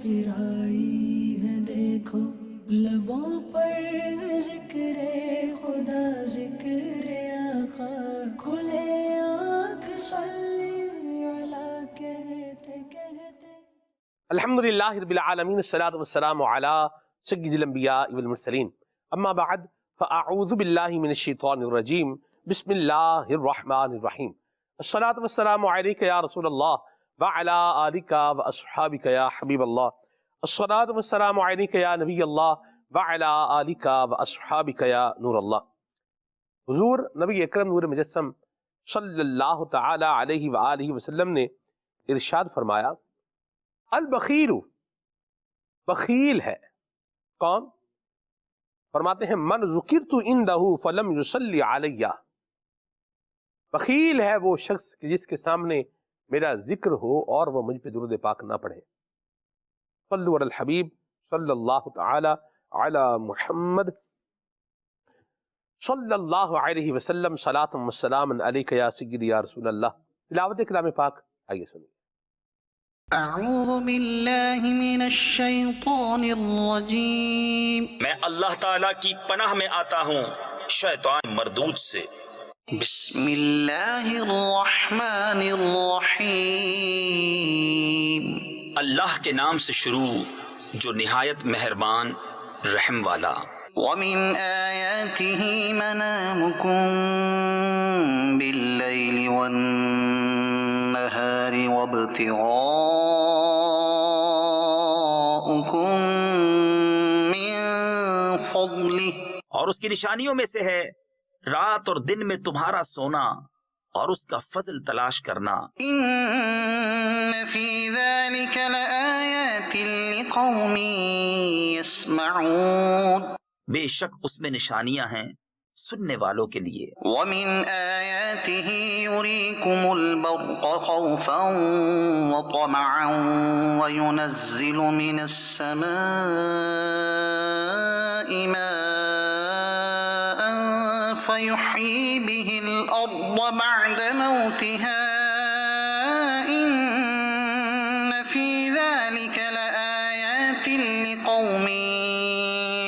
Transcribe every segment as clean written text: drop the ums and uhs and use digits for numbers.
مسکرائی ہے دیکھو لبوں پر ذکر خدا ذکر آقا کھلے آنکھ صلی علی کہتے کہتے الحمدللہ رب العالمین الصلاۃ والسلام علی سید الانبیاء والمرسلین اما بعد فاعوذ باللہ من الشیطان الرجیم بسم اللہ الرحمن الرحیم الصلاۃ والسلام علیک یا رسول اللہ وعلی آلک واصحابک یا حبیب اللہ الصلاۃ والسلام علیک یا نبی اللہ وعلی آلک واصحابک یا نور اللہ۔ حضور نبی اکرم نور مجسم صلی اللہ تعالی علیہ وآلہ وسلم نے ارشاد فرمایا، البخیل بخیل ہے کون؟ فرماتے ہیں من ذکرت عندہ فلم یصلی علیہ، بخیل ہے وہ شخص جس کے سامنے میرا ذکر ہو اور وہ مجھ پہ درود پاک نہ پڑھے۔ صلو علی الحبیب صلی اللہ تعالی علی محمد صلی اللہ علیہ وسلم صلاۃ و سلام علیک یا سیدی یا رسول اللہ۔ تلاوت کلام پاک آئیے سنیے۔ اعوذ باللہ من الشیطان الرجیم، میں اللہ تعالیٰ کی پناہ میں آتا ہوں شیطان مردود سے۔ بسم اللہ الرحمن الرحیم، اللہ کے نام سے شروع جو نہایت مہربان رحم والا۔ ومن آیاتہ منامکم باللیل والنہار وابتغاؤکم من فضلہ، اور اس کی نشانیوں میں سے ہے رات اور دن میں تمہارا سونا اور اس کا فضل تلاش کرنا۔ ان فی ذلک لآیات لقوم یسمعون، بے شک اس میں نشانیاں ہیں سننے والوں کے لیے۔ ومن آیاتہ یریکم البرق خوفا وطمعا وینزل من السماء ماء فیحیی به الارض بعد موتها ان فی ذلک لآیات لقوم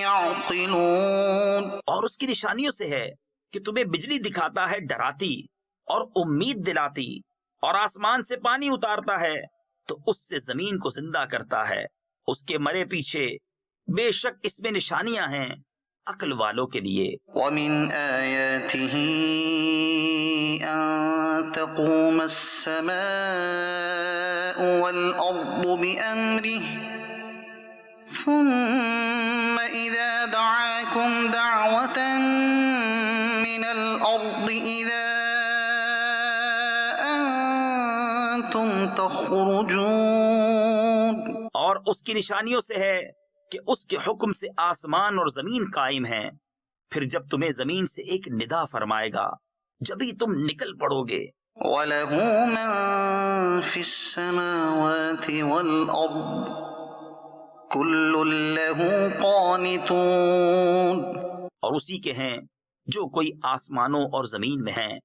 یعقلون۔ اور اس کی نشانیوں سے ہے کہ تمہیں بجلی دکھاتا ہے ڈراتی اور امید دلاتی، اور آسمان سے پانی اتارتا ہے تو اس سے زمین کو زندہ کرتا ہے، اس کے مرے پیچھے بے شک اس میں نشانیاں ہیں عقل والوں کے لیے۔ ومن آیاتہ ان تقوم السماء والارض بأمرہ ثم اذا دعاکم دعوة من الارض اذا انتم تخرجون۔ اور اس کی نشانیوں سے ہے کہ اس کے حکم سے آسمان اور زمین قائم ہیں، پھر جب تمہیں زمین سے ایک ندا فرمائے گا جبھی تم نکل پڑو گے۔ وَلَهُ مَن فِي السَّمَاوَاتِ وَالْأَرْضِ كُلٌّ لَهُ قَانِتُونَ، اور اسی کے ہیں جو کوئی آسمانوں اور زمین میں ہیں،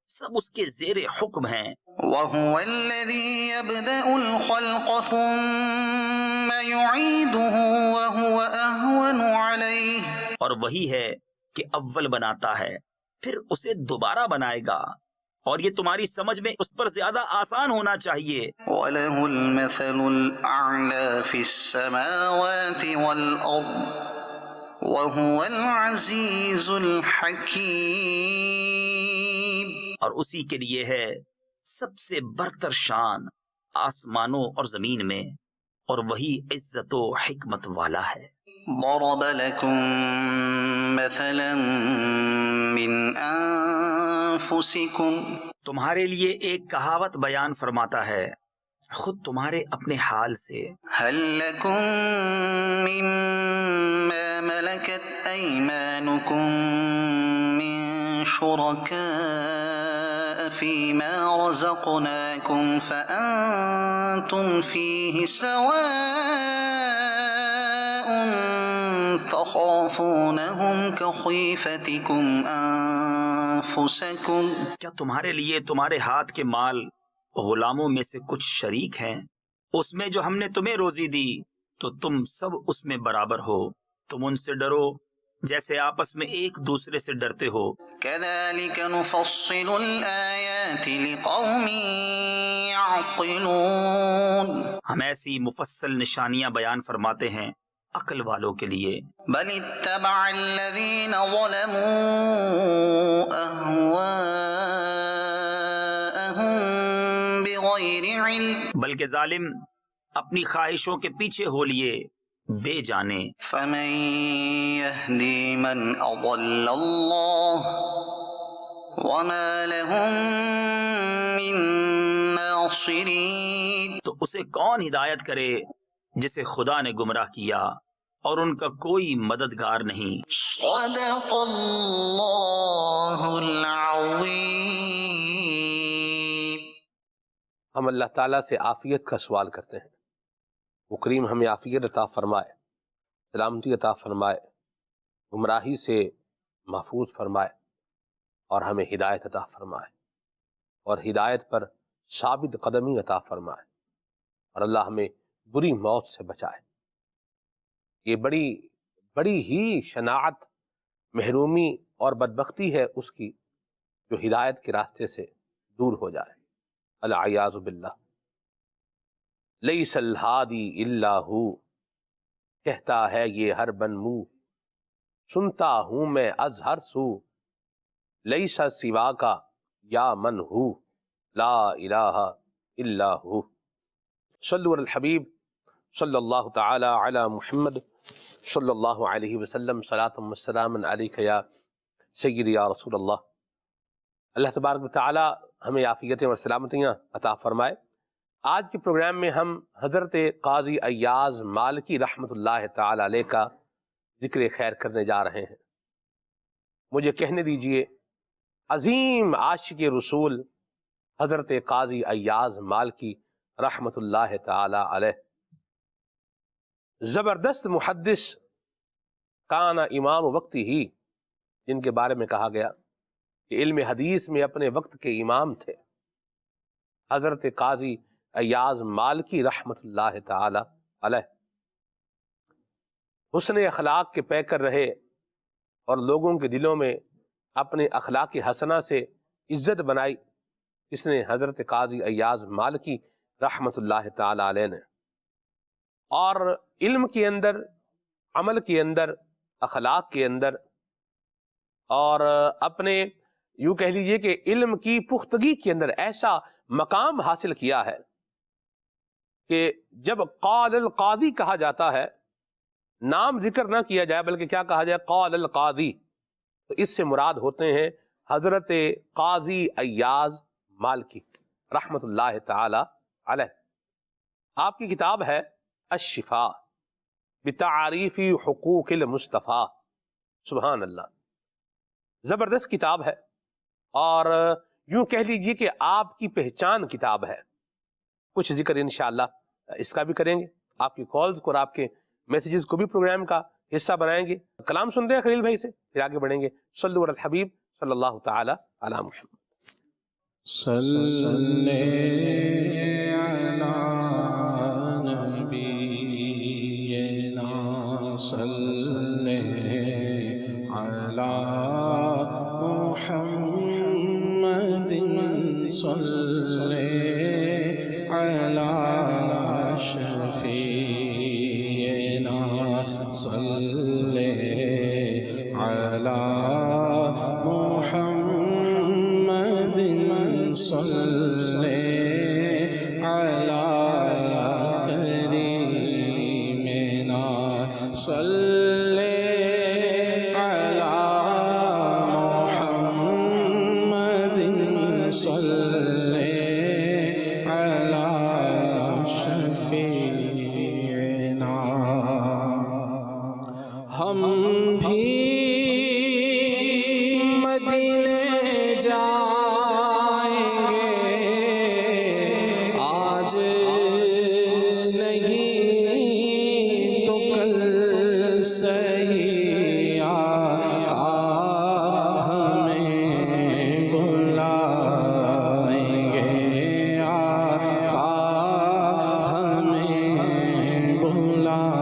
سب اس کے زیر حکم ہیں۔ وَهُوَ الَّذِي يَبْدَأُ الْخَلْقَ ثُمَّ يُعِيدُهُ وَهُوَ أَهْوَنُ عَلَيْهِ، اور وہی ہے کہ اول بناتا ہے پھر اسے دوبارہ بنائے گا، اور یہ تمہاری سمجھ میں اس پر زیادہ آسان ہونا چاہیے۔ وَلَهُ الْمَثَلُ الْأَعْلَى فِي السَّمَاوَاتِ وَالْأَرْضِ وَهُوَ الْعَزِيزُ الْحَكِيمُ، اور اسی کے لیے ہے سب سے برتر شان آسمانوں اور زمین میں، اور وہی عزت و حکمت والا ہے۔ ضرب لكم مثلا من أنفسكم، تمہارے لیے ایک کہاوت بیان فرماتا ہے خود تمہارے اپنے حال سے۔ هل لكم مما ملكت أيمانكم من شركاء فيما رزقناكم فأنتم فيه سواء تخافونهم كخيفتكم أنفسكم، کیا تمہارے لیے تمہارے ہاتھ کے مال غلاموں میں سے کچھ شریک ہیں اس میں جو ہم نے تمہیں روزی دی، تو تم سب اس میں برابر ہو. تم ان سے ڈرو جیسے آپس میں ایک دوسرے سے ڈرتے ہو. كذلك نفصل الآيات لقوم يعقلون. ہم ایسی مفصل نشانیاں بیان فرماتے ہیں عقل والوں کے لیے. بل اتبع الذين ظلموا أهواءهم بغير علم. بلکہ ظالم اپنی خواہشوں کے پیچھے ہو لیے بے جانے. فمن يهدي من أضل الله وما لهم من ناصرين. تو اسے کون ہدایت کرے جسے خدا نے گمراہ کیا اور ان کا کوئی مددگار نہیں. صدق اللہ العظیم. ہم اللہ تعالیٰ سے عافیت کا سوال کرتے ہیں. وہ کریم ہمیں عافیت عطا فرمائے، سلامتی عطا فرمائے، گمراہی سے محفوظ فرمائے اور ہمیں ہدایت عطا فرمائے اور ہدایت پر ثابت قدمی عطا فرمائے اور اللہ ہمیں بری موت سے بچائے. یہ بڑی ہی شناعت، محرومی اور بدبختی ہے اس کی جو ہدایت کے راستے سے دور ہو جائے. العیاذ باللہ. لیس الہادی الا ہو، کہتا ہے یہ ہر بن منہ، سنتا ہوں میں از ہر سو، لیسا سوا کا یا من ہو، لا الہ الا ہو. صلو علی الحبیب صلی اللہ تعالی علی محمد صلی اللہ علیہ وسلم. صلاۃ و سلام علیک یا سیدی یا رسول اللہ. اللہ تبارک و تعالی ہمیں عافیتیں اور سلامتیاں عطا فرمائے. آج کے پروگرام میں ہم حضرت قاضی ایاز مالکی رحمۃ اللہ تعالی علیہ کا ذکر خیر کرنے جا رہے ہیں. مجھے کہنے دیجئے عظیم عاشق رسول حضرت قاضی ایاز مالکی رحمۃ اللہ تعالی علیہ، زبردست محدث، کانا امام وقتی ہی، جن کے بارے میں کہا گیا کہ علم حدیث میں اپنے وقت کے امام تھے. حضرت قاضی ایاز مالکی رحمۃ اللہ تعالی علیہ حسن اخلاق کے پیکر رہے اور لوگوں کے دلوں میں اپنے اخلاق حسنہ سے عزت بنائی جس نے حضرت قاضی ایاز مالکی رحمۃ اللہ تعالی علیہ نے. اور علم کے اندر، عمل کے اندر، اخلاق کے اندر اور اپنے یوں کہہ لیجئے کہ علم کی پختگی کے اندر ایسا مقام حاصل کیا ہے کہ جب قال القاضی کہا جاتا ہے، نام ذکر نہ کیا جائے بلکہ کیا کہا جائے، قال القاضی، تو اس سے مراد ہوتے ہیں حضرت قاضی ایاز مالکی رحمۃ اللہ تعالی علیہ. آپ کی کتاب ہے الشفاء بتعریف حقوق المصطفیٰ. سبحان اللہ، زبردست کتاب ہے اور یوں کہہ لیجئے کہ آپ کی پہچان کتاب ہے. کچھ ذکر انشاءاللہ اس کا بھی کریں گے، آپ کی کالز کو اور آپ کے میسیجز کو بھی پروگرام کا حصہ بنائیں گے. کلام سنتے ہیں خلیل بھائی سے، پھر آگے بڑھیں گے. صلو علی الحبیب صلی اللہ تعالی علی محمد. صلی علی نبینا صلی علی محمد صلی علی شفیعنا صلی علی محمد صلی علی کریمنا صلی علی محمد صلی علی شفیعنا. ہم بھی مدینے جائیں گے آج نہیں تو کل صحیح آقا ہمیں بلائیں گے، آقا ہمیں بلائیں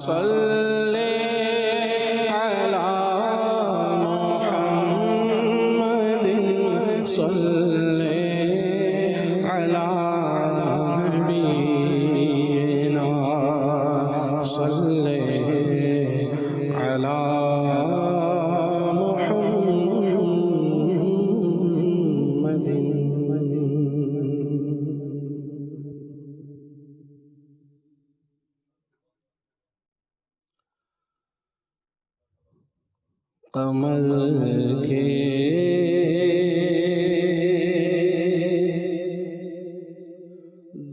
صلی علی محمد صلی علی نبینا صلی علی محمد. قمر کے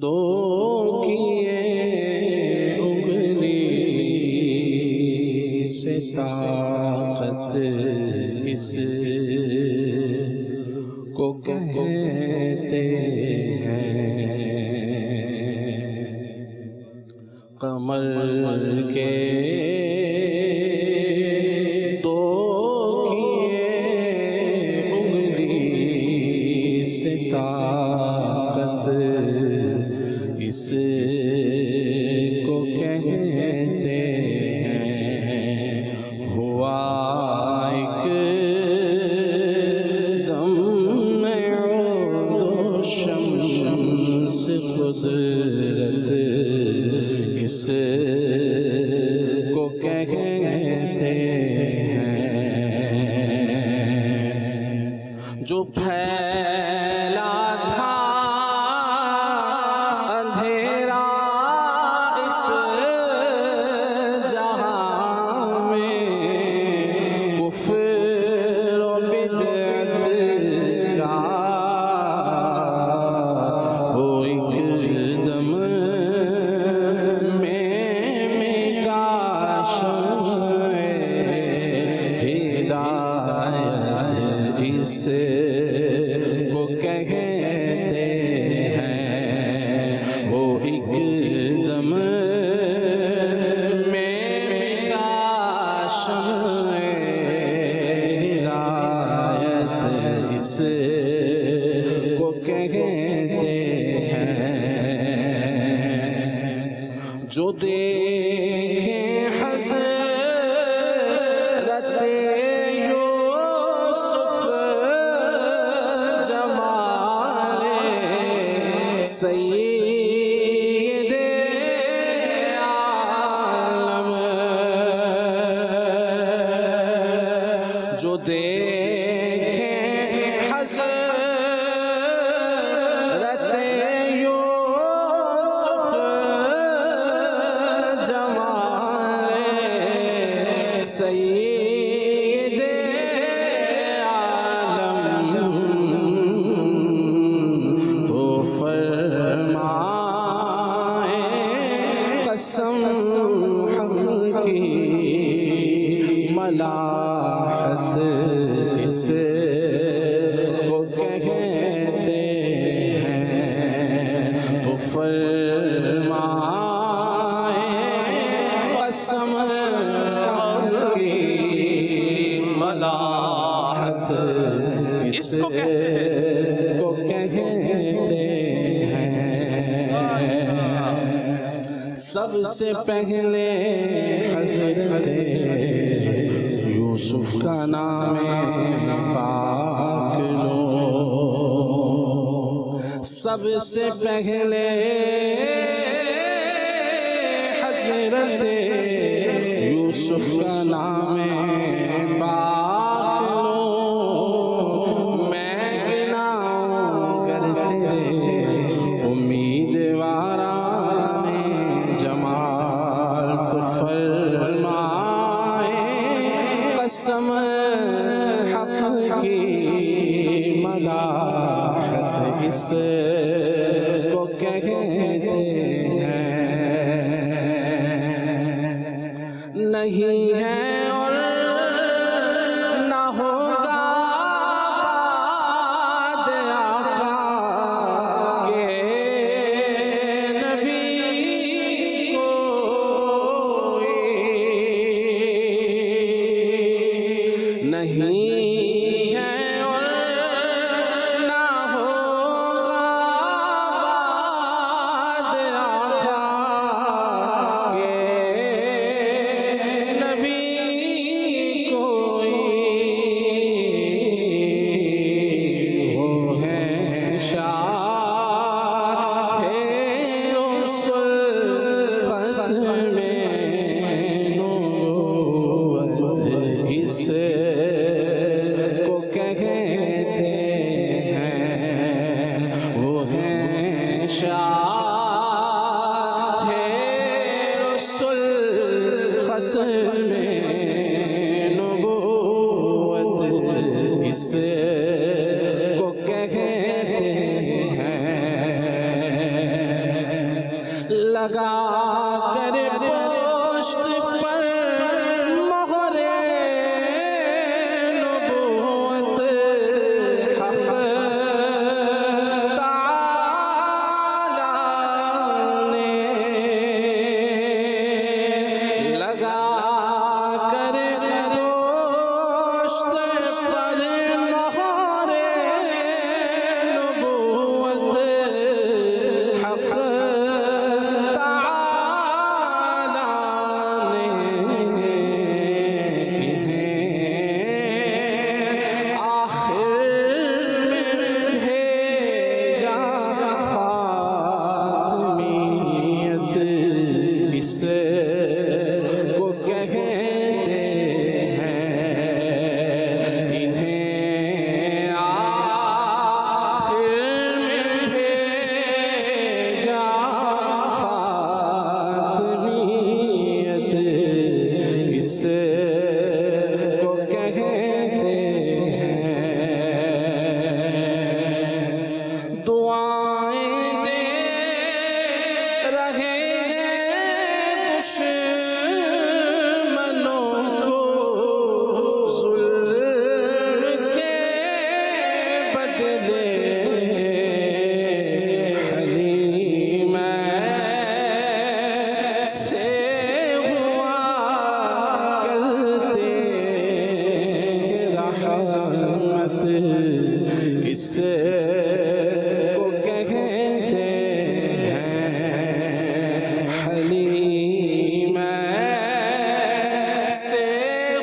دو کیے انگلی سے طاقت اس کو کہتے ہیں. قمر کے طاقت اس کو کہتے ہیں. ہوا ایک دم میں عود و شمس قدرت اس کو کہتے ہیں. جو پھیلا تھا اندھیرا اس جہاں میں کفر و بدعت کا وہ ایک دم میں مٹا شمع ہدایت اس کو کہتے ہیں. وہ ایک دم میں مٹا شمع ہدایت اس کو کہتے ہیں. جو دیکھیں حضرت سید عالم جو دیکھیں حضرت یوسف جمال سید عالم تو قسم حق کی ملاحت اس کو کہتے ہیں. تو فرمائے قسم حق کی ملاحت اس کو کہتے ہیں. سب سے پہلے حضرت یوسف کا نام پاک لو. سب سے پہلے حضرت یوسف کا نام پاک لو. میں گناؤں گر تیرے امیدواران جمال تو فرمائے قسم حق کی ملاحت اس کو کہتے ہیں. نہیں ہے اور نہ ہوگا بعد آقا کے نبی نہیں ہے اور نہ ہوگا بعد آقا کے سلخط میں نبوت اس کو کہتے ہیں، لگا کر پشت پر مہر نبوت حق تعالی نے، لگا کر پشت پر مہر نبوت حق اس کو کہتے ہیں حلیم سے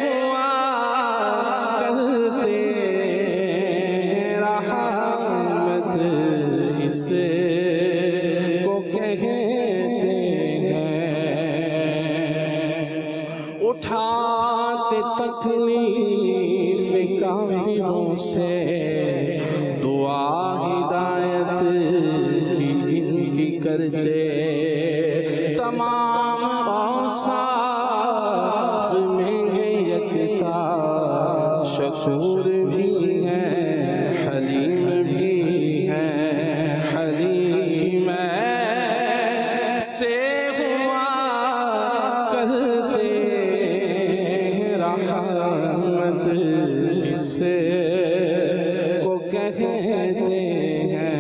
ہوا کرتے رحمت، اس کو کہتے ہیں اٹھاتے تکلیف کافروں سے، دعا ہدایت کی ان کی کرتے، تمام اوصاف میں یکتا، شکور بھی ہیں حلیم بھی ہیں، حلیم سے ہوا کرتے رحمت، اس کو کہتے ہیں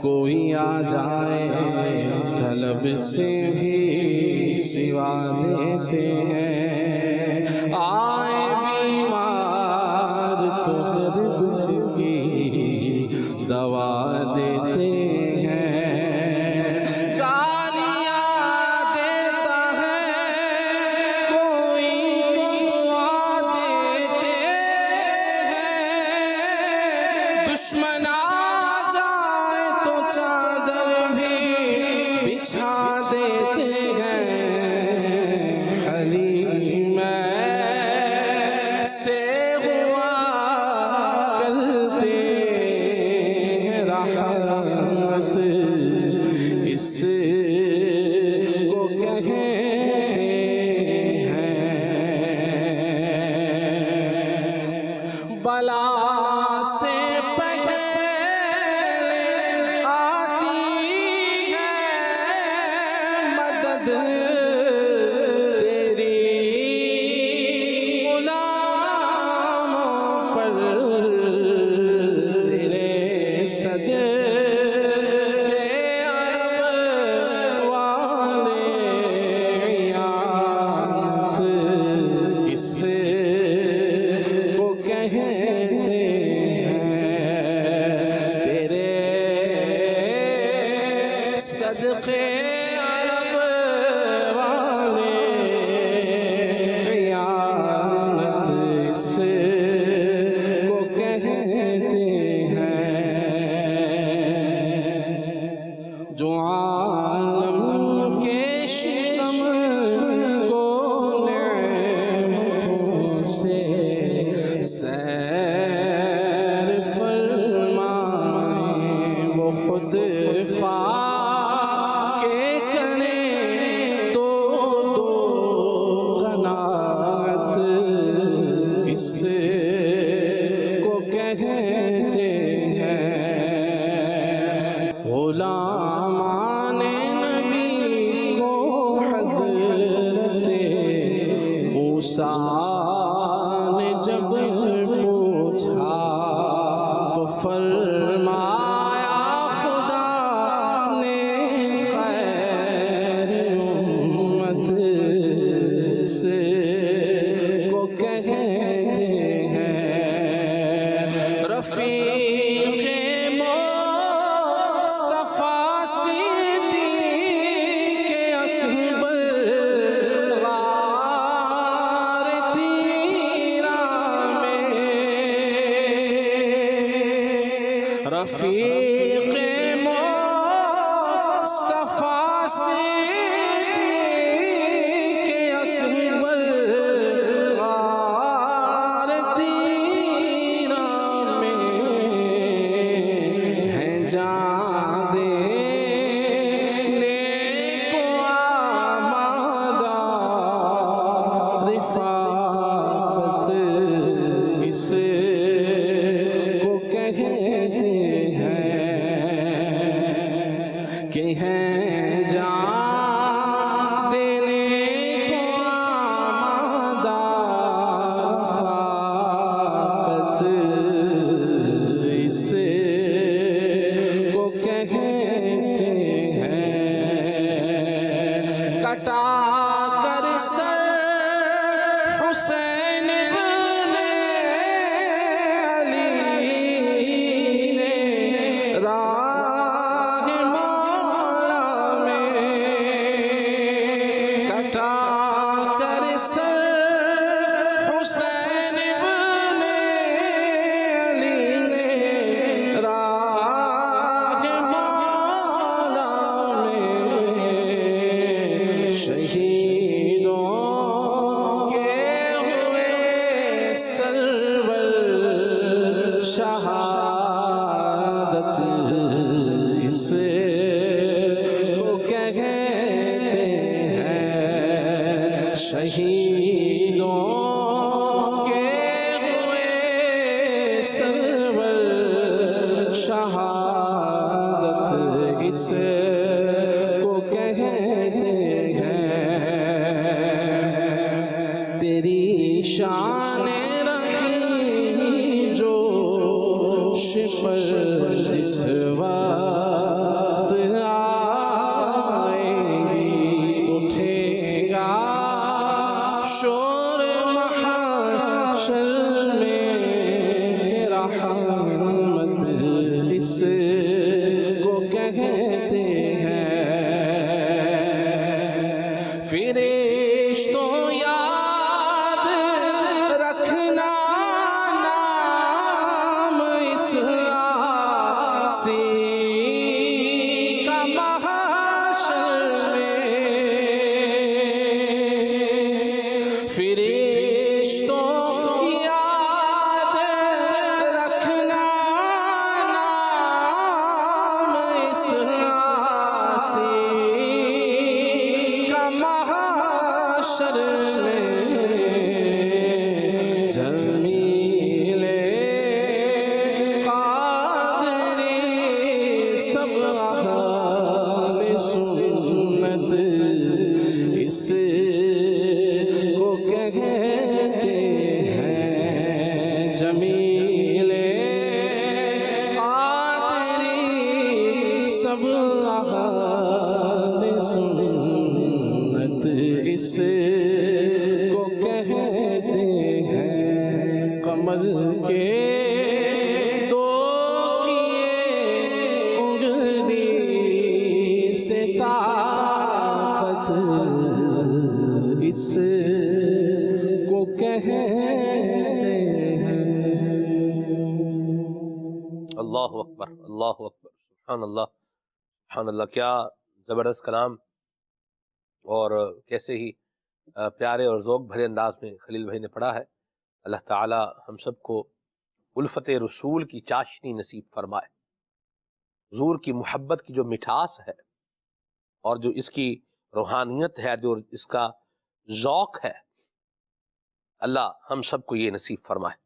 کوئی آ جائے طلب سے بھی سوا دیتے ہیں، آئے بیمار تو ہر دکھ کی دوا دیتے ہیں، گالیاں دیتا ہے کوئی تو دعا دیتے ہیں، دشمن آ جائے تو چادر بھی بچھا دیتے ہیں، حلیم سے ہوا کرتے رحمت، اس کو کہتے ہیں بلا سے پہلے آتی ہے مدد تیری، غلاموں پر تیرے صدقے عرب والے عیانت، اس کو کہتے ہیں تیرے صدقے عرب والے عیانت، اس کو کہتے ہیں جو عالم کے شم کو نعمتوں سے سیر فرمائیں، وہ خود فاقے کریں غلامان نبی کو حضرت موسیٰ نے جب پوچھا تو فرمایا خدا نے خیر امت سے کو کہتے ہیں رفیق مصطفیٰ صدیق اکبر غار تیرا میں رفیق مصطفیٰ صدیق اکبر غار تیرا میں ہیں جان دینے کو آمادہ رفاقت اس کو کہتے ہیں کہ ہیں جان دینے کو آمادہ رفاقت اس کو کہتے ہیں کٹا کر سر حسین بن علی نے راہ مولا میں کٹا کر سر حسین بن علی نے راہ مولا میں شہیدوں کے ہوئے سرور شہادت اس کو کہتے ہیں شہیدوں کے ہوئے سرور شہادت اس کو کہتے ہیں تیری شان رہی جو شفر جس وقت آئے گی اٹھے گا شور محشر میں رحمت اس کو کہتے ہیں فرشتوں یاد رکھنا نام اس عاصی کا محشر میں فرشتوں یاد رکھنا نام اس عاصی کا محشر میں جمیل قادری سب اہل سنت اس کو کہتے ہیں جمیل قادری سب اہل سنت اس کو کہتے ہیں کمر کے دو کیے انگلی سے طاقت اس کو کہتے ہیں اللہ اکبر اللہ اکبر سبحان اللہ سبحان اللہ. کیا زبردست کلام اور کیسے ہی پیارے اور ذوق بھرے انداز میں خلیل بھائی نے پڑھا ہے. اللہ تعالی ہم سب کو الفت رسول کی چاشنی نصیب فرمائے. حضور کی محبت کی جو مٹھاس ہے اور جو اس کی روحانیت ہے، جو اس کا ذوق ہے، اللہ ہم سب کو یہ نصیب فرمائے.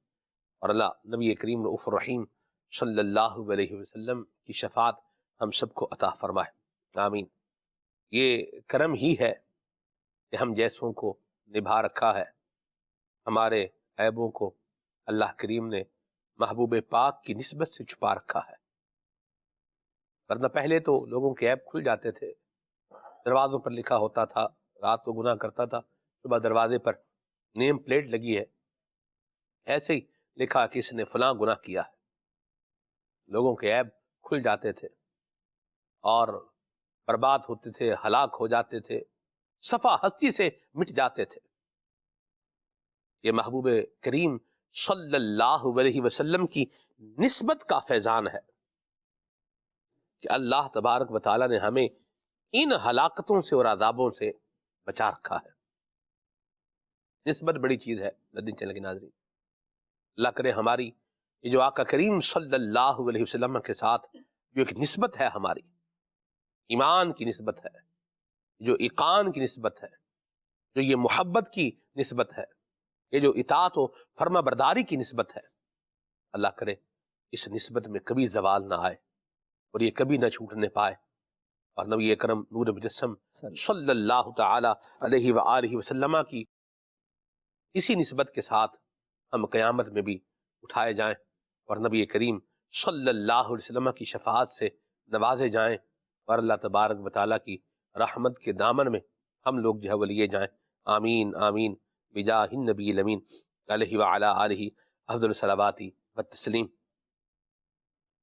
اور اللہ نبی کریم رؤوف الرحیم صلی اللہ علیہ وسلم کی شفاعت ہم سب کو عطا فرمائے، آمین۔ یہ کرم ہی ہے کہ ہم جیسوں کو نبھا رکھا ہے، ہمارے عیبوں کو اللہ کریم نے محبوب پاک کی نسبت سے چھپا رکھا ہے، ورنہ پہلے تو لوگوں کے عیب کھل جاتے تھے، دروازوں پر لکھا ہوتا تھا رات کو گناہ کرتا تھا، صبح دروازے پر نیم پلیٹ لگی ہے، ایسے ہی لکھا کہ اس نے فلاں گناہ کیا ہے۔ لوگوں کے عیب کھل جاتے تھے اور برباد ہوتے تھے، ہلاک ہو جاتے تھے، صفا ہستی سے مٹ جاتے تھے۔ یہ محبوب کریم صلی اللہ علیہ وسلم کی نسبت کا فیضان ہے کہ اللہ تبارک و تعالی نے ہمیں ان ہلاکتوں سے اور عذابوں سے بچا رکھا ہے۔ نسبت بڑی چیز ہے مدنی چینل کے ناظرین، اللہ کرے ہماری یہ جو آقا کریم صلی اللہ علیہ وسلم کے ساتھ جو ایک نسبت ہے، ہماری ایمان کی نسبت ہے، جو ایقان کی نسبت ہے، جو یہ محبت کی نسبت ہے، یہ جو اطاعت و فرما برداری کی نسبت ہے، اللہ کرے اس نسبت میں کبھی زوال نہ آئے اور یہ کبھی نہ چھوٹنے پائے، اور نبی اکرم نور مجسم صلی اللہ تعالی علیہ وآلہ وسلم کی اسی نسبت کے ساتھ ہم قیامت میں بھی اٹھائے جائیں اور نبی کریم صلی اللہ علیہ وسلم کی شفاعت سے نوازے جائیں اور اللہ تبارک و تعالیٰ کی رحمت کے دامن میں ہم لوگ جو ہے وہ لیے جائیں، آمین آمین بجاہ النبی الامین علیہ وعلی آلہ افضل الصلوات والتسلیم۔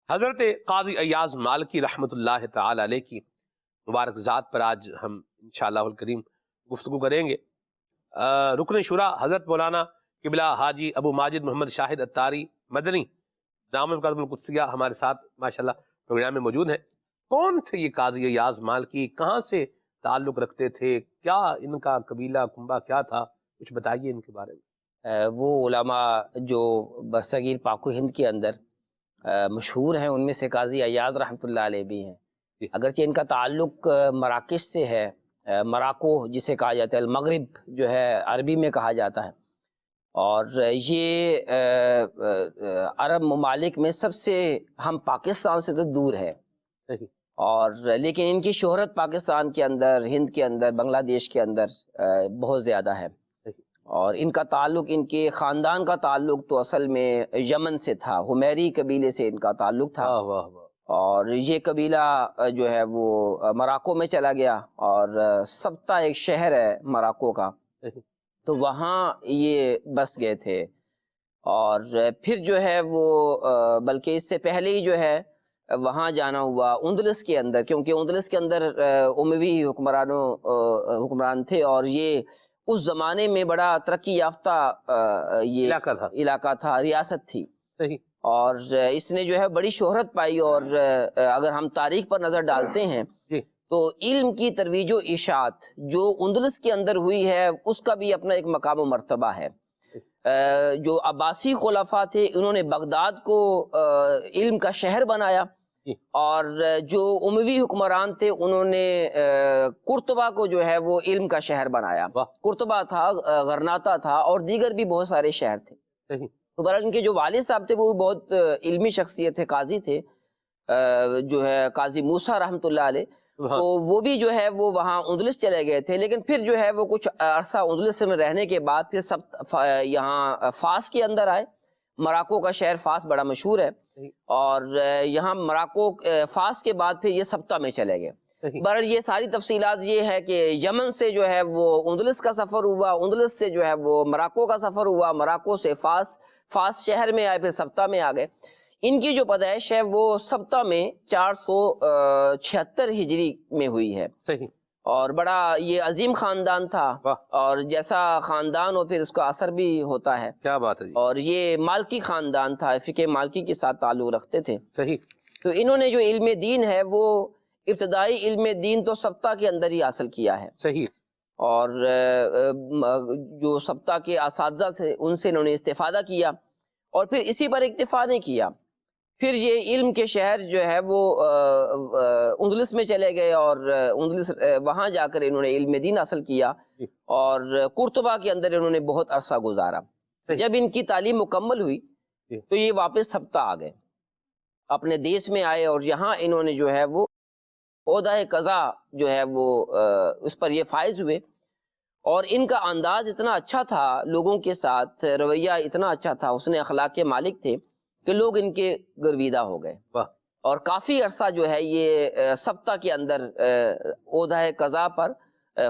حضرت قاضی ایاز مالکی رحمۃ اللہ تعالی علیہ کی مبارک ذات پر آج ہم انشاءاللہ الکریم گفتگو کریں گے۔ رکن شورا حضرت مولانا قبلہ حاجی ابو ماجد محمد شاہد اتاری مدنی دامن القدم القدسیہ ہمارے ساتھ ماشاءاللہ پروگرام میں موجود ہیں۔ کون تھے یہ قاضی ایاز مالکی؟ کہاں سے تعلق رکھتے تھے؟ کیا ان کا قبیلہ کنبہ کیا تھا؟ کچھ بتائیے ان کے بارے میں۔ وہ علماء جو برصغیر پاک و ہند کے اندر مشہور ہیں، ان میں سے قاضی ایاز رحمۃ اللہ علیہ بھی ہیں، اگرچہ ان کا تعلق مراکش سے ہے، مراکو جسے کہا جاتا ہے، المغرب جو ہے عربی میں کہا جاتا ہے، اور یہ عرب ممالک میں سب سے ہم پاکستان سے تو دور ہے، اور لیکن ان کی شہرت پاکستان کے اندر، ہند کے اندر، بنگلہ دیش کے اندر بہت زیادہ ہے، اور ان کا تعلق، ان کے خاندان کا تعلق تو اصل میں یمن سے تھا، حمیری قبیلے سے ان کا تعلق تھا، اور یہ قبیلہ جو ہے وہ مراکو میں چلا گیا، اور سبتا ایک شہر ہے مراکو کا، تو وہاں یہ بس گئے تھے، اور پھر جو ہے وہ بلکہ اس سے پہلے ہی جو ہے وہاں جانا ہوا اندلس کے اندر، کیونکہ اندلس کے اندر اموی حکمران تھے، اور یہ اس زمانے میں بڑا ترقی یافتہ یہ علاقہ تھا، ریاست تھی، اور اس نے جو ہے بڑی شہرت پائی، اور اگر ہم تاریخ پر نظر ڈالتے ہیں تو علم کی ترویج و اشاعت جو اندلس کے اندر ہوئی ہے اس کا بھی اپنا ایک مقام و مرتبہ ہے۔ جو عباسی خلفاء تھے انہوں نے بغداد کو علم کا شہر بنایا، اور جو اموی حکمران تھے انہوں نے قرطبہ کو جو ہے وہ علم کا شہر بنایا، قرطبہ تھا، غرناطہ تھا، اور دیگر بھی بہت سارے شہر تھے۔ تو بہرحال ان کے جو والد صاحب تھے وہ بہت علمی شخصیت تھے، قاضی تھے، جو ہے قاضی موسیٰ رحمۃ اللہ علیہ، تو وہ بھی جو ہے وہ وہاں اندلس چلے گئے تھے، لیکن پھر جو ہے وہ کچھ عرصہ اندلس میں رہنے کے بعد پھر سب یہاں فاس کے اندر آئے۔ مراکو کا شہر فاس بڑا مشہور ہے، اور یہاں مراکو فاس کے بعد پھر یہ سبتا میں چلے گئے۔ بہرحال یہ ساری تفصیلات یہ ہے کہ یمن سے جو ہے وہ اندلس کا سفر ہوا، اندلس سے جو ہے وہ مراکو کا سفر ہوا، مراکو سے فاس شہر میں آئے، پھر سبتا میں آ گئے۔ ان کی جو پیدائش ہے وہ سبتا میں 476 ہجری میں ہوئی ہے، اور بڑا یہ عظیم خاندان تھا، اور جیسا خاندان ہو پھر اس کا اثر بھی ہوتا ہے۔ کیا بات ہے جی۔ اور یہ مالکی خاندان تھا، فقہ مالکی کے ساتھ تعلق رکھتے تھے۔ صحیح۔ تو انہوں نے جو علم دین ہے وہ ابتدائی علم دین تو سبتا کے اندر ہی حاصل کیا ہے۔ صحیح۔ اور جو سبتا کے اساتذہ سے ان سے انہوں نے استفادہ کیا، اور پھر اسی پر اکتفا نہیں کیا، پھر یہ علم کے شہر جو ہے وہ اندلس میں چلے گئے، اور اندلس وہاں جا کر انہوں نے علم دین حاصل کیا، اور قرطبہ کے اندر انہوں نے بہت عرصہ گزارا۔ جب ان کی تعلیم مکمل ہوئی تو یہ واپس سبتا آ گئے، اپنے دیش میں آئے اور یہاں انہوں نے جو ہے وہ عہدہ قضا جو ہے وہ اس پر یہ فائز ہوئے، اور ان کا انداز اتنا اچھا تھا، لوگوں کے ساتھ رویہ اتنا اچھا تھا، حسن اخلاق کے مالک تھے کہ لوگ ان کے گرویدہ ہو گئے، اور کافی عرصہ جو ہے یہ سبتہ کے اندر عہدہ قضا پر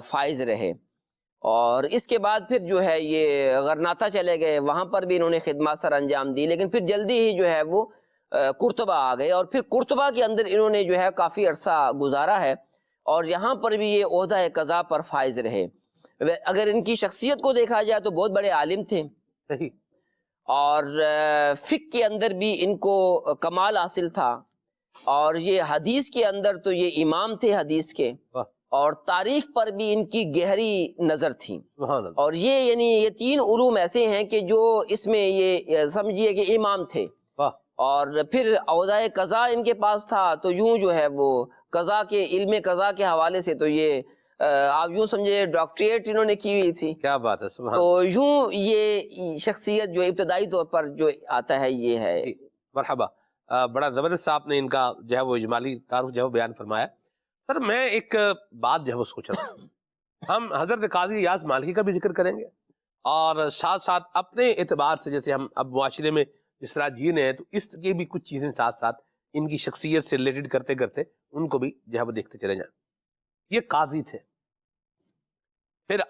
فائز رہے۔ اور اس کے بعد پھر جو ہے یہ غرناطہ چلے گئے، وہاں پر بھی انہوں نے خدمات سر انجام دی، لیکن پھر جلدی ہی جو ہے وہ قرطبہ آ گئے، اور پھر قرطبہ کے اندر انہوں نے جو ہے کافی عرصہ گزارا ہے، اور یہاں پر بھی یہ عہدہ قضا پر فائز رہے۔ اگر ان کی شخصیت کو دیکھا جائے تو بہت بڑے عالم تھے، اور فقہ کے اندر بھی ان کو کمال حاصل تھا، اور یہ حدیث کے اندر تو یہ امام تھے حدیث کے، اور تاریخ پر بھی ان کی گہری نظر تھی، اور یہ یعنی یہ 3 علوم ایسے ہیں کہ جو اس میں یہ سمجھیے کہ امام تھے، اور پھر عہدہ قضا ان کے پاس تھا، تو یوں جو ہے وہ قضا کے علم قضا کے حوالے سے تو یہ آپ یوں سمجھے ڈاکٹریٹ انہوں نے کی ہوئی تھی۔ کیا بات ہے، سبحان تو یوں یہ شخصیت جو ابتدائی طور پر جو آتا ہے یہ ہے۔ مرحبا، بڑا زبردست آپ نے ان کا جو ہے وہ اجمالی تعارف جو ہے وہ بیان فرمایا۔ سر میں ایک بات جو ہے وہ سوچ رہا ہوں، ہم حضرت قاضی ایاز مالکی کا بھی ذکر کریں گے، اور ساتھ ساتھ اپنے اعتبار سے جیسے ہم اب معاشرے میں جس طرح جی رہے ہیں تو اس کی بھی کچھ چیزیں ساتھ ساتھ ان کی شخصیت سے ریلیٹڈ کرتے کرتے ان کو بھی جو ہے وہ دیکھتے چلے جائیں۔ یہ قاضی تھے، پھر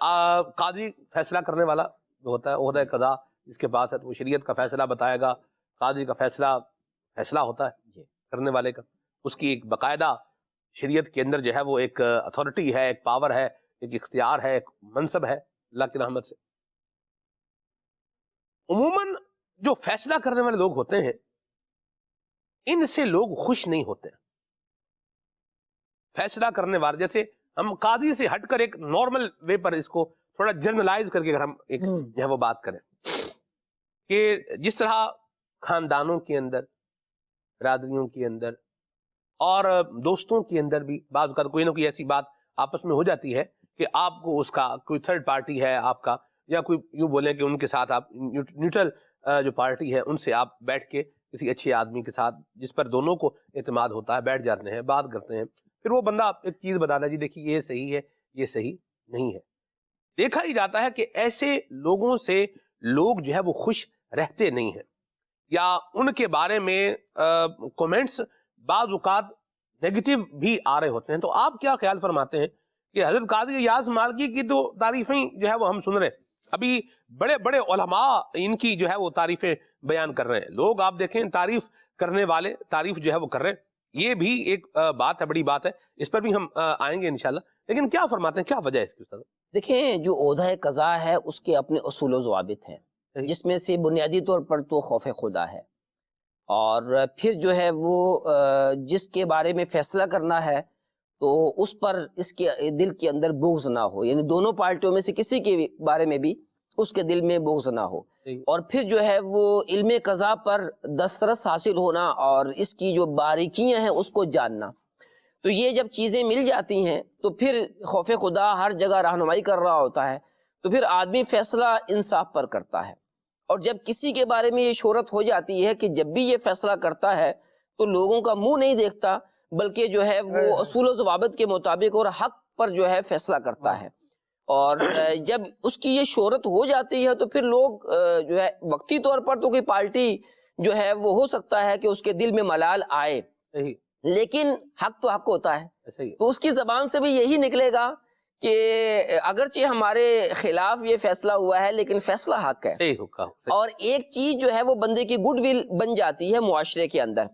قاضی فیصلہ کرنے والا جو ہوتا ہے عہدہ قضا جس کے پاس ہے تو وہ شریعت کا فیصلہ بتائے گا، قاضی کا فیصلہ ہوتا ہے کرنے والے کا، اس کی ایک باقاعدہ شریعت کے اندر جو ہے وہ ایک اتھارٹی ہے، ایک پاور ہے، ایک اختیار ہے، ایک منصب ہے اللہ کی رحمت سے۔ عموماً جو فیصلہ کرنے والے لوگ ہوتے ہیں ان سے لوگ خوش نہیں ہوتے۔ فیصلہ کرنے والے جیسے ہم قاضی سے ہٹ کر ایک نارمل وے پر اس کو تھوڑا جرنلائز کر کے اگر ہم ایک جو ہے وہ بات کریں کہ جس طرح خاندانوں کے اندر، برادریوں کے اندر اور دوستوں کے اندر بھی بعض اوقات کوئی نہ کوئی ایسی بات آپس میں ہو جاتی ہے کہ آپ کو اس کا کوئی تھرڈ پارٹی ہے آپ کا، یا کوئی یوں بولیں کہ ان کے ساتھ آپ نیوٹرل جو پارٹی ہے ان سے آپ بیٹھ کے کسی اچھے آدمی کے ساتھ جس پر دونوں کو اعتماد ہوتا ہے بیٹھ جاتے ہیں، بات کرتے ہیں، پھر وہ بندہ ایک چیز بتاتا ہے جی دیکھیے یہ صحیح ہے یہ صحیح نہیں ہے۔ دیکھا ہی جاتا ہے کہ ایسے لوگوں سے لوگ جو ہے وہ خوش رہتے نہیں ہیں، یا ان کے بارے میں کومنٹس بعض اوقات نیگیٹو بھی آ رہے ہوتے ہیں۔ تو آپ کیا خیال فرماتے ہیں کہ حضرت قاضی ایاز مالکی کی تو تعریفیں جو ہے وہ ہم سن رہے ہیں، ابھی بڑے بڑے علماء ان کی جو ہے وہ تعریفیں بیان کر رہے ہیں، لوگ آپ دیکھیں تعریف کرنے والے تعریف جو ہے وہ کر رہے ہیں، یہ بھی ایک بات ہے، بڑی بات ہے، اس پر بھی ہم آئیں گے انشاءاللہ، لیکن کیا فرماتے ہیں کیا وجہ ہے اس کی؟ استاد دیکھیں جو عہدہ قضا ہے اس کے اپنے اصول و ضوابط ہیں، جس میں سے بنیادی طور پر تو خوف خدا ہے، اور پھر جو ہے وہ جس کے بارے میں فیصلہ کرنا ہے تو اس پر اس کے دل کے اندر بغض نہ ہو، یعنی دونوں پارٹیوں میں سے کسی کے بارے میں بھی اس کے دل میں بغض نہ ہو، اور پھر جو ہے وہ علم قضا پر دسترس حاصل ہونا اور اس کی جو باریکیاں ہیں اس کو جاننا۔ تو یہ جب چیزیں مل جاتی ہیں تو پھر خوف خدا ہر جگہ رہنمائی کر رہا ہوتا ہے، تو پھر آدمی فیصلہ انصاف پر کرتا ہے، اور جب کسی کے بارے میں یہ شہرت ہو جاتی ہے کہ جب بھی یہ فیصلہ کرتا ہے تو لوگوں کا منہ نہیں دیکھتا، بلکہ جو ہے وہ اصول و ضوابط کے مطابق اور حق پر جو ہے فیصلہ کرتا ہے، اور جب اس کی یہ شہرت ہو جاتی ہے تو پھر لوگ جو ہے وقتی طور پر تو کوئی پارٹی جو ہے وہ ہو سکتا ہے کہ اس کے دل میں ملال آئے، لیکن حق تو حق ہوتا ہے، تو اس کی زبان سے بھی یہی نکلے گا کہ اگرچہ ہمارے خلاف یہ فیصلہ ہوا ہے لیکن فیصلہ حق ہے، اور ایک چیز جو ہے وہ بندے کی گڈ ول بن جاتی ہے معاشرے کے اندر۔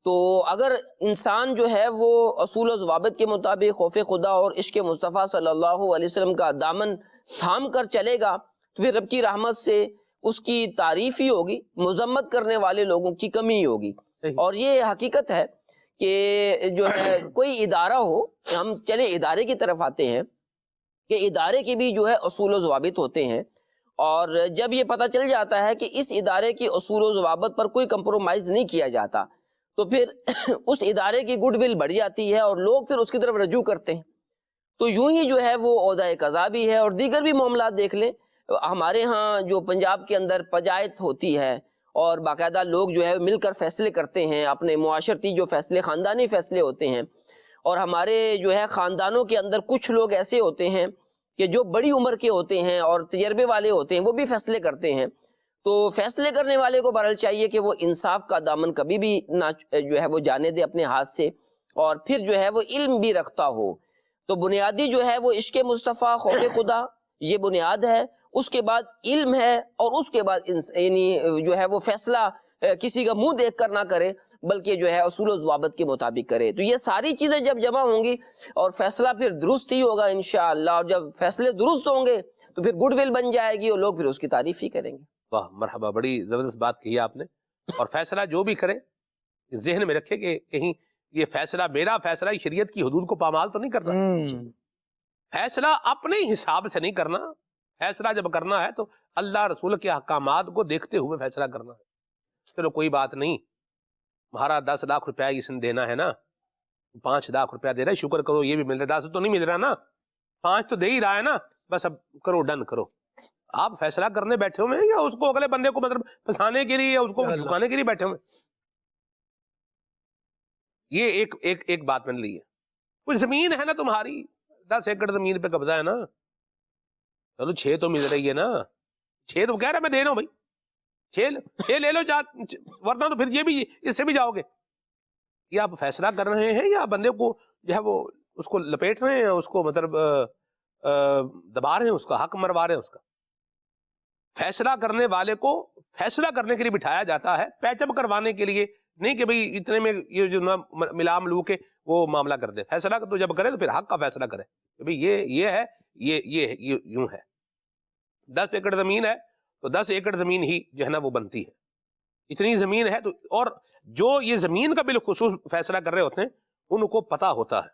تو اگر انسان جو ہے وہ اصول و ضوابط کے مطابق خوف خدا اور عشق مصطفیٰ صلی اللہ علیہ وسلم کا دامن تھام کر چلے گا تو پھر رب کی رحمت سے اس کی تعریف ہی ہوگی، مذمت کرنے والے لوگوں کی کمی ہی ہوگی۔ اور یہ حقیقت ہے کہ جو ہے کوئی ادارہ ہو، ہم چلے ادارے کی طرف آتے ہیں کہ ادارے کے بھی جو ہے اصول و ضوابط ہوتے ہیں، اور جب یہ پتہ چل جاتا ہے کہ اس ادارے کی اصول و ضوابط پر کوئی کمپرومائز نہیں کیا جاتا تو پھر اس ادارے کی گڈ ول بڑھ جاتی ہے اور لوگ پھر اس کی طرف رجوع کرتے ہیں۔ تو یوں ہی جو ہے وہ عہدہ قضا بھی ہے، اور دیگر بھی معاملات دیکھ لیں، ہمارے ہاں جو پنجاب کے اندر پنچایت ہوتی ہے اور باقاعدہ لوگ جو ہے مل کر فیصلے کرتے ہیں، اپنے معاشرتی جو فیصلے، خاندانی فیصلے ہوتے ہیں. اور ہمارے جو ہے خاندانوں کے اندر کچھ لوگ ایسے ہوتے ہیں کہ جو بڑی عمر کے ہوتے ہیں اور تجربے والے ہوتے ہیں، وہ بھی فیصلے کرتے ہیں. تو فیصلے کرنے والے کو بہرحال چاہیے کہ وہ انصاف کا دامن کبھی بھی نہ جو ہے وہ جانے دے اپنے ہاتھ سے، اور پھر جو ہے وہ علم بھی رکھتا ہو. تو بنیادی جو ہے وہ عشق مصطفیٰ، خوف خدا، یہ بنیاد ہے. اس کے بعد علم ہے، اور اس کے بعد یعنی جو ہے وہ فیصلہ کسی کا منہ دیکھ کر نہ کرے، بلکہ جو ہے اصول و ضوابط کے مطابق کرے. تو یہ ساری چیزیں جب جمع ہوں گی اور فیصلہ پھر درست ہی ہوگا انشاءاللہ. اور جب فیصلے درست ہوں گے تو پھر گڈ ول بن جائے گی اور لوگ پھر اس کی تعریف ہی کریں گے. واہ مرحبا، بڑی زبردست بات کہی آپ نے. اور فیصلہ جو بھی کرے ذہن میں رکھے کہ کہیں یہ فیصلہ، میرا فیصلہ شریعت کی حدود کو پامال تو نہیں کرنا. فیصلہ اپنے حساب سے نہیں کرنا. فیصلہ جب کرنا ہے تو اللہ رسول کے احکامات کو دیکھتے ہوئے فیصلہ کرنا ہے. چلو کوئی بات نہیں، تمہارا 10 لاکھ روپیہ اس نے دینا ہے نا، 5 لاکھ روپیہ دے رہا ہے، شکر کرو یہ بھی مل رہا ہے. 10 تو نہیں مل رہا نا، 5 تو دے ہی رہا ہے نا، بس اب کرو، ڈن کرو. آپ فیصلہ کرنے بیٹھے ہوئے ہیں یا اس کو اگلے بندے کو مطلب پھنسانے کے لیے یا اس کو جھکانے کے لیے بیٹھے ہوئے؟ یہ ایک بات میں نے لی ہے. کچھ زمین ہے نا تمہاری، 10 ایکڑ زمین پہ قبضہ ہے نا، چلو 6 تو مل رہی ہے نا، 6 تو کہہ رہا میں دے رہا ہوں بھائی، 6 لے لو، ورنہ تو پھر یہ بھی اس سے بھی جاؤ گے. یہ آپ فیصلہ کر رہے ہیں یا بندے کو جو ہے وہ اس کو لپیٹ رہے ہیں، اس کو مطلب دبا رہے ہیں، اس کا حق مروا رہے ہیں. اس کا فیصلہ کرنے والے کو فیصلہ کرنے کے لیے بٹھایا جاتا ہے، پیچ اپ کروانے کے لیے نہیں کہ بھئی اتنے میں یہ جو ملا ملو کے وہ معاملہ کر دے. فیصلہ تو جب کرے تو پھر حق کا فیصلہ کرے کہ بھئی یہ ہے، یہ یوں ہے. 10 ایکڑ زمین ہے تو 10 ایکڑ زمین ہی جو ہے نا وہ بنتی ہے. اتنی زمین ہے تو، اور جو یہ زمین کا بالخصوص فیصلہ کر رہے ہوتے ہیں ان کو پتا ہوتا ہے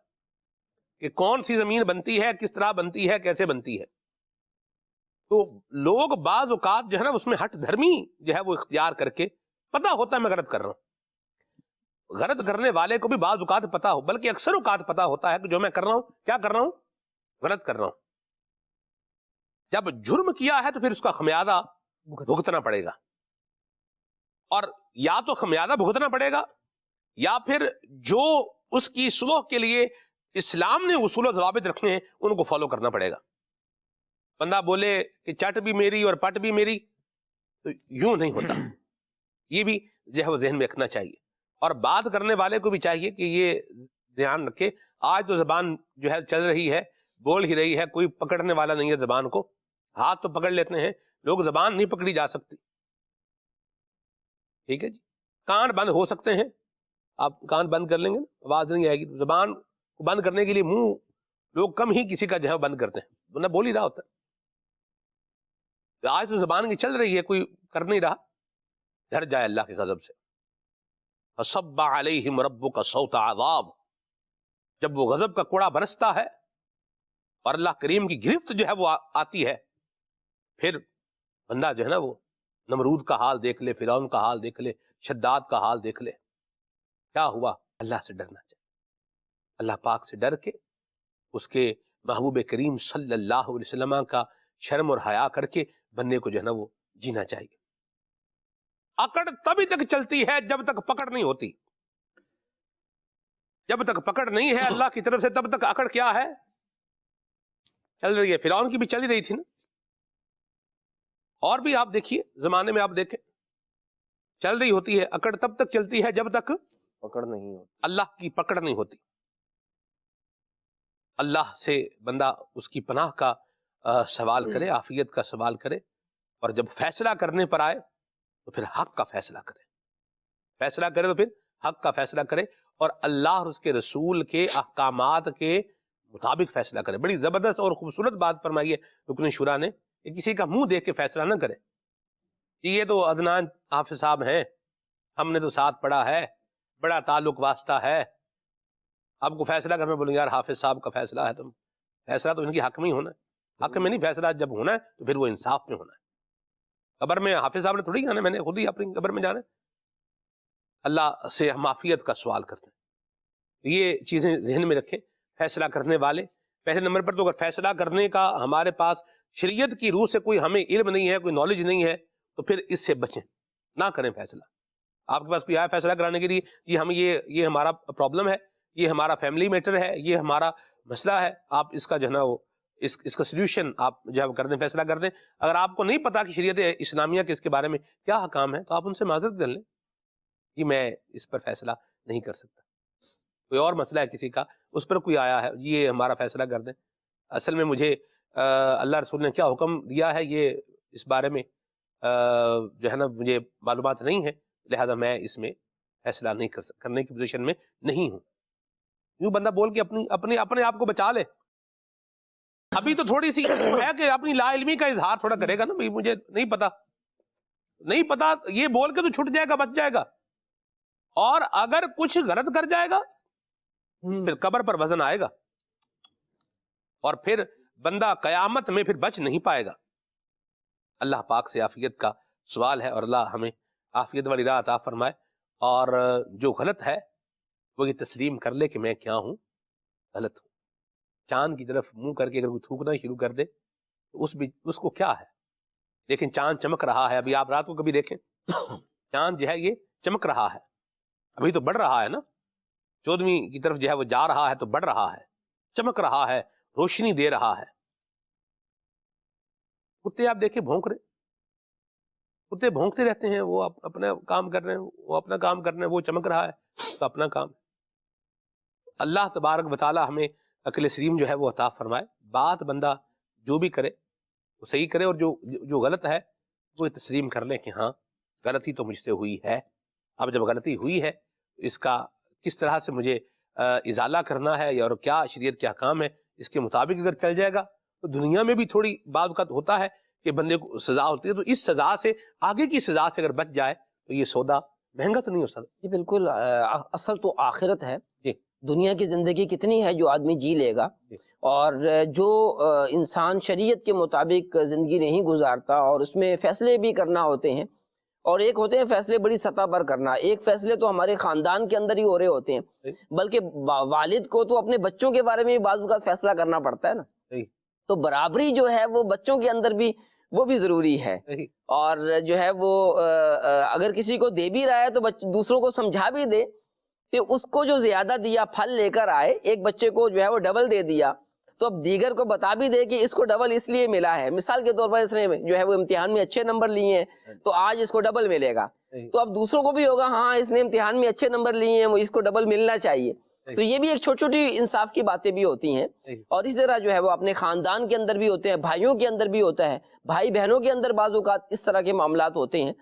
کہ کون سی زمین بنتی ہے، کس طرح بنتی ہے، کیسے بنتی ہے. تو لوگ بعض اوقات جو ہے نا اس میں ہٹ دھرمی جو ہے وہ اختیار کر کے، پتا ہوتا ہے میں غلط کر رہا ہوں. غلط کرنے والے کو بھی بعض اوقات پتا ہو، بلکہ اکثر اوقات پتا ہوتا ہے کہ جو میں کر رہا ہوں کیا کر رہا ہوں، غلط کر رہا ہوں. جب جرم کیا ہے تو پھر اس کا خمیازہ بھگتنا پڑے گا، اور یا تو خمیازہ بھگتنا پڑے گا یا پھر جو اس کی صلح کے لیے اسلام نے اصول و ضوابط رکھنے ہیں ان کو فالو کرنا پڑے گا. بندہ بولے کہ چٹ بھی میری اور پٹ بھی میری، تو یوں نہیں ہوتا. یہ بھی جو ہے وہ ذہن میں رکھنا چاہیے. اور بات کرنے والے کو بھی چاہیے کہ یہ دھیان رکھے، آج تو زبان جو ہے چل رہی ہے، بول ہی رہی ہے، کوئی پکڑنے والا نہیں ہے زبان کو. ہاتھ تو پکڑ لیتے ہیں لوگ، زبان نہیں پکڑی جا سکتی. ٹھیک ہے جی، کان بند ہو سکتے ہیں، آپ کان بند کر لیں گے آواز نہیں آئے گی. زبان کو بند کرنے کے لیے منہ لوگ کم ہی کسی کا جو ہے بند کرتے ہیں، ورنہ بول ہی رہا ہوتا ہے. آج تو زبان کی چل رہی ہے، کوئی کر نہیں رہا، ڈر جائے اللہ کے غضب سے. فصب علیہم ربک صوت عذاب، جب وہ غضب کا کوڑا برستا ہے اور اللہ کریم کی گرفت جو ہے وہ آتی ہے، پھر بندہ جو ہے نا وہ نمرود کا حال دیکھ لے، فرعون کا حال دیکھ لے، شداد کا حال دیکھ لے. کیا ہوا؟ اللہ سے ڈرنا چاہیے. اللہ پاک سے ڈر کے اس کے محبوب کریم صلی اللہ علیہ وسلم کا شرم اور حیا کر کے بندے کو جو ہے نا وہ جینا چاہیے. اکڑ تبھی تک چلتی ہے جب تک پکڑ نہیں ہوتی. جب تک پکڑ نہیں ہے اللہ کی طرف سے تب تک اکڑ کیا ہے؟ چل رہی ہے. فرعون کی بھی چل رہی تھی نا، اور بھی آپ دیکھیے زمانے میں، آپ دیکھیں چل رہی ہوتی ہے. اکڑ تب تک چلتی ہے جب تک پکڑ نہیں ہوتی، اللہ کی پکڑ نہیں ہوتی. اللہ سے بندہ اس کی پناہ کا سوال کرے، عافیت کا سوال کرے، اور جب فیصلہ کرنے پر آئے تو پھر حق کا فیصلہ کرے. فیصلہ کرے تو پھر حق کا فیصلہ کرے، اور اللہ اور اس کے رسول کے احکامات کے مطابق فیصلہ کرے. بڑی زبردست اور خوبصورت بات فرمائی ہے رکن شورا نے کہ کسی کا منہ دیکھ کے فیصلہ نہ کرے. یہ تو عدنان حافظ صاحب ہیں، ہم نے تو ساتھ پڑھا ہے، بڑا تعلق واسطہ ہے. آپ کو فیصلہ کرنے بولیں یار حافظ صاحب کا فیصلہ ہے، تو فیصلہ تو ان کی حق میں ہی ہونا ہے. حق میں نہیں، فیصلہ جب ہونا ہے تو پھر وہ انصاف میں ہونا ہے. قبر میں حافظ صاحب نے تھوڑی جانا، میں نے خود ہی اپنی قبر میں جانا ہے. اللہ سے ہم معافیت کا سوال کرتے ہیں. یہ چیزیں ذہن میں رکھیں. فیصلہ کرنے والے پہلے نمبر پر تو اگر فیصلہ کرنے کا ہمارے پاس شریعت کی روح سے کوئی ہمیں علم نہیں ہے، کوئی نالج نہیں ہے، تو پھر اس سے بچیں. نہ کریں فیصلہ. آپ کے پاس کوئی آیا فیصلہ کرانے کے لیے، جی ہم یہ ہمارا پرابلم ہے، یہ ہمارا فیملی میٹر ہے، یہ ہمارا مسئلہ ہے، آپ اس کا جو ہے نا وہ اس کا سلیوشن آپ جو ہے کر دیں، فیصلہ کر دیں. اگر آپ کو نہیں پتا کہ شریعت اسلامیہ کے اس کے بارے میں کیا حکام ہے تو آپ ان سے معذرت کر لیں، جی میں اس پر فیصلہ نہیں کر سکتا. کوئی اور مسئلہ ہے کسی کا، اس پر کوئی آیا ہے، جی یہ ہمارا فیصلہ کر دیں. اصل میں مجھے اللہ رسول نے کیا حکم دیا ہے یہ اس بارے میں جو ہے نا مجھے معلومات نہیں ہے، لہذا میں اس میں فیصلہ نہیں کرنے کی پوزیشن میں نہیں ہوں. یوں بندہ بول کے اپنے آپ کو بچا لے. ابھی تو تھوڑی سی ہے کہ اپنی لا علمی کا اظہار تھوڑا کرے گا نا، بھائی مجھے نہیں پتا یہ بول کے تو چھٹ جائے گا، بچ جائے گا. اور اگر کچھ غلط کر جائے گا پھر قبر پر وزن آئے گا اور پھر بندہ قیامت میں پھر بچ نہیں پائے گا. اللہ پاک سے عافیت کا سوال ہے اور اللہ ہمیں عافیت والی راہ عطا فرمائے. اور جو غلط ہے وہ یہ تسلیم کر لے کہ میں کیا ہوں، غلط ہوں. چاند کی طرف منہ کر کے اگر کوئی تھوکنا شروع کر دے تو اس کو کیا ہے. لیکن چاند چمک رہا ہے، ابھی آپ رات کو کبھی دیکھیں چاند جو ہے یہ چمک رہا ہے، ابھی تو بڑھ رہا ہے نا، 14ویں کی طرف جو ہے وہ جا رہا ہے تو بڑھ رہا ہے، چمک رہا ہے، روشنی دے رہا ہے. کتے آپ دیکھیں بھونک رہے، کتے بھونکتے رہتے ہیں، وہ اپنا کام کر رہے ہیں، وہ اپنا کام کر رہے ہیں، وہ چمک رہا ہے تو اپنا کام. اللہ تبارک و تعالی ہمیں عقل سلیم جو ہے وہ عطا فرمائے. بات بندہ جو بھی کرے وہ صحیح کرے، اور جو غلط ہے وہ تسلیم کر لیں کہ ہاں غلطی تو مجھ سے ہوئی ہے. اب جب غلطی ہوئی ہے اس کا کس طرح سے مجھے ازالہ کرنا ہے اور کیا شریعت کے احکام ہے، اس کے مطابق اگر چل جائے گا تو دنیا میں بھی تھوڑی بعض اوقات ہوتا ہے کہ بندے کو سزا ہوتی ہے، تو اس سزا سے آگے کی سزا سے اگر بچ جائے تو یہ سودا مہنگا تو نہیں ہو سکتا. جی بالکل. اصل تو آخرت ہے. جی دنیا کی زندگی کتنی ہے جو آدمی جی لے گا، اور جو انسان شریعت کے مطابق زندگی نہیں گزارتا اور اس میں فیصلے بھی کرنا ہوتے ہیں، اور ایک ہوتے ہیں فیصلے بڑی سطح پر کرنا، ایک فیصلے تو ہمارے خاندان کے اندر ہی ہو رہے ہوتے ہیں، بلکہ والد کو تو اپنے بچوں کے بارے میں بعض اوقات فیصلہ کرنا پڑتا ہے نا. تو برابری جو ہے وہ بچوں کے اندر بھی وہ بھی ضروری ہے. اور جو ہے وہ اگر کسی کو دے بھی رہا ہے تو دوسروں کو سمجھا بھی دے کہ اس کو جو زیادہ دیا پھل لے کر آئے. ایک بچے کو جو ہے وہ ڈبل دے دیا تو اب دیگر کو بتا بھی دے کہ اس کو ڈبل اس لیے ملا ہے. مثال کے طور پر اس نے جو ہے وہ امتحان میں اچھے نمبر لیے ہیں تو آج اس کو ڈبل ملے گا، تو اب دوسروں کو بھی ہوگا ہاں اس نے امتحان میں اچھے نمبر لیے ہیں، اس کو ڈبل ملنا چاہیے. تو یہ بھی ایک چھوٹی چھوٹی انصاف کی باتیں بھی ہوتی ہیں. اور اس طرح جو ہے وہ اپنے خاندان کے اندر بھی ہوتے ہیں، بھائیوں کے اندر بھی ہوتا ہے، بھائی بہنوں کے اندر بعض اوقات اس طرح کے معاملات ہوتے ہیں.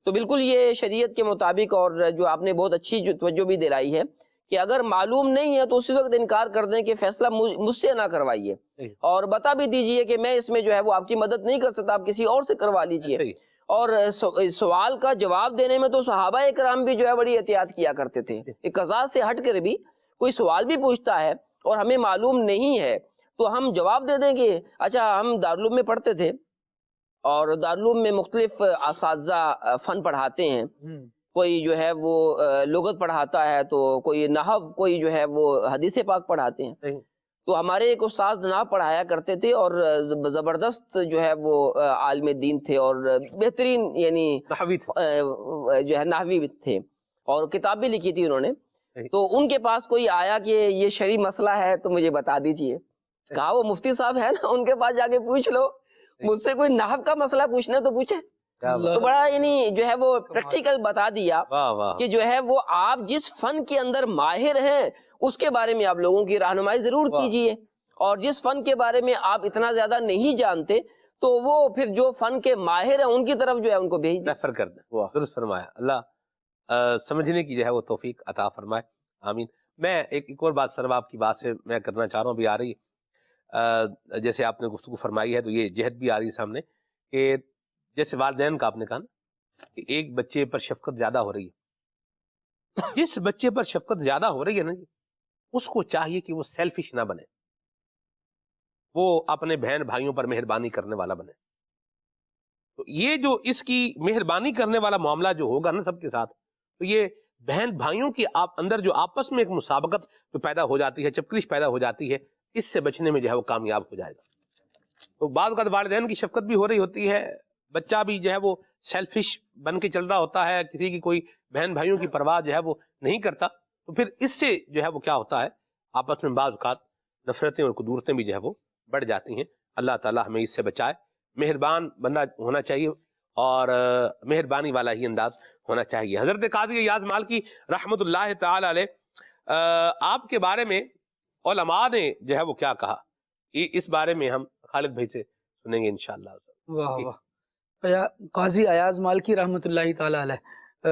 تو بالکل یہ شریعت کے مطابق، اور جو آپ نے بہت اچھی جو توجہ بھی دلائی ہے کہ اگر معلوم نہیں ہے تو اسی وقت انکار کر دیں کہ فیصلہ مجھ سے نہ کروائیے، اور بتا بھی دیجئے کہ میں اس میں جو ہے وہ آپ کی مدد نہیں کر سکتا، آپ کسی اور سے کروا لیجئے. اور سوال کا جواب دینے میں تو صحابہ اکرام بھی جو ہے بڑی احتیاط کیا کرتے تھے. ایک قضا سے ہٹ کر بھی کوئی سوال بھی پوچھتا ہے اور ہمیں معلوم نہیں ہے تو ہم جواب دے دیں کہ اچھا ہم دارالعلوم میں پڑھتے تھے اور دارالعلوم میں مختلف اساتذہ فن پڑھاتے ہیں، کوئی جو ہے وہ لغت پڑھاتا ہے تو کوئی نحو، کوئی جو ہے وہ حدیث پاک پڑھاتے ہیں. تو ہمارے ایک استاد نحو پڑھایا کرتے تھے اور زبردست جو ہے وہ عالم دین تھے اور بہترین یعنی جو ہے نحوی تھے، اور کتاب بھی لکھی تھی انہوں نے. تو ان کے پاس کوئی آیا کہ یہ شرعی مسئلہ ہے تو مجھے بتا دیجئے. کہا وہ مفتی صاحب ہے نا، ان کے پاس جا کے پوچھ لو، مجھ سے کوئی نحو کا مسئلہ پوچھنا تو پوچھے. تو بڑا یعنی جو ہے وہ پریکٹیکل بتا دیا کہ جو ہے وہ آپ جس فن کے اندر ماہر ہیں اس کے بارے میں آپ لوگوں کی رہنمائی ضرور کیجئے، اور جس فن کے بارے میں آپ اتنا زیادہ نہیں جانتے تو وہ پھر جو فن کے ماہر ہیں ان کی طرف جو ہے ان کو بھیج دیں، ریفر کر دیں. درست فرمایا. اللہ سمجھنے کی جو ہے وہ توفیق عطا فرمائے. آمین. میں ایک اور بات سر آپ کی بات سے میں کرنا چاہ رہا ہوں، ابھی آ رہی جیسے آپ نے گفتگو فرمائی ہے تو یہ جہد بھی آ رہی ہے سامنے کہ جیسے والدین کا آپ نے کہا نا کہ ایک بچے پر شفقت زیادہ ہو رہی ہے. جس بچے پر شفقت زیادہ ہو رہی ہے نا اس کو چاہیے کہ وہ سیلفش نہ بنے، وہ اپنے بہن بھائیوں پر مہربانی کرنے والا بنے. تو یہ جو اس کی مہربانی کرنے والا معاملہ جو ہوگا نا سب کے ساتھ، تو یہ بہن بھائیوں کی اندر جو آپس میں ایک مسابقت جو پیدا ہو جاتی ہے، چپکلش پیدا ہو جاتی ہے، اس سے بچنے میں جو ہے وہ کامیاب ہو جائے گا. تو بعض اوقات والدین کی شفقت بھی ہو رہی ہوتی ہے، بچہ بھی جو ہے وہ سیلفش بن کے چل رہا ہوتا ہے, کسی کی کوئی بہن بھائیوں کی پرواہ جو ہے وہ نہیں کرتا, تو پھر اس سے جو ہے وہ کیا ہوتا ہے, آپس میں بعض اوقات نفرتیں اور قدورتیں بھی جو ہے وہ بڑھ جاتی ہیں. اللہ تعالی ہمیں اس سے بچائے. مہربان بندہ ہونا چاہیے اور مہربانی والا ہی انداز ہونا چاہیے. حضرت قاضی ایاز مالکی رحمۃ اللہ تعالی علیہ آپ کے بارے میں علماء نے جو ہے وہ کیا کہا, اس بارے میں ہم خالد بھائی سے سنیں گے انشاءاللہ. واہ واہ. قاضی ایاز مالکی رحمۃ اللہ تعالی علیہ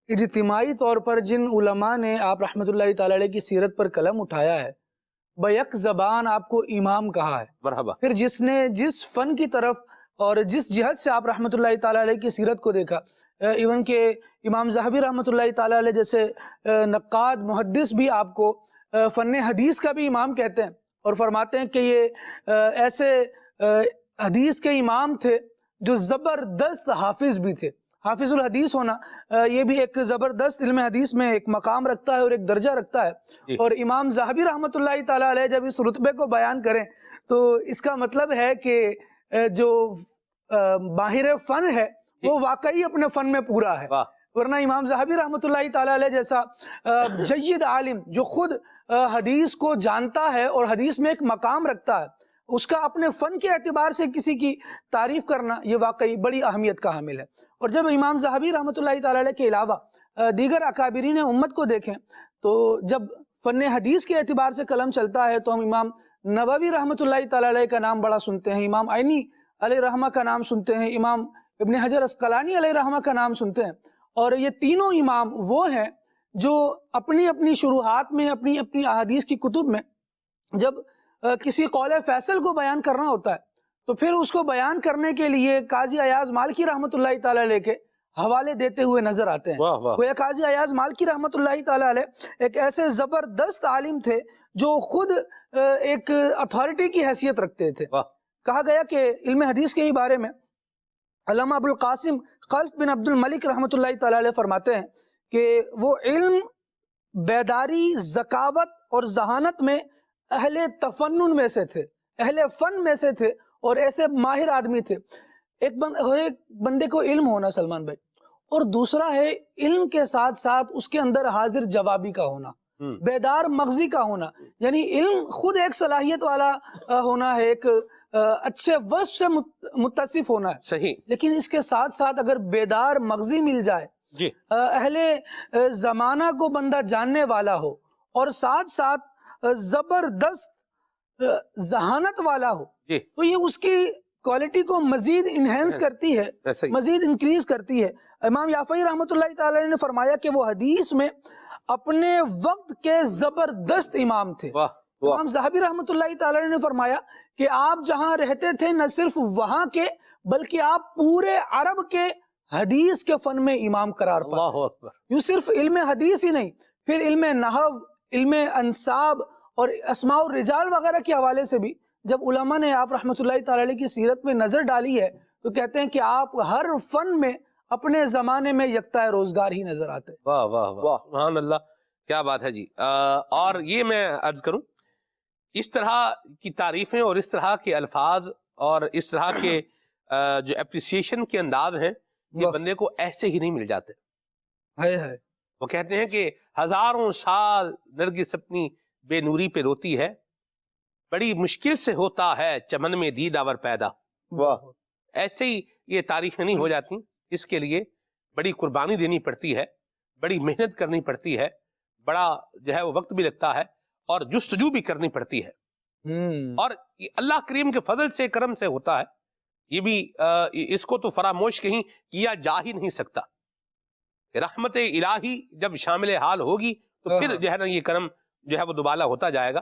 اجتماعی طور پر جن علماء نے آپ رحمۃ اللہ تعالی علیہ کی سیرت پر قلم اٹھایا ہے, بیک زبان آپ کو امام کہا ہے. مرحبا. پھر جس نے جس فن کی طرف اور جس جہت سے آپ رحمۃ اللہ تعالی علیہ کی سیرت کو دیکھا, ایون کہ امام ذہبی رحمۃ اللہ تعالی علیہ جیسے نقاد محدث بھی آپ کو فن حدیث کا بھی امام کہتے ہیں, اور فرماتے ہیں کہ یہ ایسے حدیث کے امام تھے جو زبردست حافظ بھی تھے. حافظ الحدیث ہونا یہ بھی ایک زبردست علم حدیث میں ایک مقام رکھتا ہے اور ایک درجہ رکھتا ہے. اور امام ذہبی رحمۃ اللہ تعالی علیہ جب اس رتبے کو بیان کریں تو اس کا مطلب ہے کہ جو ماہر فن ہے وہ واقعی اپنے فن میں پورا ہے. ورنہ امام ذہبی رحمۃ اللہ تعالی علیہ جیسا جید عالم جو خود حدیث کو جانتا ہے اور حدیث میں ایک مقام رکھتا ہے, اس کا اپنے فن کے اعتبار سے کسی کی تعریف کرنا یہ واقعی بڑی اہمیت کا حامل ہے. اور جب امام ذہبی رحمۃ اللہ تعالی علیہ کے علاوہ دیگر اکابرین امت کو دیکھیں تو جب فن حدیث کے اعتبار سے قلم چلتا ہے تو ہم امام نووی رحمۃ اللہ تعالی علیہ کا نام بڑا سنتے ہیں, امام عینی علیہ رحمہ کا نام سنتے ہیں, امام ابن حجر عسقلانی علیہ رحمہ کا نام سنتے ہیں. اور یہ تینوں امام وہ ہیں جو اپنی اپنی شروحات میں اپنی اپنی احادیث کی کتب میں جب کسی قول فیصل کو بیان کرنا ہوتا ہے تو پھر اس کو بیان کرنے کے لیے قاضی ایاز مالکی رحمۃ اللہ تعالی علیہ کے حوالے دیتے ہوئے نظر آتے ہیں. گویا قاضی ایاز مالکی رحمۃ اللہ تعالی علیہ ایک ایسے زبردست عالم تھے جو خود ایک اتھارٹی کی حیثیت رکھتے تھے. کہا گیا کہ علم حدیث کے ہی بارے میں علامہ ابو القاسم خلف بن عبد الملک رحمۃ اللہ تعالی علیہ فرماتے ہیں کہ وہ علم, بیداری, ذکاوت اور ذہانت میں اہل تفنن میں سے تھے, اہل فن میں سے تھے اور ایسے ماہر آدمی تھے. ایک بندے کو علم ہونا سلمان بھائی, اور دوسرا ہے علم کے ساتھ ساتھ اس کے اندر حاضر جوابی کا ہونا, بیدار مغزی کا ہونا. یعنی علم خود ایک صلاحیت والا ہونا ہے, ایک اچھے وصف سے متصف ہونا ہے صحیح, لیکن اس کے ساتھ ساتھ اگر بیدار مغزی مل جائے, جی, اہل زمانہ کو بندہ جاننے والا ہو اور ساتھ ساتھ زبردست ذہانت والا ہو, جی, تو یہ اس کی کوالٹی کو مزید انہینس کرتی ہے, مزید انکریز کرتی ہے. امام یافعی رحمۃ اللہ تعالی نے فرمایا کہ وہ حدیث میں اپنے وقت کے زبردست امام تھے. امام ذہبی رحمۃ اللہ تعالی نے فرمایا کہ آپ جہاں رہتے تھے نہ صرف وہاں کے بلکہ آپ پورے عرب کے حدیث کے فن میں امام قرار پاتے. یوں صرف علم حدیث ہی نہیں, پھر علم نحو, علم انساب اور اسماء الرجال وغیرہ کے حوالے سے بھی جب علماء نے آپ رحمۃ اللہ تعالی علیہ کی سیرت میں نظر ڈالی ہے تو کہتے ہیں کہ آپ ہر فن میں اپنے زمانے میں یکتا روزگار ہی نظر آتے. واہ واہ واہ, سبحان اللہ, کیا بات ہے جی. اور یہ میں عرض کروں, اس طرح کی تعریفیں اور اس طرح کے الفاظ اور اس طرح کے جو اپریسیشن کے انداز ہیں یہ بندے کو ایسے ہی نہیں مل جاتے. وہ کہتے ہیں کہ ہزاروں سال نرگس اپنی بے نوری پہ روتی ہے, بڑی مشکل سے ہوتا ہے چمن میں دیداور پیدا. ایسے ہی یہ تعریفیں نہیں ہو جاتی, اس کے لیے بڑی قربانی دینی پڑتی ہے, بڑی محنت کرنی پڑتی ہے, بڑا جو ہے وہ وقت بھی لگتا ہے اور جستجو بھی کرنی پڑتی ہے. اور اللہ کریم کے فضل سے, کرم سے ہوتا ہے. یہ بھی اس کو تو فراموش کہیں کیا جا ہی نہیں سکتا. رحمت الہی جب شامل حال ہوگی تو پھر جو ہے نا یہ کرم جو ہے وہ دوبالا ہوتا جائے گا.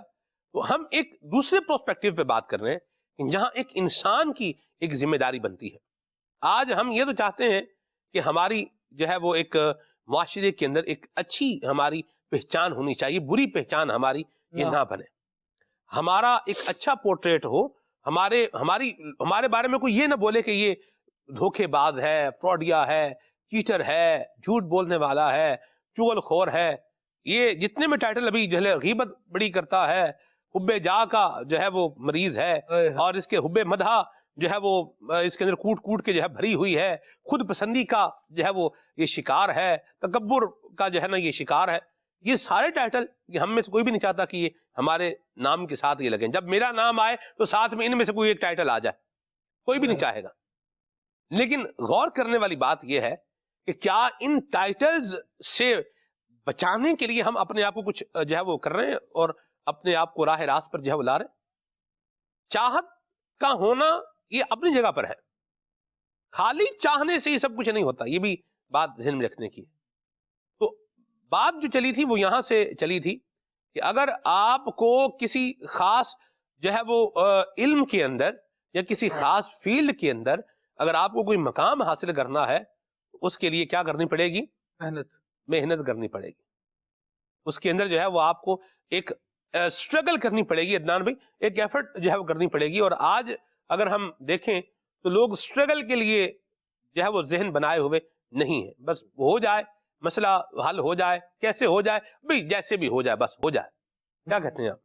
تو ہم ایک دوسرے پروسپیکٹیو پہ بات کر رہے ہیں جہاں ایک انسان کی ایک ذمہ داری بنتی ہے. آج ہم یہ تو چاہتے ہیں کہ ہماری جو ہے وہ ایک معاشرے کے اندر ایک اچھی ہماری پہچان ہونی چاہیے, بری پہچان ہماری یہ نہ بنے. ہمارا ایک اچھا پورٹریٹ ہو, ہمارے بارے میں کوئی یہ نہ بولے کہ یہ دھوکے باز ہے, فراڈیا ہے, چیٹر ہے, جھوٹ بولنے والا ہے, چغل خور ہے. یہ جتنے میں ٹائٹل ابھی جو ہے غیبت بڑی کرتا ہے, حب جا کا جو ہے وہ مریض ہے, اور اس کے حب مدح جو ہے وہ اس کے اندر کوٹ کوٹ کے جو ہے بھری ہوئی ہے، خود پسندی کا جو ہے وہ یہ شکار ہے، تکبر کا جو ہے نا یہ شکار ہے. یہ سارے ٹائٹل یہ ہم میں سے کوئی بھی نہیں چاہتا کہ یہ ہمارے نام کے ساتھ یہ لگیں. جب میرا نام آئے تو ساتھ میں ان میں سے کوئی ایک ٹائٹل آ جائے، کوئی بھی نہیں چاہے گا. لیکن غور کرنے والی بات یہ ہے کہ کیا ان ٹائٹلز سے بچانے کے لیے ہم اپنے آپ کو کچھ جو ہے وہ کر رہے ہیں اور اپنے آپ کو راہ راست پر جو ہے وہ لا رہے ہیں؟ چاہت کا ہونا یہ اپنی جگہ پر ہے، خالی چاہنے سے یہ سب کچھ نہیں ہوتا، یہ بھی بات ذہن میں رکھنے کی. تو بات جو چلی تھی وہ یہاں سے چلی تھی کہ اگر آپ کو کسی خاص جو ہے وہ علم کے اندر یا کسی خاص فیلڈ کے اندر اگر آپ کو کوئی مقام حاصل کرنا ہے تو اس کے لیے کیا کرنی پڑے گی؟ محنت کرنی پڑے گی. اس کے اندر جو ہے وہ آپ کو ایک اسٹرگل کرنی پڑے گی. عدنان بھائی، ایک ایفرٹ جو ہے وہ کرنی پڑے گی. اور آج اگر ہم دیکھیں تو لوگ اسٹرگل کے لیے جو ہے وہ ذہن بنائے ہوئے نہیں ہیں، بس ہو جائے مسئلہ حل ہو جائے، کیسے ہو جائے بھائی، جیسے بھی ہو جائے بس ہو جائے. کیا کہتے ہیں آپ؟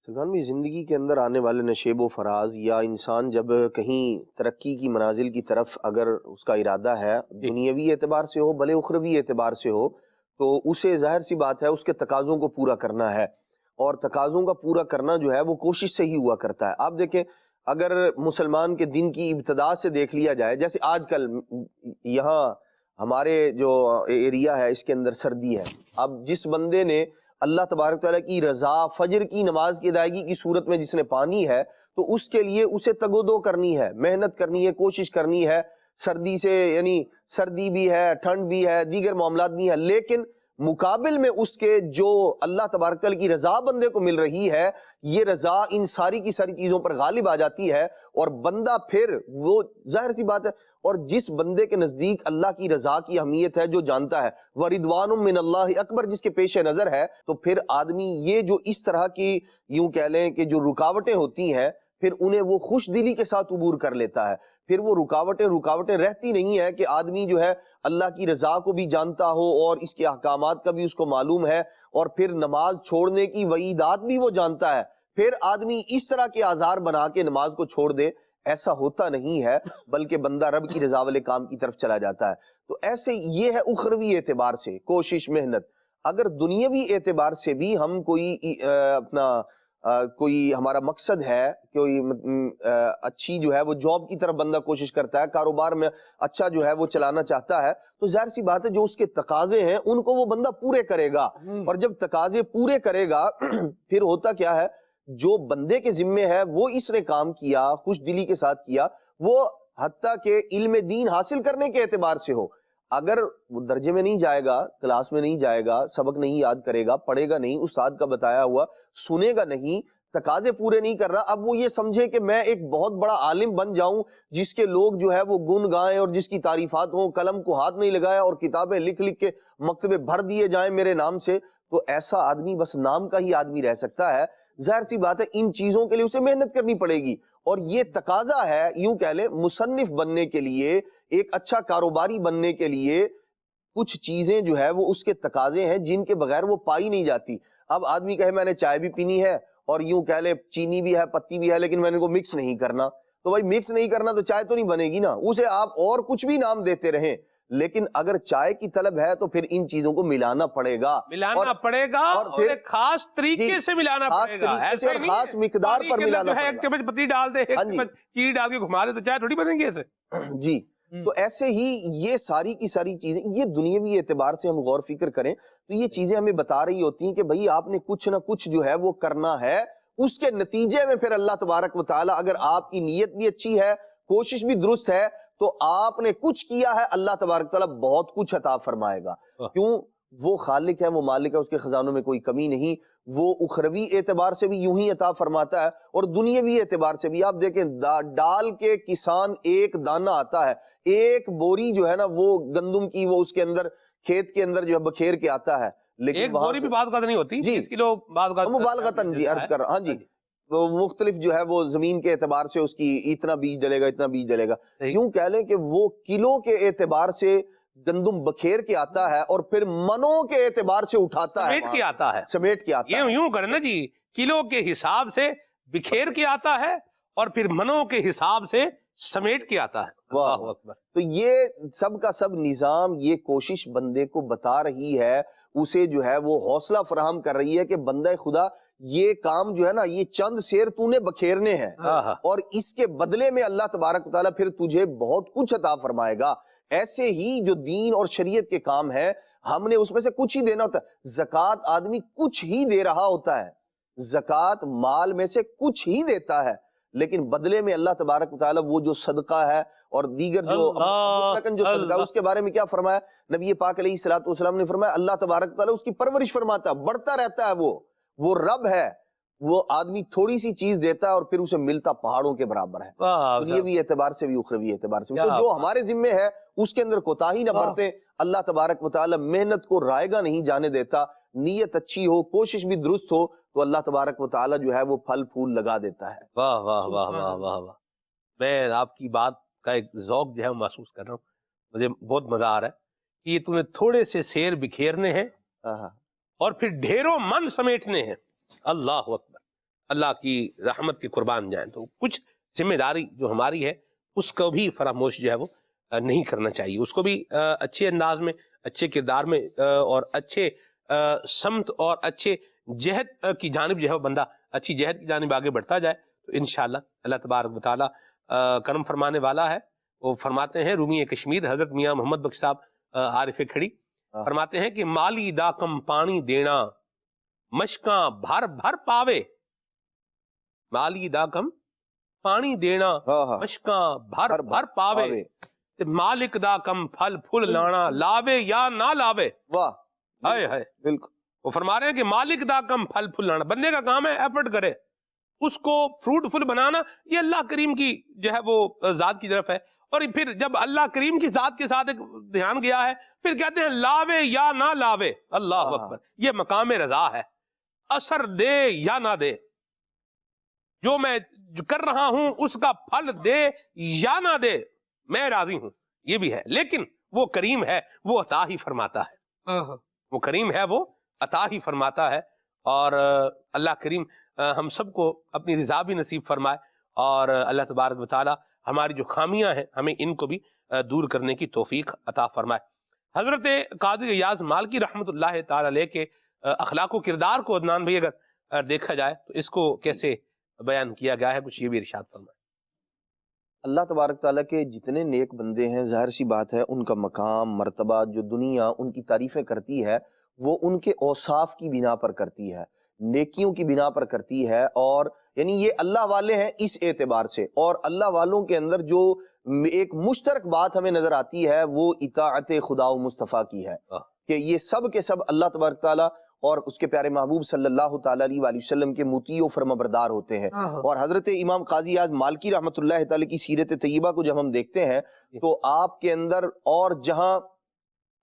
سلمان بھائی، زندگی کے اندر آنے والے نشیب و فراز یا انسان جب کہیں ترقی کی منازل کی طرف اگر اس کا ارادہ ہے، دنیاوی اعتبار سے ہو بھلے اخروی اعتبار سے ہو، تو اسے ظاہر سی بات ہے اس کے تقاضوں کو پورا کرنا ہے. اور تقاضوں کا پورا کرنا جو ہے وہ کوشش سے ہی ہوا کرتا ہے. آپ دیکھیں اگر مسلمان کے دن کی ابتدا سے دیکھ لیا جائے، جیسے آج کل یہاں ہمارے جو ایریا ہے اس کے اندر سردی ہے، اب جس بندے نے اللہ تبارک تعالیٰ کی رضا فجر کی نماز کی ادائیگی کی صورت میں جس نے پانی ہے تو اس کے لیے اسے تگودو کرنی ہے، محنت کرنی ہے، کوشش کرنی ہے. سردی سے یعنی سردی بھی ہے، ٹھنڈ بھی ہے، دیگر معاملات بھی ہیں، لیکن مقابل میں اس کے جو اللہ تبارک تعالیٰ کی رضا بندے کو مل رہی ہے، یہ رضا ان ساری کی ساری چیزوں پر غالب آ جاتی ہے اور بندہ پھر وہ ظاہر سی بات ہے. اور جس بندے کے نزدیک اللہ کی رضا کی اہمیت ہے، جو جانتا ہے وَرِضْوَانٌ مِّنَ اللَّهِ اکبر جس کے پیش نظر ہے، تو پھر آدمی یہ جو اس طرح کی یوں کہہ لیں کہ جو رکاوٹیں ہوتی ہیں پھر انہیں وہ خوش دلی کے ساتھ عبور کر لیتا ہے. پھر وہ رکاوٹیں رہتی نہیں ہے کہ آدمی جو ہے اللہ کی رضا کو بھی جانتا ہو اور اس کے احکامات کا بھی اس کو معلوم ہے، اور پھر نماز چھوڑنے کی وعیدات بھی وہ جانتا ہے، پھر آدمی اس طرح کے آزار بنا کے نماز کو چھوڑ دے. ایسا ہوتا نہیں ہے، بلکہ بندہ رب کی رضا والے کام کی طرف چلا جاتا ہے. تو ایسے یہ ہے اخروی اعتبار سے کوشش محنت. اگر دنیاوی اعتبار سے بھی ہم کوئی ہمارا مقصد ہے، کوئی اچھی جو ہے وہ جاب کی طرف بندہ کوشش کرتا ہے، کاروبار میں اچھا جو ہے وہ چلانا چاہتا ہے، تو ظاہر سی بات ہے جو اس کے تقاضے ہیں ان کو وہ بندہ پورے کرے گا. اور جب تقاضے پورے کرے گا پھر ہوتا کیا ہے، جو بندے کے ذمے ہے وہ اس نے کام کیا، خوش دلی کے ساتھ کیا، وہ حتیٰ کہ علم دین حاصل کرنے کے اعتبار سے ہو، اگر وہ درجے میں نہیں جائے گا، کلاس میں نہیں جائے گا، سبق نہیں یاد کرے گا، پڑھے گا نہیں، استاد کا بتایا ہوا سنے گا نہیں، تقاضے پورے نہیں کر رہا، اب وہ یہ سمجھے کہ میں ایک بہت بڑا عالم بن جاؤں جس کے لوگ جو ہے وہ گن گائیں اور جس کی تعریفات ہوں، قلم کو ہاتھ نہیں لگایا اور کتابیں لکھ لکھ کے مکتبے بھر دیے جائیں میرے نام سے، تو ایسا آدمی بس نام کا ہی آدمی رہ سکتا ہے. ظاہر سی بات ہے ان چیزوں کے لیے اسے محنت کرنی پڑے گی. اور یہ تقاضا ہے یوں کہہ لیں مصنف بننے کے لیے، ایک اچھا کاروباری بننے کے لیے کچھ چیزیں جو ہے وہ اس کے تقاضے ہیں جن کے بغیر وہ پائی نہیں جاتی. اب آدمی کہے میں نے چائے بھی پینی ہے اور یوں کہہ لیں چینی بھی ہے، پتی بھی ہے، لیکن میں نے کو مکس نہیں کرنا، تو بھائی مکس نہیں کرنا تو چائے تو نہیں بنے گی نا. اسے آپ اور کچھ بھی نام دیتے رہیں، لیکن اگر چائے کی طلب ہے تو پھر ان چیزوں کو ملانا پڑے گا، اور پھر ایک خاص طریقے سے ملانا پڑے گا، ایسے اور خاص مقدار پر ملانا پڑے گا. ایک چمچ پتی ڈال دے، ایک چمچ چینی ڈال کے گھما دے تو چائے تھوڑی بنے گی ایسے. جی تو ایسے ہی یہ ساری کی ساری چیزیں یہ دنیاوی اعتبار سے ہم غور فکر کریں تو یہ چیزیں ہمیں بتا رہی ہوتی ہیں کہ بھئی آپ نے کچھ نہ کچھ جو ہے وہ کرنا ہے. اس کے نتیجے میں پھر اللہ تبارک و تعالی اگر آپ کی نیت بھی اچھی ہے، کوشش بھی درست ہے، تو آپ نے کچھ کیا ہے، اللہ تبارک تعالیٰ بہت کچھ عطا فرمائے گا. کیوں؟ وہ خالق ہے، وہ مالک ہے، اس کے خزانوں میں کوئی کمی نہیں. وہ اخروی اعتبار سے بھی یوں ہی عطا فرماتا ہے اور دنیاوی اعتبار سے بھی. آپ دیکھیں ڈال کے کسان ایک دانہ آتا ہے، ایک بوری جو ہے نا وہ گندم کی وہ اس کے اندر کھیت کے اندر جو ہے بکھیر کے آتا ہے، لیکن ایک بوری بھی بعض اوقات نہیں ہوتی. جی مبالغتاً جی عرض کر رہا، ہاں جی وہ مختلف جو ہے وہ زمین کے اعتبار سے اس کی اتنا بیج ڈلے گا، اتنا بیج ڈلے گا. یوں کہہ لیں کہ وہ کلو کے اعتبار سے گندم بکھیر کے آتا ہے اور پھر منوں کے اعتبار سے اٹھاتا ہے، سمیٹ کے آتا ہے. یوں کرنا جی، کلو کے حساب سے بکھیر کے آتا ہے اور پھر منوں کے حساب سے سمیٹ کے آتا ہے. اللہ اکبر. تو یہ سب کا سب نظام، یہ کوشش بندے کو بتا رہی ہے، اسے جو ہے وہ حوصلہ فراہم کر رہی ہے کہ بندہ خدا یہ کام جو ہے نا، یہ چند سیر تو نے بکھیرنے ہیں اور اس کے بدلے میں اللہ تبارک و تعالیٰ پھر تجھے بہت کچھ عطا فرمائے گا. ایسے ہی جو دین اور شریعت کے کام ہیں ہم نے اس میں سے کچھ ہی دینا ہوتا ہے. زکوٰۃ آدمی کچھ ہی دے رہا ہوتا ہے، زکوٰۃ مال میں سے کچھ ہی دیتا ہے، لیکن بدلے میں اللہ تبارک و تعالیٰ وہ جو صدقہ ہے اور دیگر جو جو صدقہ ہے اس کے بارے میں کیا فرمایا نبی پاک علیہ الصلوۃ والسلام نے فرمایا اللہ تبارک و تعالیٰ اس کی پرورش فرماتا ہے، بڑھتا رہتا ہے. وہ رب ہے، وہ آدمی تھوڑی سی چیز دیتا ہے اور پھر اسے ملتا پہاڑوں کے برابر ہے، دنیاوی اعتبار سے بھی اخروی اعتبار سے بھی. تو جو ہمارے ذمے ہے اس کے اندر کوتاہی نہ برتیں. اللہ تبارک و تعالیٰ محنت کو رائگاں نہیں جانے دیتا. نیت اچھی ہو، کوشش بھی درست ہو تو اللہ تبارک و تعالیٰ جو ہے وہ پھل پھول لگا دیتا ہے. واہ واہ واہ واہ واہ واہ. میں آپ کی بات کا ایک ذوق جو ہے محسوس کر رہا ہوں، مجھے بہت مزہ آ رہا ہے کہ یہ تمہیں تھوڑے سے سیر بکھیرنے ہیں اور پھر ڈھیروں من سمیٹنے ہیں. اللہ اکبر. اللہ کی رحمت کے قربان جائیں. تو کچھ ذمہ داری جو ہماری ہے اس کو بھی فراموش جو ہے وہ نہیں کرنا چاہیے، اس کو بھی اچھے انداز میں، اچھے کردار میں اور اچھے سمت اور اچھے جہد کی جانب جو ہے وہ بندہ اچھی جہد کی جانب آگے بڑھتا جائے تو انشاءاللہ اللہ تبارک و تعالیٰ کرم فرمانے والا ہے. وہ فرماتے ہیں رومی کشمیر حضرت میاں محمد بخش صاحب عارف کھڑی فرماتے ہیں کہ مالی دا کم پانی دینا مشکاں بھر بھر پاوے. مالی دا کم پانی دینا مشکاں بھر بھر پاوے، مالک دا کم پھل پھل لانا لاوے یا نہ لاوے. واہ ہائے ہائے. بالکل. وہ فرما رہے ہیں کہ مالک دا کم پھل پھل لانا، بندے کا کام ہے ایفرٹ کرے، اس کو فروٹ فل بنانا یہ اللہ کریم کی جو ہے وہ ذات کی طرف ہے. اور پھر جب اللہ کریم کی ذات کے ساتھ ایک دھیان گیا ہے پھر کہتے ہیں لاوے یا نہ لاوے. اللہ اکبر. یہ مقام رضا ہے. اثر دے یا نہ دے، جو میں کر رہا ہوں اس کا پھل دے یا نہ دے میں راضی ہوں. یہ بھی ہے، لیکن وہ کریم ہے، وہ عطا ہی فرماتا ہے. وہ کریم ہے، وہ عطا ہی فرماتا ہے. اور اللہ کریم ہم سب کو اپنی رضا بھی نصیب فرمائے اور اللہ تبارک و تعالی ہماری جو خامیاں ہیں ہمیں ان کو بھی دور کرنے کی توفیق عطا فرمائے. حضرت قاضی ایاز مالکی رحمۃ اللہ تعالی علیہ کے اخلاق و کردار کو عدنان بھائی اگر دیکھا جائے تو اس کو کیسے بیان کیا گیا ہے، کچھ یہ بھی ارشاد فرمائے. اللہ تبارک تعالیٰ کے جتنے نیک بندے ہیں ظاہر سی بات ہے ان کا مقام مرتبہ جو دنیا ان کی تعریفیں کرتی ہے وہ ان کے اوصاف کی بنا پر کرتی ہے، نیکیوں کی بنا پر کرتی ہے. اور یعنی یہ اللہ والے ہیں اس اعتبار سے. اور اللہ والوں کے اندر جو ایک مشترک بات ہمیں نظر آتی ہے وہ اطاعت خدا و مصطفیٰ کی ہے کہ یہ سب کے سب اللہ تبارک تعالیٰ اور اس کے پیارے محبوب صلی اللہ تعالیٰ علیہ وآلہ وسلم کے مطیع و فرمانبردار ہوتے ہیں. اور حضرت امام قاضی ایاز مالکی رحمۃ اللہ تعالیٰ کی سیرت طیبہ کو جب ہم دیکھتے ہیں تو آپ کے اندر اور جہاں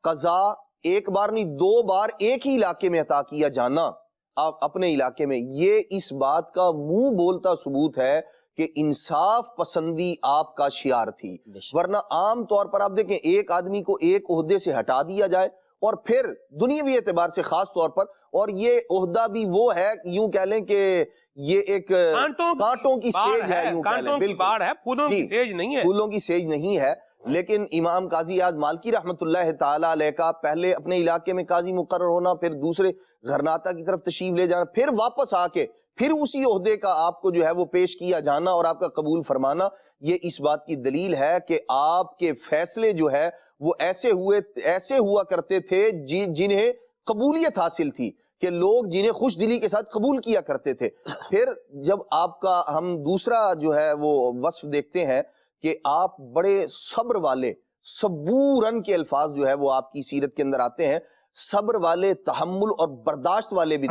قضا ایک بار نہیں 2 بار ایک ہی علاقے میں عطا کیا جانا آپ اپنے علاقے میں، یہ اس بات کا منہ بولتا ثبوت ہے کہ انصاف پسندی آپ کا شعار تھی. ورنہ عام طور پر آپ دیکھیں ایک آدمی کو ایک عہدے سے ہٹا دیا جائے اور پھر دنیاوی اعتبار سے خاص طور پر، اور یہ عہدہ بھی وہ ہے یوں کہہ لیں کہ یہ ایک کانٹوں کی سیج ہے، یوں کہہ لیں. بالکل پھولوں کی سیج نہیں ہے، پھولوں کی سیج نہیں ہے. لیکن امام قاضی ایاز مالکی رحمۃ اللہ تعالیٰ علیہ کا پہلے اپنے علاقے میں قاضی مقرر ہونا، پھر دوسرے غرناطہ کی طرف تشریف لے جانا، پھر واپس آ کے پھر اسی عہدے کا آپ کو جو ہے وہ پیش کیا جانا اور آپ کا قبول فرمانا، یہ اس بات کی دلیل ہے کہ آپ کے فیصلے جو ہے وہ ایسے ہوا کرتے تھے جنہیں قبولیت حاصل تھی، کہ لوگ جنہیں خوش دلی کے ساتھ قبول کیا کرتے تھے. پھر جب آپ کا ہم دوسرا جو ہے وہ وصف دیکھتے ہیں کہ آپ بڑے صبر والے، صبوراً کے الفاظ جو ہے وہ آپ کی سیرت کے اندر آتے ہیں، صبر والے، تحمل اور برداشت والے بھی.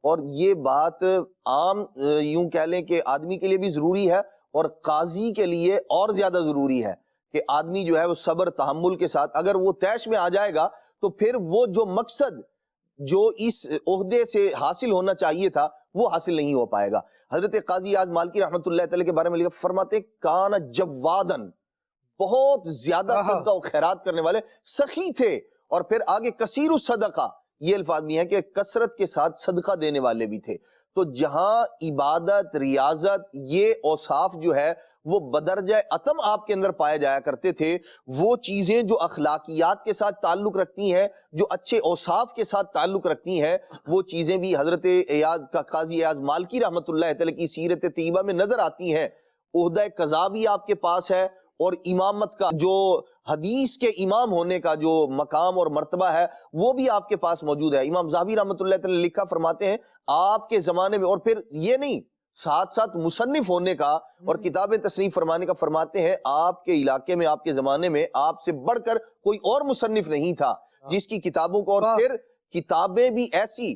اور یہ بات عام یوں کہہ لیں کہ آدمی کے لیے بھی ضروری ہے اور قاضی کے لیے اور زیادہ ضروری ہے کہ آدمی جو ہے وہ صبر تحمل کے ساتھ، اگر وہ طیش میں آ جائے گا تو پھر وہ جو مقصد جو اس عہدے سے حاصل ہونا چاہیے تھا وہ حاصل نہیں ہو پائے گا. حضرت قاضی ایاز مالکی رحمۃ اللہ تعالی کے بارے میں لکھا فرماتے کان جوادن، بہت زیادہ صدقہ و خیرات کرنے والے، سخی تھے. اور پھر آگے کثیر الصدقہ، یہ الفاظ بھی ہیں کہ کثرت کے ساتھ صدقہ دینے والے بھی تھے. تو جہاں عبادت، ریاضت، یہ اوصاف جو ہے وہ بدرجہ اتم آپ کے اندر پائے جایا کرتے تھے، وہ چیزیں جو اخلاقیات کے ساتھ تعلق رکھتی ہیں، جو اچھے اوصاف کے ساتھ تعلق رکھتی ہیں، وہ چیزیں بھی حضرت قاضی ایاز مالکی رحمۃ اللہ تعالی کی سیرت طیبہ میں نظر آتی ہیں۔ عہدہ قضا بھی آپ کے پاس ہے، اور امامت کا جو حدیث کے امام ہونے کا جو مقام اور مرتبہ ہے وہ بھی آپ کے پاس موجود ہے۔ امام ذہبی رحمۃ اللہ تعالی لکھا فرماتے ہیں آپ کے زمانے میں، اور پھر یہ نہیں، ساتھ ساتھ مصنف ہونے کا اور کتابیں تصنیف فرمانے کا، فرماتے ہیں آپ کے علاقے میں، آپ کے زمانے میں آپ سے بڑھ کر کوئی اور مصنف نہیں تھا جس کی کتابوں کو، اور پھر کتابیں بھی ایسی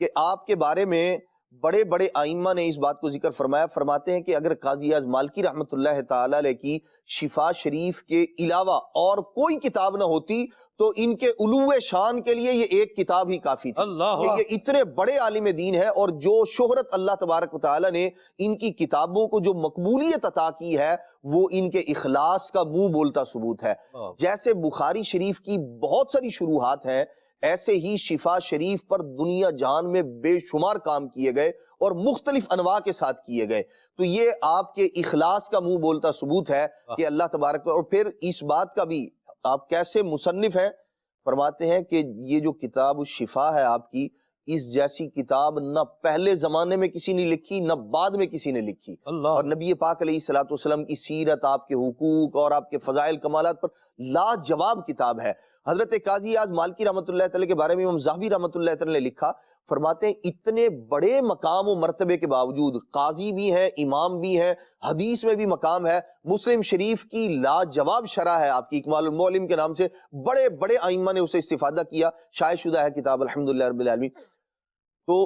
کہ آپ کے بارے میں بڑے بڑے آئمہ نے اس بات کو ذکر فرمایا، فرماتے ہیں کہ اگر قاضی ایاز مالکی رحمۃ اللہ تعالی علیہ کی شفا شریف کے علاوہ اور کوئی کتاب نہ ہوتی تو ان کے علو شان کے لیے یہ ایک کتاب ہی کافی تھی، کہ یہ اتنے بڑے عالم دین ہے، اور جو شہرت اللہ تبارک و تعالی نے ان کی کتابوں کو جو مقبولیت عطا کی ہے وہ ان کے اخلاص کا منہ بولتا ثبوت ہے۔ جیسے بخاری شریف کی بہت ساری شروحات ہیں، ایسے ہی شفا شریف پر دنیا جہان میں بے شمار کام کیے گئے اور مختلف انواع کے ساتھ کیے گئے۔ تو یہ آپ کے اخلاص کا منہ بولتا ثبوت ہے کہ اللہ تبارک، اور پھر اس بات کا بھی آپ کیسے مصنف ہیں، فرماتے ہیں کہ یہ جو کتاب الشفا ہے آپ کی، اس جیسی کتاب نہ پہلے زمانے میں کسی نے لکھی نہ بعد میں کسی نے لکھی، اور نبی پاک علیہ الصلوۃ والسلام کی سیرت، آپ کے حقوق اور آپ کے فضائل کمالات پر لاجواب کتاب ہے۔ حضرت قاضی ایاز مالکی رحمۃ اللہ تعالی کے بارے میں امام ذہبی رحمۃ اللہ تعالی نے لکھا، فرماتے ہیں اتنے بڑے مقام و مرتبے کے باوجود، قاضی بھی ہیں، امام بھی ہیں، حدیث میں بھی مقام ہے، مسلم شریف کی لاجواب شرح ہے آپ کی اکمال المعلم کے نام سے، بڑے بڑے ائمہ نے اسے استفادہ کیا، شائع شدہ ہے کتاب الحمدللہ رب العالمین۔ تو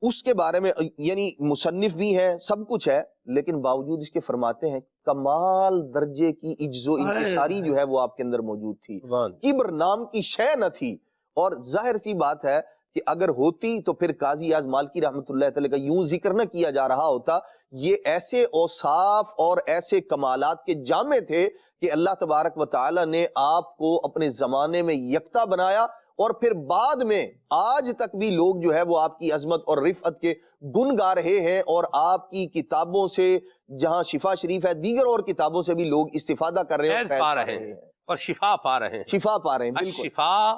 اس کے بارے میں یعنی مصنف بھی ہے، سب کچھ ہے، لیکن باوجود اس کے فرماتے ہیں کمال درجے کی عجز و انکساری جو ہے وہ آپ کے اندر موجود تھی، کبر نام کی شے نہ تھی۔ اور ظاہر سی بات ہے کہ اگر ہوتی تو پھر قاضی ایاز مالکی رحمۃ اللہ تعالی کا یوں ذکر نہ کیا جا رہا ہوتا۔ یہ ایسے اوصاف اور ایسے کمالات کے جامع تھے کہ اللہ تبارک و تعالی نے آپ کو اپنے زمانے میں یکتا بنایا، اور پھر بعد میں آج تک بھی لوگ جو ہے وہ آپ کی عظمت اور رفعت کے گن گا رہے ہیں، اور آپ کی کتابوں سے، جہاں شفا شریف ہے، دیگر اور کتابوں سے بھی لوگ استفادہ کر رہے ہیں، فیض پا رہے ہیں اور شفا پا رہے ہیں، شفا پا رہے ہیں۔ بالکل الشفا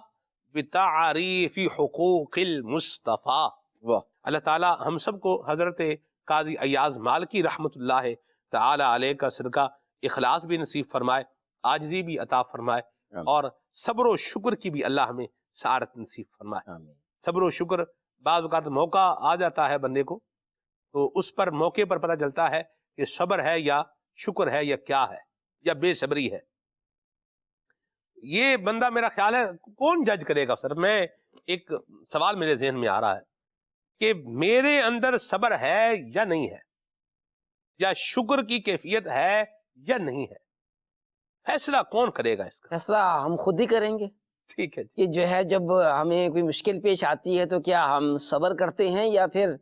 بتعریف حقوق المصطفیٰ۔ واہ، اللہ تعالی ہم سب کو حضرت قاضی ایاز مالکی رحمت اللہ تعالی علیہ کا صدقہ اخلاص بھی نصیب فرمائے، عاجزی بھی عطا فرمائے، اور صبر و شکر کی بھی اللہ ہمیں سعادت نصیب فرمائے۔ صبر و شکر، بعض اوقات موقع آ جاتا ہے بندے کو، تو اس پر موقع پر پتہ چلتا ہے کہ صبر ہے یا شکر ہے یا کیا ہے یا بے صبری ہے۔ یہ بندہ میرا خیال ہے کون جج کرے گا؟ سر میں ایک سوال میرے ذہن میں آ رہا ہے کہ میرے اندر صبر ہے یا نہیں ہے، یا شکر کی کیفیت ہے یا نہیں ہے، فیصلہ کون کرے گا اس کا؟ فیصلہ ہم خود ہی کریں گے۔ ٹھیک ہے جی۔ کہ جو ہے جب ہمیں کوئی مشکل پیش آتی ہے تو کیا ہم صبر کرتے ہیں یا پھر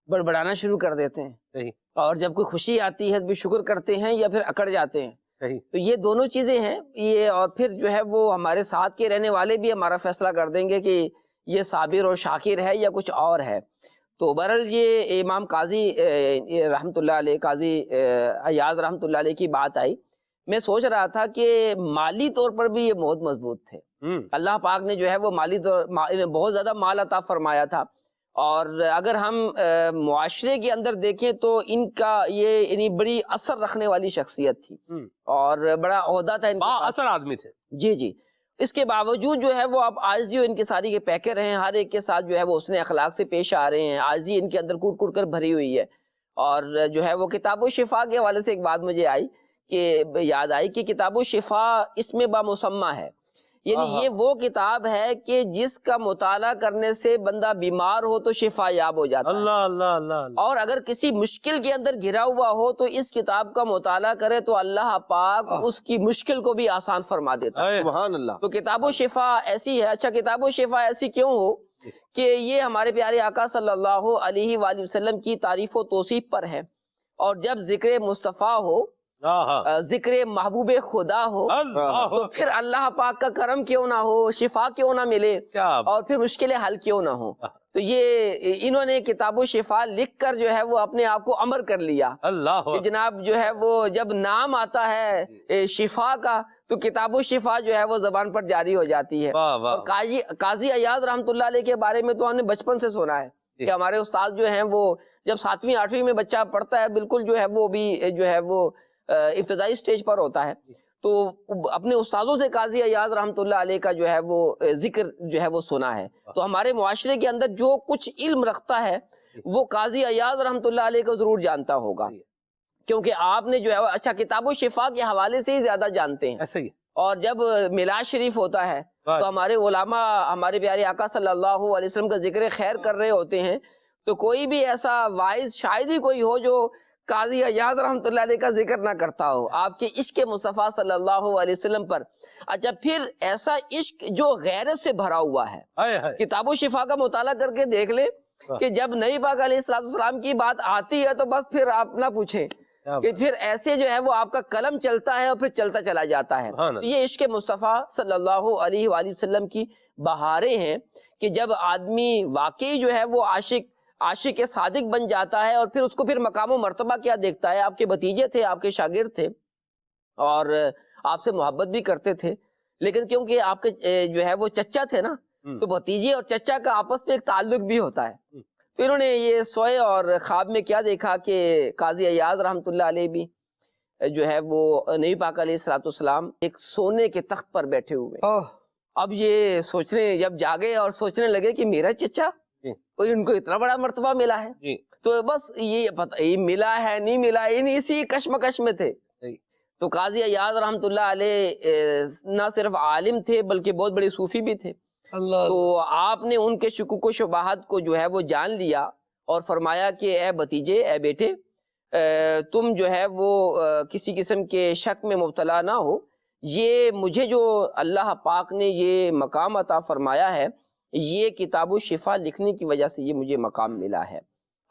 بڑبڑانا شروع کر دیتے ہیں؟ صحیح۔ اور جب کوئی خوشی آتی ہے تو بھی شکر کرتے ہیں یا پھر اکڑ جاتے ہیں؟ صحیح۔ تو یہ دونوں چیزیں ہیں یہ، اور پھر جو ہے وہ ہمارے ساتھ کے رہنے والے بھی ہمارا فیصلہ کر دیں گے کہ یہ صابر اور شاکر ہے یا کچھ اور ہے۔ تو بہرحال یہ امام قاضی رحمۃ اللہ علیہ، قاضی ایاز رحمۃ اللہ علیہ کی بات آئی، میں سوچ رہا تھا کہ مالی طور پر بھی یہ بہت مضبوط تھے۔ اللہ پاک نے جو ہے وہ مالی طور بہت زیادہ مال عطا فرمایا تھا، اور اگر ہم معاشرے کے اندر دیکھیں تو ان کا یہ یعنی بڑی اثر رکھنے والی شخصیت تھی، اور بڑا عہدہ تھا ان کے پاس۔ اثر آدمی تھے۔ جی جی۔ اس کے باوجود جو ہے وہ اب عاجزی و انکساری کے پیکر ہیں، ہر ایک کے ساتھ جو ہے وہ حسن اخلاق سے پیش آ رہے ہیں، عاجزی ان کے اندر کوٹ کوٹ کر بھری ہوئی ہے۔ اور جو ہے وہ کتاب و شفا کے حوالے سے ایک بات مجھے یاد آئی کہ کتاب و شفا اس میں بامسمہ ہے، یعنی یہ وہ کتاب ہے کہ جس کا مطالعہ کرنے سے بندہ بیمار ہو تو شفا یاب ہو جاتا ہے، اللہ اللہ اللہ، اور اگر کسی مشکل کے اندر گھرا ہوا ہو تو اس کتاب کا مطالعہ کرے تو اللہ پاک اس کی مشکل کو بھی آسان فرما دیتا ہے۔ سبحان اللہ۔ تو کتاب و شفا ایسی ہے۔ اچھا، کتاب و شفا ایسی کیوں ہو کہ یہ ہمارے پیارے آقا صلی اللہ علیہ وآلہ وسلم کی تعریف و توصیف پر ہے، اور جب ذکر مصطفیٰ ہو ذکر محبوب خدا ہو تو پھر اللہ پاک کا کرم کیوں نہ ہو، شفا کیوں نہ ملے اور پھر مشکلیں حل کیوں نہ ہو. تو یہ انہوں نے کتاب و شفا لکھ کر جو ہے وہ اپنے آپ کو امر کر لیا کہ جناب جو ہے وہ جب نام آتا ہے شفا کا تو کتاب و شفا جو ہے وہ زبان پر جاری ہو جاتی ہے. اور قاضی ایاز رحمۃ اللہ علیہ کے بارے میں تو ہم نے بچپن سے سنا ہے کہ ہمارے استاد جو ہیں وہ جب 7ویں 8ویں میں بچہ پڑھتا ہے بالکل جو ہے وہ بھی جو ہے وہ ابتدائی سٹیج پر ہوتا ہے تو اپنے استادوں سے قاضی ایاز رحمۃ اللہ علیہ کا جو ہے وہ ذکر جو ہے وہ سنا ہے. تو ہمارے معاشرے کے اندر جو کچھ علم رکھتا ہے وہ قاضی ایاز رحمۃ اللہ علیہ کو ضرور جانتا ہوگا، کیونکہ آپ نے جو ہے اچھا کتاب و شفا کے حوالے سے ہی زیادہ جانتے ہیں. ایسا ہی. اور جب میلاد شریف ہوتا ہے تو ہمارے علماء ہمارے پیارے آقا صلی اللہ علیہ وسلم کا ذکر خیر کر رہے ہوتے ہیں تو کوئی بھی ایسا واعظ شاید ہی کوئی ہو جو قاضی ایاز رحمۃ اللہ علیہ کا ذکر نہ کرتا ہو آپ کے عشق مصطفیٰ صلی اللہ علیہ وسلم پر. اچھا پھر ایسا عشق جو غیرت سے بھرا ہوا ہے، کتاب و شفا کا مطالعہ کر کے دیکھ لیں کہ جب نبی پاک علیہ السلام کی بات آتی ہے تو بس پھر آپ نہ پوچھیں کہ پھر ایسے جو ہے وہ آپ کا قلم چلتا ہے اور پھر چلتا چلا جاتا ہے. تو یہ عشق مصطفیٰ صلی اللہ علیہ وآلہ وسلم کی بہاریں ہیں کہ جب آدمی واقعی جو ہے وہ عاشق صادق بن جاتا ہے اور پھر اس کو پھر مقام و مرتبہ کیا دیکھتا ہے. آپ کے بھتیجے تھے، آپ کے شاگرد تھے اور آپ سے محبت بھی کرتے تھے، لیکن کیونکہ آپ کے جو ہے وہ چچا تھے نا تو بھتیجے اور چچا کا آپس میں ایک تعلق بھی ہوتا ہے. تو انہوں نے یہ سوئے اور خواب میں کیا دیکھا کہ قاضی ایاز رحمۃ اللہ علیہ بھی جو ہے وہ نبی پاک علیہ السلام ایک سونے کے تخت پر بیٹھے ہوئے. اب یہ سوچنے جب جاگے اور سوچنے لگے کہ میرا چچا ان کو اتنا بڑا مرتبہ ملا ہے تو بس یہ ملا ہے نہیں ملا اسی کشمکش میں تھے. تو قاضی ایاز رحمۃ اللہ علیہ نہ صرف عالم تھے بلکہ بہت بڑے صوفی بھی تھے. تو آپ نے ان کے شکوک و شبہات کو جو ہے وہ جان لیا اور فرمایا کہ اے بھتیجے، اے بیٹے، تم جو ہے وہ کسی قسم کے شک میں مبتلا نہ ہو. یہ مجھے جو اللہ پاک نے یہ مقام عطا فرمایا ہے یہ کتاب و شفا لکھنے کی وجہ سے یہ مجھے مقام ملا ہے.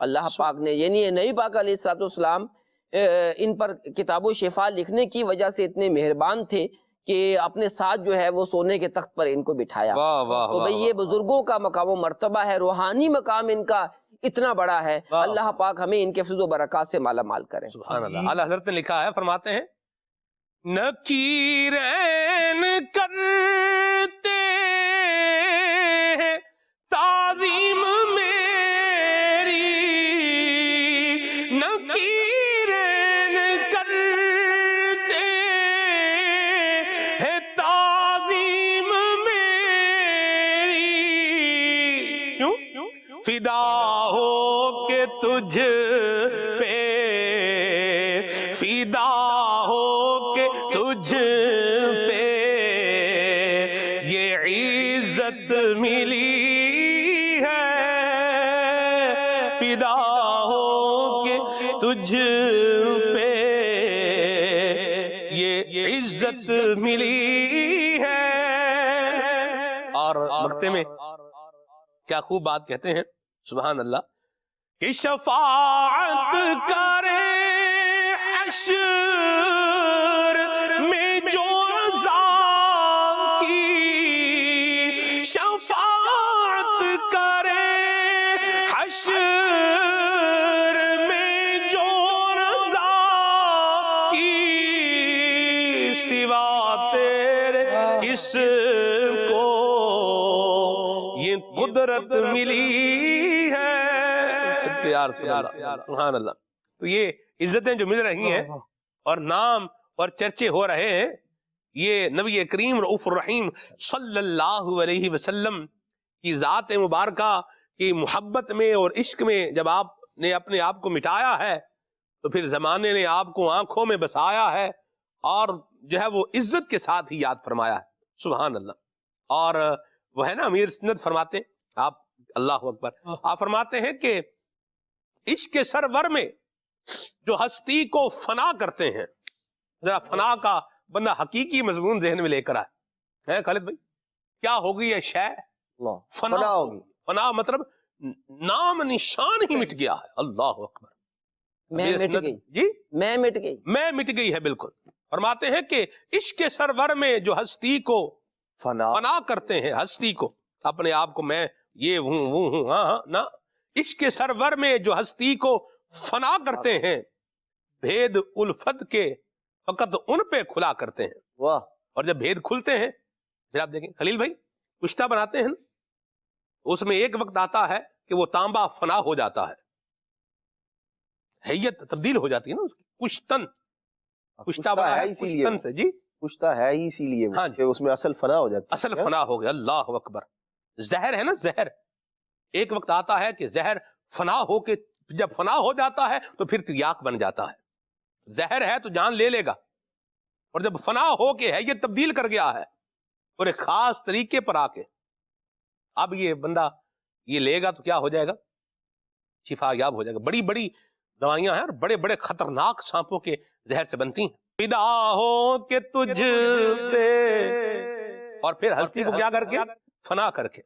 اللہ پاک نے یعنی نبی پاک علیہ السلام ان پر کتاب و شفا لکھنے کی وجہ سے اتنے مہربان تھے کہ اپنے ساتھ جو ہے وہ سونے کے تخت پر ان کو بٹھایا. تو بھئی یہ بزرگوں کا مقام و مرتبہ ہے، روحانی مقام ان کا اتنا بڑا ہے. اللہ پاک ہمیں ان کے فضل و برکات سے مالا مال کرے. سبحان اللہ. اعلیٰ حضرت نے لکھا ہے، فرماتے ہیں نکیرین کرتے تعظیم میری، نکیرین کرتے ہے تعظیم میری، فدا ہو کے تجھ پہ، فدا ہو کے تجھ پہ یہ عزت ملی فدا ہو کے تجھ پہ یہ عزت ملی ہے. اور مقطع میں کیا خوب بات کہتے ہیں، سبحان اللہ، کہ شفاعت کرے حشر میں جو رضا کی، شفاعت کرے حشر میں جو رضا کی، سوا تیرے کس کو یہ قدرت ملی ہے. سبحان اللہ. تو یہ عزتیں جو مل رہی ہیں اور نام اور چرچے ہو رہے ہیں، یہ نبی کریم رؤوف الرحیم صلی اللہ علیہ وسلم کی ذات مبارکہ کی محبت میں اور عشق میں جب آپ نے اپنے آپ کو مٹایا ہے تو پھر زمانے نے آپ کو آنکھوں میں بسایا ہے اور جو ہے وہ عزت کے ساتھ ہی یاد فرمایا ہے. سبحان اللہ. اور وہ ہے نا امیر سنت فرماتے ہیں، آپ اللہ اکبر، آپ فرماتے ہیں کہ عشق کے سرور میں جو ہستی کو فنا کرتے ہیں، ذرا فنا کا بندہ حقیقی مضمون ذہن میں لے کر آئے. خالد بھائی کیا ہوگی یہ شے؟ فنا ہوگی. فنا مطلب نام نشان ہی مٹ گیا ہے. اللہ اکبر. میں مٹ گئی، جی میں مٹ گئی، میں مٹ گئی ہے، بالکل. فرماتے ہیں کہ عشق سرور میں جو ہستی کو فنا کرتے ہیں، ہستی کو، اپنے آپ کو میں یہ ہوں وہ ہوں، ہاں نہ، عشق سرور میں جو ہستی کو فنا کرتے ہیں، بھید الفت کے فقط ان پہ کھلا کرتے ہیں. واہ. اور جب بھید کھلتے ہیں پھر آپ دیکھیں خلیل بھائی کشتہ بناتے ہیں نا، اس میں ایک وقت آتا ہے کہ وہ تانبا فنا ہو جاتا ہے، حیت تبدیل ہو جاتی ہے نا اس کی. کشتن، کشتہ بنا ہے اسی لیے کشتن سے، جی کشتہ ہے ہی اسی لیے ہاں جی، کہ اس میں اصل فنا ہو جاتی ہے. اصل فنا ہو گیا. اللہ اکبر. زہر ہے نا، زہر ایک وقت آتا ہے کہ زہر فنا ہو کے جب فنا ہو جاتا ہے تو پھر تریاق بن جاتا ہے. زہر ہے تو جان لے لے گا، اور جب فنا ہو کے ہے یہ تبدیل کر گیا ہے اور ایک خاص طریقے پر آ کے اب یہ بندہ یہ لے گا تو کیا ہو جائے گا؟ شفا یاب ہو جائے گا. بڑی بڑی دوائیاں ہیں اور بڑے بڑے خطرناک سانپوں کے زہر سے بنتی ہیں. فدا ہو کہ تجھ پہ، اور پھر ہستی کو کیا کر کے؟ فنا کر کے.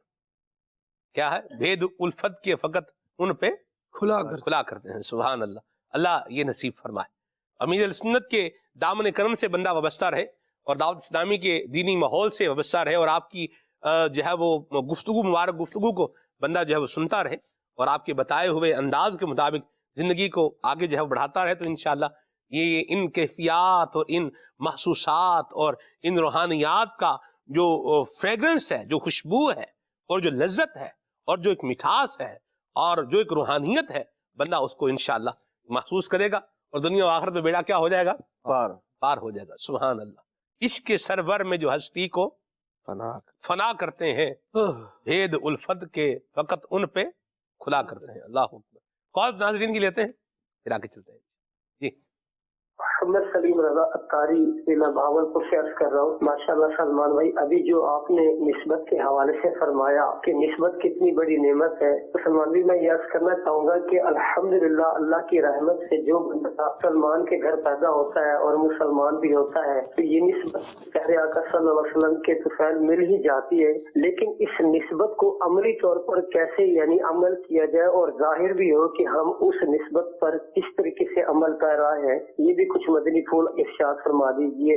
کیا ہے؟ بھید الفت کے فقط ان پہ کھلا کرتے ہیں. سبحان اللہ. اللہ یہ نصیب فرمائے. امیر السنت کے دامن کرم سے بندہ وابستہ رہے اور دعوت اسلامی کے دینی ماحول سے وابستہ رہے، اور آپ کی جو ہے وہ گفتگو، مبارک گفتگو کو بندہ جو ہے وہ سنتا رہے اور آپ کے بتائے ہوئے انداز کے مطابق زندگی کو آگے جو ہے بڑھاتا رہے، تو انشاءاللہ یہ ان کیفیات اور ان محسوسات اور ان روحانیات کا جو فریگرنس ہے، جو خوشبو ہے اور جو لذت ہے اور جو ایک مٹھاس ہے اور جو ایک روحانیت ہے، بندہ اس کو انشاءاللہ محسوس کرے گا اور دنیا و آخرت میں بیڑا کیا ہو جائے گا؟ پار ہو جائے گا. سبحان اللہ. عشق کے سرور میں جو ہستی کو فنا کرتے ہیں، بھید الفت کے فقط ان پہ کھلا کرتے ہیں. اللہ اکبر. کال ناظرین کی لیتے ہیں پھر آگے چلتے ہیں. جی محمد سلیم رضا اتاری سے میں بھاولپور سے عرض کر رہا ہوں. ماشاءاللہ سلمان بھائی، ابھی جو آپ نے نسبت کے حوالے سے فرمایا کہ نسبت کتنی بڑی نعمت ہے، تو سلمان بھائی میں یہ عرض کرنا چاہوں گا کہ الحمدللہ اللہ کی رحمت سے جو بندہ سلمان کے گھر پیدا ہوتا ہے اور مسلمان بھی ہوتا ہے تو یہ نسبت پیارے آقا صلی اللہ علیہ وسلم کے طفیل مل ہی جاتی ہے. لیکن اس نسبت کو عملی طور پر کیسے یعنی عمل کیا جائے اور ظاہر بھی ہو کہ ہم اس نسبت پر کس طریقے سے عمل پیرا ہے، یہ بھی کچھ مدنی پھول ارشاد فرما دیجیے.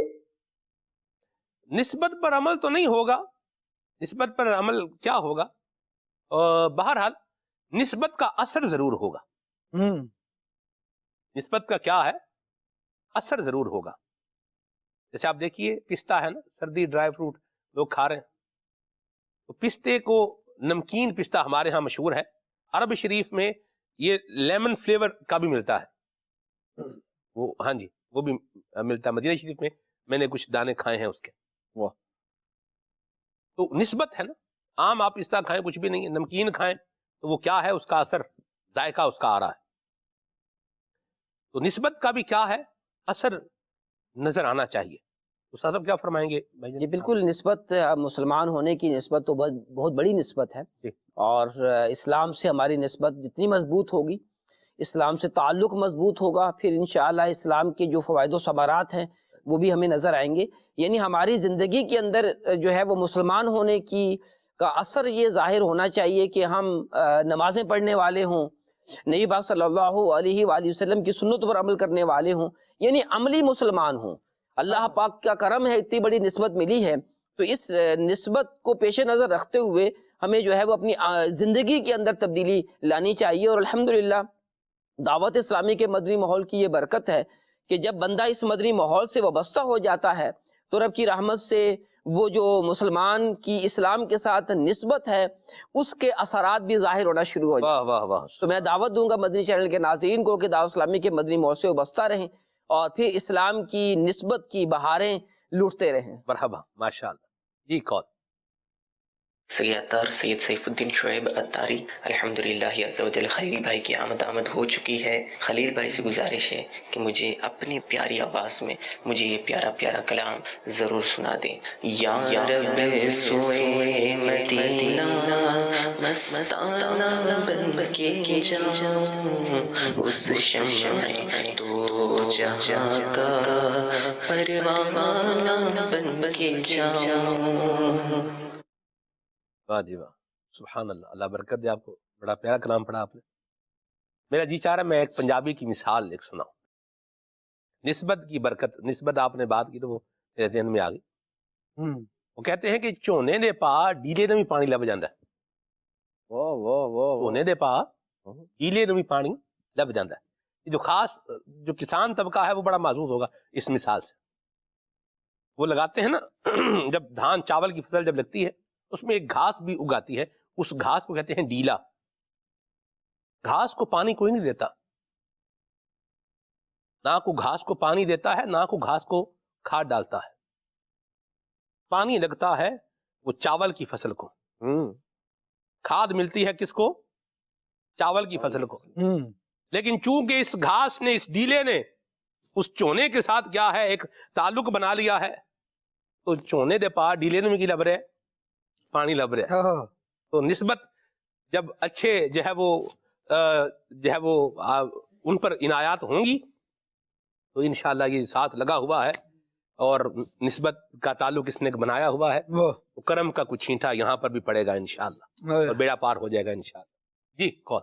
نسبت پر عمل تو نہیں ہوگا، نسبت پر عمل کیا ہوگا؟ بہرحال نسبت کا اثر ضرور ہوگا. نسبت کا کیا ہے؟ اثر ضرور ہوگا. جیسے آپ دیکھیے پستہ ہے نا، سردی ڈرائی فروٹ لوگ کھا رہے ہیں، تو پستے کو نمکین پستہ ہمارے ہاں مشہور ہے. عرب شریف میں یہ لیمن فلیور کا بھی ملتا ہے، وہ ہاں جی وہ بھی ملتا ہے. مدینہ شریف میں نے کچھ دانے کھائے ہیں اس کے. واہ. تو نسبت ہے نا. عام آپ پستہ کھائیں کچھ بھی نہیں ہے، نمکین کھائیں تو وہ کیا ہے؟ اس کا اثر، ذائقہ اس کا آ رہا ہے. تو نسبت کا بھی کیا ہے؟ اثر نظر آنا چاہیے. استاد صاحب کیا فرمائیں گے؟ جی بالکل. نسبت مسلمان ہونے کی نسبت تو بہت بڑی نسبت ہے، اور اسلام سے ہماری نسبت جتنی مضبوط ہوگی، اسلام سے تعلق مضبوط ہوگا، پھر انشاءاللہ اسلام کے جو فوائد و ثمرات ہیں وہ بھی ہمیں نظر آئیں گے. یعنی ہماری زندگی کے اندر جو ہے وہ مسلمان ہونے کا اثر یہ ظاہر ہونا چاہیے کہ ہم نمازیں پڑھنے والے ہوں، نبی پاک صلی اللہ علیہ وآلہ وسلم کی سنت پر عمل کرنے والے ہوں، یعنی عملی مسلمان ہوں. اللہ پاک کا کرم ہے، اتنی بڑی نسبت ملی ہے، تو اس نسبت کو پیش نظر رکھتے ہوئے ہمیں جو ہے وہ اپنی زندگی کے اندر تبدیلی لانی چاہیے. اور الحمدللہ دعوت اسلامی کے مدنی ماحول کی یہ برکت ہے کہ جب بندہ اس مدنی ماحول سے وابستہ ہو جاتا ہے تو رب کی رحمت سے وہ جو مسلمان کی اسلام کے ساتھ نسبت ہے اس کے اثرات بھی ظاہر ہونا شروع ہو جائے. واہ واہ واہ. تو میں دعوت دوں گا مدنی چینل کے ناظرین کو کہ دعوت اسلامی کے مدنی ماحول سے وابستہ رہیں اور پھر اسلام کی نسبت کی بہاریں لوٹتے رہیں. مرحبا. ماشاءاللہ. جی کال. سید اتار سید سیف الدین شعیب اتاری. الحمدللہ عز و جل خلیل بھائی کی آمد ہو چکی ہے. خلیل بھائی سے گزارش ہے کہ مجھے اپنی پیاری آواز میں مجھے یہ پیارا پیارا کلام ضرور سنا دیں. یا رب سوئے مدینہ مستانہ بن کے جاؤں، اس شمع تو جہاں کا پروانہ بن کے جاؤں. واہ جی واہ. سبحان اللہ. اللہ برکت دے آپ کو. بڑا پیارا کلام پڑھا آپ نے. میرا جی چاہ رہا ہے میں ایک پنجابی کی مثال ایک سناؤں. نسبت کی برکت، نسبت آپ نے بات کی تو وہ میرے ذہن میں آ گئی. وہ کہتے ہیں کہ جھونے دے پا ڈیلے نوں بھی پانی لب جاندا ہے. واہ واہ واہ جھونے دے پا ڈیلے نوں بھی پانی لب جاندا ہے. یہ جو خاص جو کسان طبقہ ہے وہ بڑا محظوظ ہوگا اس مثال سے. وہ لگاتے ہیں نا جب دھان چاول کی فصل جب لگتی ہے اس میں ایک گھاس بھی اگاتی ہے، اس گھاس کو کہتے ہیں ڈیلا. گھاس کو پانی کوئی نہیں دیتا، نہ کو گھاس کو پانی دیتا ہے نہ کو گھاس کو کھاد ڈالتا ہے. پانی لگتا ہے وہ چاول کی فصل کو، کھاد ملتی ہے کس کو؟ چاول کی فصل کو. لیکن چونکہ اس گھاس نے، اس ڈیلے نے اس چونے کے ساتھ کیا ہے ایک تعلق بنا لیا ہے، تو چونے دے پا ڈیلے میں کی لب رہے پانی لب رہے. تو نسبت جب اچھے جو ہے وہ ان پر عنایات ہوں گی تو انشاءاللہ یہ ساتھ لگا ہوا ہے اور نسبت کا تعلق اس نے بنایا ہوا ہے، تو کرم کا کچھ چھینٹا یہاں پر بھی پڑے گا انشاءاللہ اور بیڑا پار ہو جائے گا انشاءاللہ. جی کون؟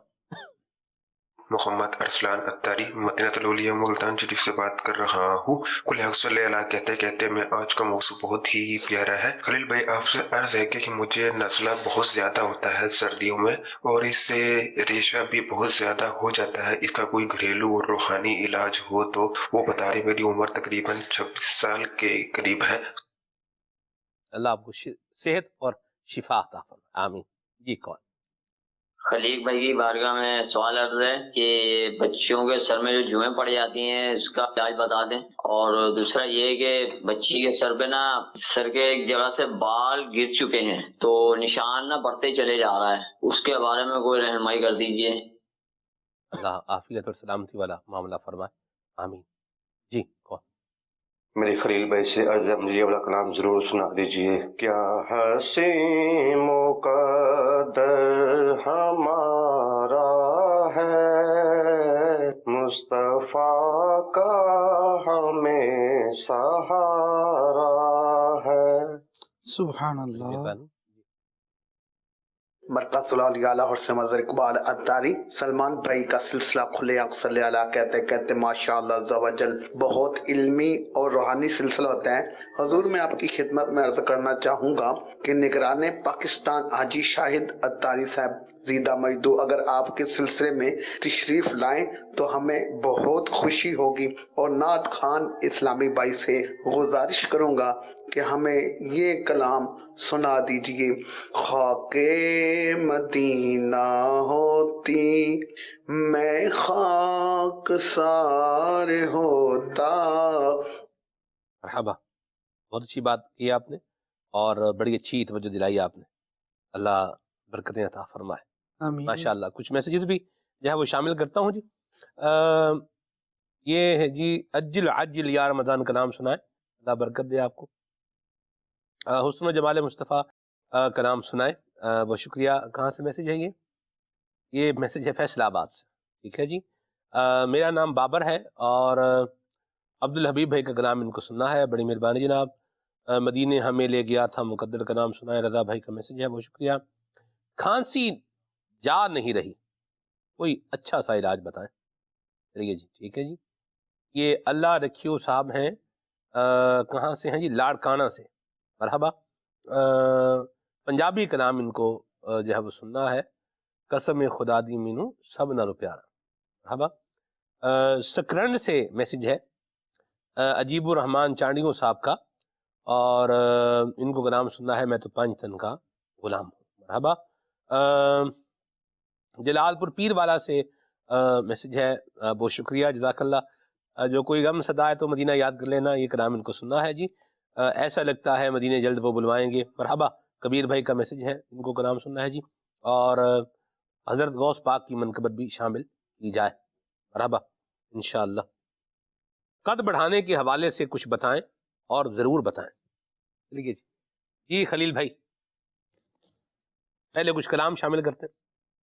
محمد ارسلان اتاری مدینہ الاولیاء ملتان شریف سے بات کر رہا ہوں. کل حق صلی اللہ علیہ کہتے کہتے میں آج کا موضوع بہت ہی پیارا ہے. خلیل بھائی آپ سے عرض ہے کہ مجھے نزلہ بہت زیادہ ہوتا ہے سردیوں میں اور اس سے ریشہ بھی بہت زیادہ ہو جاتا ہے. اس کا کوئی گھریلو اور روحانی علاج ہو تو وہ بتا رہے. میری عمر تقریباً 26 سال کے قریب ہے. اللہ آپ کو صحت اور شفا عطا فرمائے، آمین. جی کون؟ خلیق بھائی کی بارگاہ میں سوال عرض ہے کہ بچیوں کے سر میں جو جوئیں پڑ جاتی ہیں اس کا علاج بتا دیں. اور دوسرا یہ ہے کہ بچی کے سر پہ سر کے ایک جگہ سے بال گر چکے ہیں تو نشان بڑھتے چلے جا رہا ہے، اس کے بارے میں کوئی رہنمائی کر دیجئے. اللہ عافیت اور سلامتی والا معاملہ فرمائے، آمین. جی کون؟ میرے خلیل بھائی سے عرض ہے مجھے یہ والا کلام ضرور سنا دیجئے. کیا حسین مقدر ہمارا ہے، مصطفیٰ کا ہمیں سہارا ہے. سبحان اللہ. مرکز صلاح حسین مظہر اقبال اتاری. سلمان بھائی کا سلسلہ کھلے آنکھ صلی اللہ کہتے کہتے ماشاءاللہ عز و جل بہت علمی اور روحانی سلسلہ ہوتا ہے. حضور میں آپ کی خدمت میں عرض کرنا چاہوں گا کہ نگران پاکستان حاجی شاہد اتاری صاحب زیدہ مجدو اگر آپ کے سلسلے میں تشریف لائیں تو ہمیں بہت خوشی ہوگی. اور نعت خان اسلامی بھائی سے گزارش کروں گا کہ ہمیں یہ کلام سنا دیجئے. خاک مدینہ ہوتی میں خاک سار ہوتا. مرحبا، بہت اچھی بات کی آپ نے اور بڑی اچھی توجہ دلائی آپ نے. اللہ برکتیں عطا فرمائے. آمین. ماشاءاللہ. کچھ میسیجز بھی جو ہے وہ شامل کرتا ہوں. جی یہ ہے جی اجل عجل یا رمضان کا نام سنائے، اللہ برکت دے آپ کو. حسن و جمال مصطفیٰ کا نام سنائے، بہت شکریہ. کہاں سے میسیج ہے یہ میسیج ہے فیصل آباد سے. ٹھیک ہے جی. میرا نام بابر ہے اور عبدالحبیب بھائی کا کلام ان کو سننا ہے، بڑی مہربانی جناب. مدینے ہمیں لے گیا تھا مقدر کا نام سنائے، رضا بھائی کا میسیج ہے، بہت شکریہ. کھانسی جا نہیں رہی، کوئی اچھا سا علاج بتائیں. چلیے جی ٹھیک ہے جی. یہ اللہ رکھیو صاحب ہیں، کہاں سے ہیں جی؟ لاڑکانہ سے. مرحبا. پنجابی کا نام ان کو جو ہے وہ سننا ہے. قسم خدا دی مینو سب نالو پیارا. مرحبا. سکرنڈ سے میسیج ہے عجیب الرحمان چانڈیوں صاحب کا اور ان کو نام سننا ہے میں تو پانچ تن کا غلام ہوں. مرحبا. جلال پور پیر والا سے میسیج ہے، بہت شکریہ جزاک اللہ. جو کوئی غم صدا ہے تو مدینہ یاد کر لینا، یہ کلام ان کو سننا ہے جی. ایسا لگتا ہے مدینہ جلد وہ بلوائیں گے. مرحبا. کبیر بھائی کا میسیج ہے، ان کو کلام سننا ہے جی. اور حضرت غوث پاک کی منقبت بھی شامل کی جائے. مرحبا انشاءاللہ. قد بڑھانے کے حوالے سے کچھ بتائیں اور ضرور بتائیں. چلیے جی. جی خلیل بھائی پہلے کچھ کلام شامل کرتے ہیں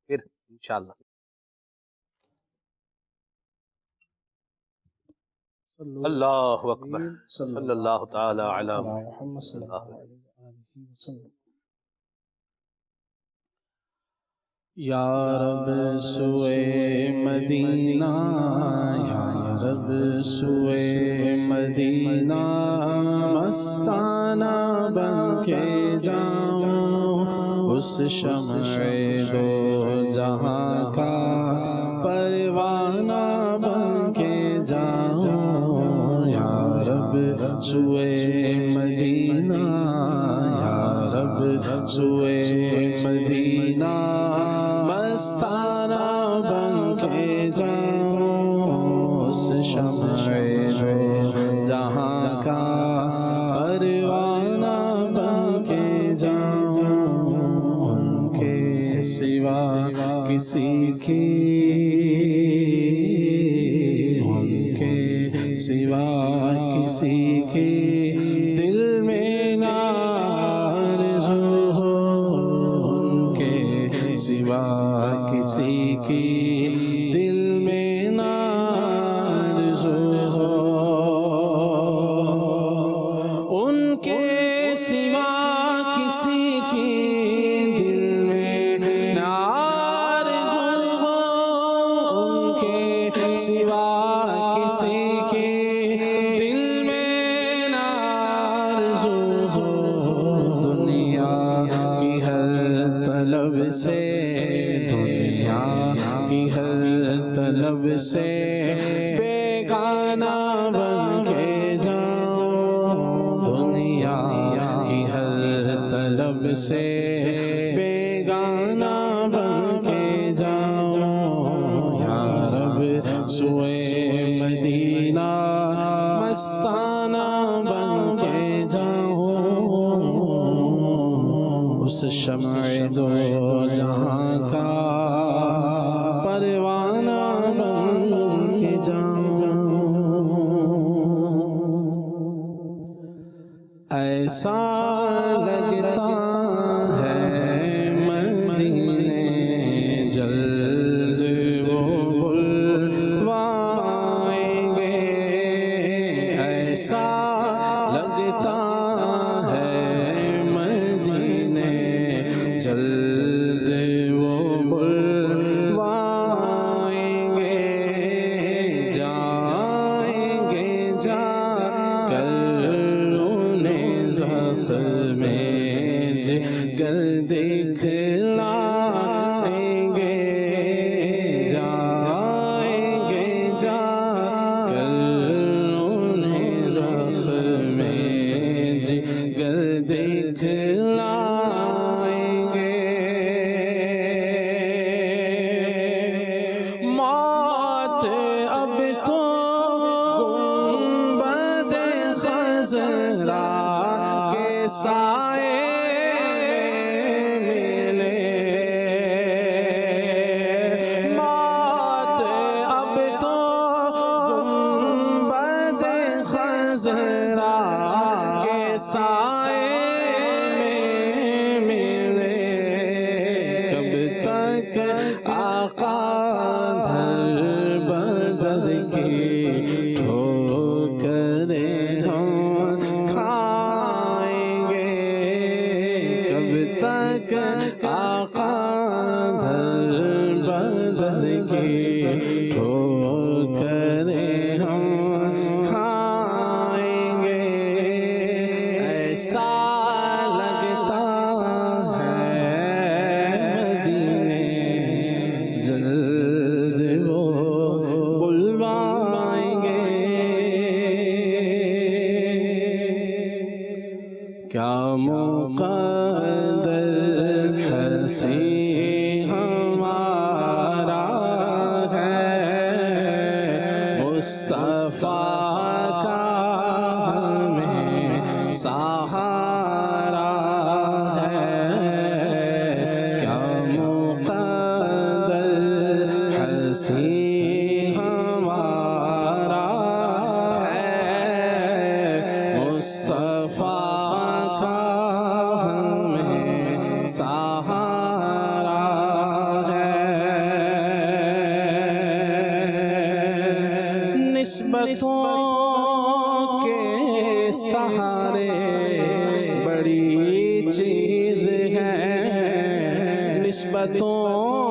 پھر انشاءاللہ. اللہ اکبر. صلی اللہ تعالی علی محمد صلی اللہ علیہ وسلم. یا رب سوئے مدینہ، یا رب سوئے مدینہ، مستانہ بن کے جاؤں، اس شمع دو جہاں کا پروانہ بن کے جاؤں، یا رب سوئے مدینہ، یا رب سوئے مدینہ، مستانہ بن کے جاؤں، اس شمع دو جہاں کا پروانہ بن کے جاؤں، ان کے سوا کسی کی، ان کے سوا کسی کی دل میں نہ آرزو ہو، ان کے سوا کسی کی دل میں نہ آرزو ہو، ان کے سوا کسی کی دل میں نہ آرزو ہو، ان کے سوا کسی کی دل میں نہ آرزو ہو، دنیا کی ہر طلب سے، دنیا کی ہر طلب سے بیگانہ بن کے جاؤں، دنیا کی ہر طلب سے بیگانہ بن کے جاؤں، یا رب سوئے مدینہ، مستانہ بن کے جاؤں، اس شمع دو جہاں کا پروانہ بن کے جاؤں، ایسا لگتا ہے مدینے جلد وہ بلوائیں گے، ایسا لگتا ہے مدینے جلد وہ بلوائیں گے، جائیں گے جا کر انہیں زخم جگر دکھلائیں گے، جائیں گے جا کر انہیں زخم جگر دکھلائیں گے، موت اب تو گنبد خضرا کے سائے ملے، موت اب تو گنبد خضرا کے سائے ملے، کب تک آقا دھر بدر کی ٹھوکریں ہم کھائیں گے، کب تک آقا دھر بدر کی ٹھوکریں ہم کھائیں گے، ایسا لگتا ہے مدینے جلد وہ بلوائیں گے، کیا مقدر حسین ہمارا ہے، مصطفیٰ کا ہمیں سہارا ہے، کیا مقدر حسین ہمارا ہے، مصطفیٰ کا ہمیں سہارا ہے، نسبتوں کے سہارے بڑی چیز ہے، نسبتوں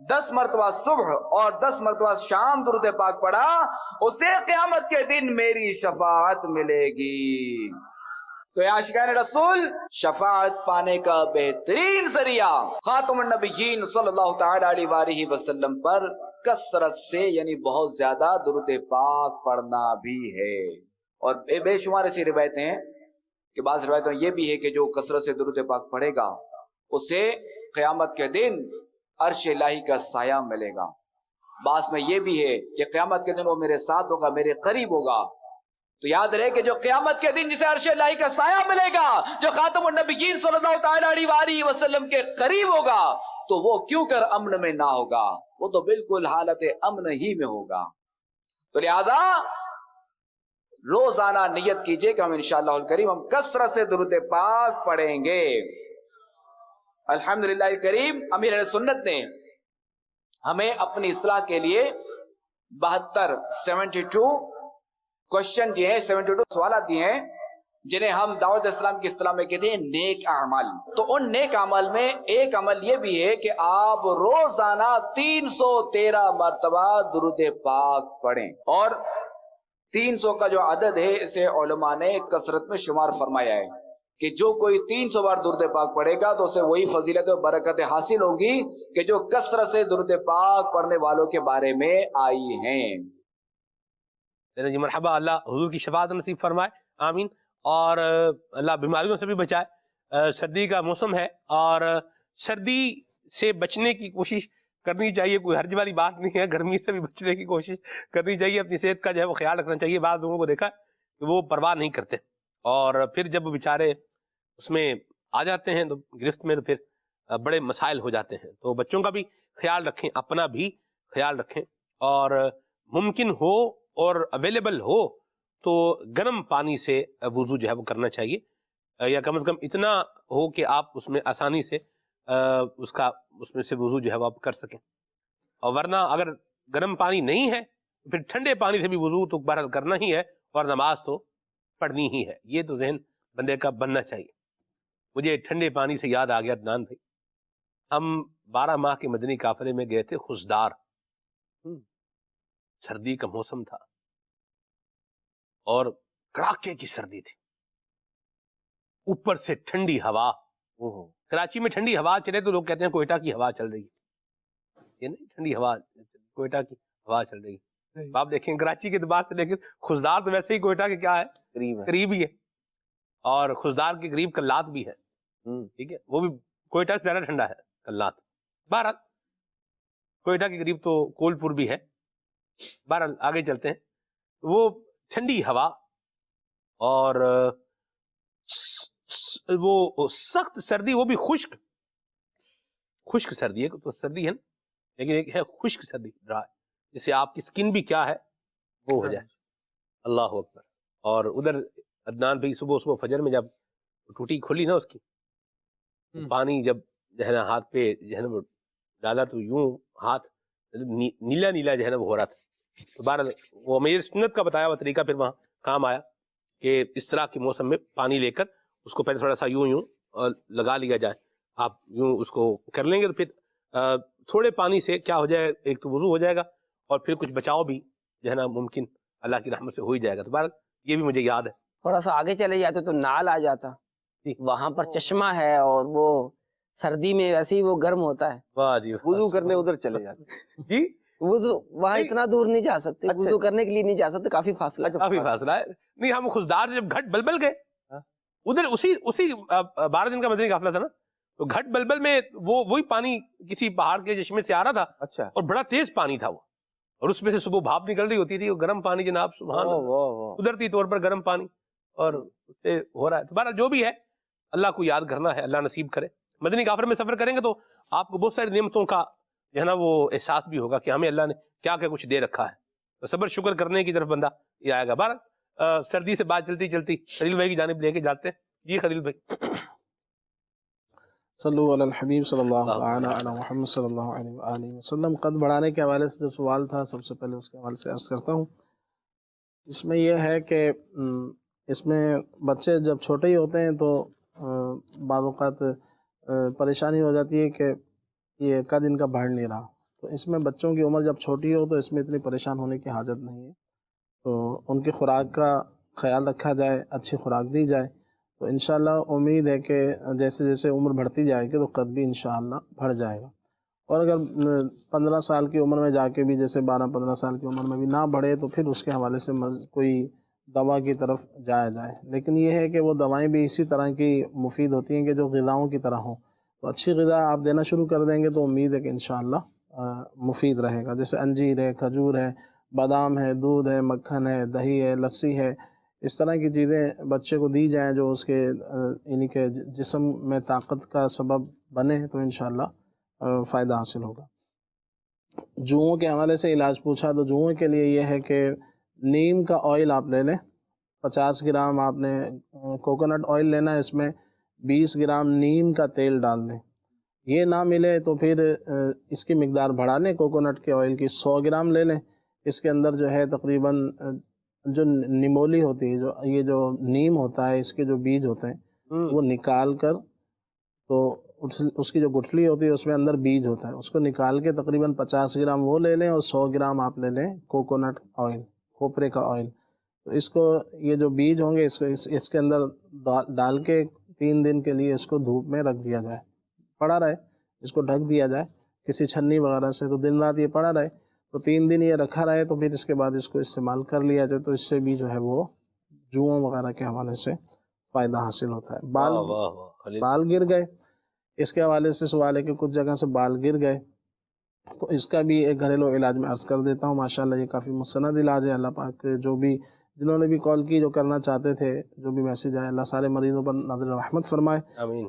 10 مرتبہ صبح اور 10 مرتبہ شام درود پاک پڑھا اسے قیامت کے دن میری شفاعت ملے گی۔ تو یا عاشقان رسول، شفاعت پانے کا بہترین ذریعہ خاتم النبیین صلی اللہ تعالی علیہ وآلہ وسلم پر کثرت سے یعنی بہت زیادہ درود پاک پڑھنا بھی ہے۔ اور بے شمار ایسی روایتیں ہیں کہ بعض روایتوں یہ بھی ہے کہ جو کثرت سے درود پاک پڑھے گا اسے قیامت کے دن عرش الہی کا سایہ ملے گا۔ بعض میں یہ بھی ہے کہ قیامت کے دن وہ میرے ساتھ ہوگا، میرے قریب ہوگا۔ تو یاد رہے کہ جو قیامت کے دن جسے عرش الہی کا سایہ ملے گا، جو خاتم النبیین صلی اللہ تعالی علیہ وآلہ وسلم کے قریب ہوگا، تو وہ کیوں کر امن میں نہ ہوگا، وہ تو بالکل حالت امن ہی میں ہوگا۔ تو لہذا روزانہ نیت کیجئے کہ ہم انشاءاللہ الکریم ہم کثرت سے درود پاک پڑھیں گے۔ الحمدللہ الکریم، امیر اہل سنت نے ہمیں اپنی اصلاح کے لیے 72 کوشچن دیے ہیں، 72 سوالات دیے ہیں، جنہیں ہم دعوت اسلام کی اصطلاح میں کہتے ہیں نیک اعمال۔ تو ان نیک اعمال میں ایک عمل یہ بھی ہے کہ آپ روزانہ 313 مرتبہ درود پاک پڑھیں، اور 300 کا جو عدد ہے اسے علماء نے کثرت میں شمار فرمایا ہے کہ جو کوئی 300 بار درود پاک پڑھے گا تو اسے وہی فضیلت و برکت حاصل ہوگی کہ جو کثرت سے درود پاک پڑھنے والوں کے بارے میں آئی ہیں۔ جی مرحبا، اللہ حضور کی شفاعت نصیب فرمائے، آمین۔ اور اللہ بیماریوں سے بھی بچائے۔ سردی کا موسم ہے اور سردی سے بچنے کی کوشش کرنی چاہیے، کوئی حرج والی بات نہیں ہے، گرمی سے بھی بچنے کی کوشش کرنی چاہیے، اپنی صحت کا جو ہے وہ خیال رکھنا چاہیے۔ بعض لوگوں کو دیکھا کہ وہ پرواہ نہیں کرتے، اور پھر جب بیچارے اس میں آ جاتے ہیں تو گرفت میں، تو پھر بڑے مسائل ہو جاتے ہیں۔ تو بچوں کا بھی خیال رکھیں، اپنا بھی خیال رکھیں، اور ممکن ہو اور اویلیبل ہو تو گرم پانی سے وضو جو ہے وہ کرنا چاہیے، یا کم از کم اتنا ہو کہ آپ اس میں آسانی سے اس میں سے وضو جو ہے وہ آپ کر سکیں۔ اور ورنہ اگر گرم پانی نہیں ہے پھر ٹھنڈے پانی سے بھی وضو تو بہرحال کرنا ہی ہے، اور نماز تو پڑھنی ہی ہے۔ یہ تو ذہن بندے کا بننا چاہیے۔ مجھے ٹھنڈے پانی سے یاد آ گیا عدنان بھائی، ہم 12 ماہ کے مدنی قافلے میں گئے تھے خزدار، سردی کا موسم تھا اور کڑاکے کی سردی تھی، اوپر سے ٹھنڈی ہوا۔ کراچی میں ٹھنڈی ہوا چلے تو لوگ کہتے ہیں کوئٹہ کی ہوا چل رہی ہے، یہ نہیں ٹھنڈی ہوا، کوئٹہ کی ہوا چل رہی ہے۔ آپ دیکھیں کراچی کے اعتبار سے دیکھیں، خزدار تو ویسے ہی کوئٹہ کے کیا ہے، قریب ہی ہے، اور خزدار کے قریب کلات بھی ہے، ٹھیک ہے، وہ بھی کوئٹہ سے زیادہ ٹھنڈا ہے کلات۔ بہرحال کوئٹہ کے قریب تو کول پور بھی ہے۔ بہرحال آگے چلتے ہیں۔ وہ ٹھنڈی ہوا اور وہ سخت سردی، وہ بھی خشک سردی ہے، تو سردی ہے نا، لیکن ایک ہے خشک سردی، جس سے آپ کی سکن بھی کیا ہے وہ ہو جائے۔ اللہ اکبر۔ اور ادھر عدنان بھائی صبح فجر میں جب ٹوٹی کھلی نا اس کی، پانی جب جو ہے نا ہاتھ پہ جو ہے نا وہ ڈالا تو یوں ہاتھ نیلا نیلا جو ہے نا وہ ہو رہا تھا۔ تو بہرحال وہ میری سنت کا بتایا ہوا طریقہ پھر وہاں کام آیا کہ اس طرح کے موسم میں پانی لے کر اس کو پہلے تھوڑا سا یوں لگا لیا جائے۔ آپ یوں اس کو کر لیں گے تو پھر تھوڑے پانی سے کیا ہو جائے، ایک تو وضو ہو جائے گا اور پھر کچھ بچاؤ بھی جو ہے نا ممکن اللہ کی رحمت سے ہو ہی جائے گا۔ تو بہرحال یہ بھی مجھے یاد ہے۔ تھوڑا سا آگے چلے جاتے تو نال آ جاتا، وہاں پر چشمہ ہے اور وہ سردی میں ویسے ہی وہ گرم ہوتا ہے۔ واہ جی، وضو کرنے ادھر چلے جاتے جی، وضو وہاں اتنا دور نہیں جا سکتے، وضو کرنے کے لیے نہیں جا سکتے، کافی فاصلہ ہے۔ نہیں، ہم خزدار سے جب گھٹ بلبل گئے ادھر اسی 12 دن کا مدنی قافلہ تھا نا، تو گھٹ بلبل میں وہی پانی کسی پہاڑ کے چشمے سے آ رہا تھا، اچھا، اور بڑا تیز پانی تھا وہ، اور اس میں سے صبح بھاپ نکل رہی ہوتی تھی، وہ گرم پانی جناب، سبحان اللہ، قدرتی طور پر گرم پانی، اور اس سے ہو رہا ہے۔ تو بہرحال جو بھی ہے اللہ کو یاد کرنا ہے، اللہ نصیب کرے۔ مدنی قافلے میں سفر کریں گے تو آپ کو بہت ساری نعمتوں کا جو ہے نا وہ احساس بھی ہوگا کہ ہمیں اللہ نے کیا کیا کچھ دے رکھا ہے، تو صبر شکر کرنے کی طرف بندہ یہ آئے گا۔ بہرحال سردی سے بات چلتی چلتی خلیل بھائی کی جانب لے کے جاتے ہیں۔ جی خلیل بھائی، صلو علی الحبیب صلی اللہ تعالی علی محمد صلی اللہ علیہ وآلہ وسلم۔ قد بڑھانے کے حوالے سے جو سوال تھا، سب سے پہلے اس کے حوالے سے عرض کرتا ہوں۔ اس میں یہ ہے کہ اس میں بچے جب چھوٹے ہی ہوتے ہیں تو بعض اوقات پریشانی ہو جاتی ہے کہ یہ قد ان کا بڑھ نہیں رہا، تو اس میں بچوں کی عمر جب چھوٹی ہو تو اس میں اتنی پریشان ہونے کی حاجت نہیں ہے، تو ان کی خوراک کا خیال رکھا جائے، اچھی خوراک دی جائے، تو انشاءاللہ امید ہے کہ جیسے جیسے عمر بڑھتی جائے گی تو قد بھی انشاءاللہ بڑھ جائے گا۔ اور اگر 15 سال کی عمر میں جا کے بھی، جیسے 12-15 سال کی عمر میں بھی نہ بڑھے تو پھر اس کے حوالے سے کوئی دوا کی طرف جایا جائے، لیکن یہ ہے کہ وہ دوائیں بھی اسی طرح کی مفید ہوتی ہیں کہ جو غذاؤں کی طرح ہوں، تو اچھی غذا آپ دینا شروع کر دیں گے تو امید ہے کہ انشاءاللہ مفید رہے گا، جیسے انجیر ہے، کھجور ہے، بادام ہے، دودھ ہے، مکھن ہے، دہی ہے، لسی ہے، اس طرح کی چیزیں بچے کو دی جائیں جو اس کے یعنی کہ جسم میں طاقت کا سبب بنے تو انشاءاللہ فائدہ حاصل ہوگا۔ جوؤں کے حوالے سے علاج پوچھا تو جوؤں کے لیے یہ ہے کہ نیم کا آئل آپ لے لیں، 50 گرام آپ نے کوکونٹ آئل لینا ہے، اس میں 20 گرام نیم کا تیل ڈال دیں۔ یہ نہ ملے تو پھر اس کی مقدار بڑھا لیں، کوکونٹ کے آئل کی 100 گرام لے لیں، اس کے اندر جو ہے تقریباً جو نیمولی ہوتی ہے، یہ جو نیم ہوتا ہے، اس کے جو بیج ہوتے ہیں وہ نکال کر، تو اس کی جو گٹھلی ہوتی ہے اس میں اندر بیج ہوتا ہے، اس کو نکال کے تقریباً 50 گرام وہ لے لیں اور 100 گرام آپ لے لیں کوکونٹ آئل، کھوپرے کا آئل۔ تو اس کو یہ جو بیج ہوں گے اس کے اندر ڈال کے 3 دن کے لیے اس کو دھوپ میں رکھ دیا جائے، پڑا رہے، اس کو ڈھک دیا جائے کسی چھنی وغیرہ سے، تو دن رات یہ پڑا رہے، تو 3 دن یہ رکھا رہے، تو پھر اس کے بعد اس کو استعمال کر لیا جائے، تو اس سے بھی جو ہے وہ جوؤں وغیرہ کے حوالے سے فائدہ حاصل ہوتا ہے۔ بال گر گئے، اس کے حوالے سے سوال ہے کہ کچھ جگہ سے بال گر گئے، تو اس کا بھی ایک گھریلو علاج میں عرض کر دیتا ہوں۔ ماشاءاللہ یہ کافی مستند علاج ہے، اللہ پاک جنہوں نے بھی کال کی، جو کرنا چاہتے تھے، جو بھی میسیج آئے، اللہ سارے مریضوں پر نظر رحمت فرمائے۔ آمین۔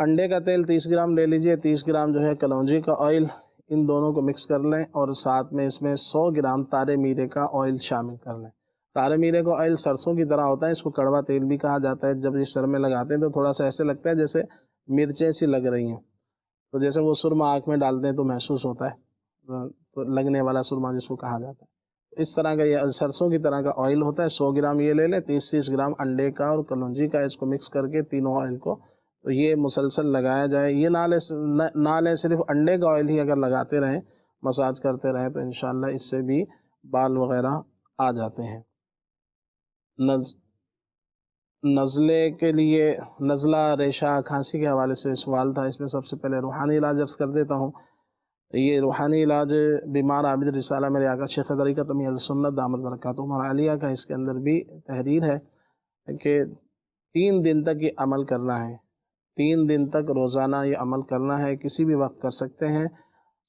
انڈے کا تیل 30 گرام لے لیجئے، 30 گرام جو ہے کلونجی کا آئل، ان دونوں کو مکس کر لیں، اور ساتھ میں اس میں 100 گرام تارے میرے کا آئل شامل کر لیں۔ تارے میرے کا آئل سرسوں کی طرح ہوتا ہے، اس کو کڑوا تیل بھی کہا جاتا ہے۔ جب یہ سر میں لگاتے ہیں تو تھوڑا سا ایسے لگتا ہے جیسے مرچیں سی لگ رہی ہیں، تو جیسے وہ سرما آنکھ میں ڈالتے ہیں تو محسوس ہوتا ہے، تو لگنے والا سرما جس کو کہا جاتا ہے، اس طرح کا یہ سرسوں کی طرح کا آئل ہوتا ہے۔ 100 گرام یہ لے لیں، 30 گرام انڈے کا اور کلونجی کا، اس کو مکس کر کے تینوں آئل کو، تو یہ مسلسل لگایا جائے۔ یہ نہ لیں، صرف انڈے کا آئل ہی اگر لگاتے رہیں، مساج کرتے رہیں، تو انشاءاللہ اس سے بھی بال وغیرہ آ جاتے ہیں۔ نزلے کے لیے، نزلہ، ریشہ، کھانسی کے حوالے سے سوال تھا، اس میں سب سے پہلے روحانی علاج عرض کر دیتا ہوں۔ یہ روحانی علاج بیمار عابد رسالہ میرے آقا شیخ طریقت امیر السنت دامت برکاتہم العالیہ کا، اس کے اندر بھی تحریر ہے کہ 3 دن تک یہ عمل کرنا ہے، 3 دن تک روزانہ یہ عمل کرنا ہے، کسی بھی وقت کر سکتے ہیں۔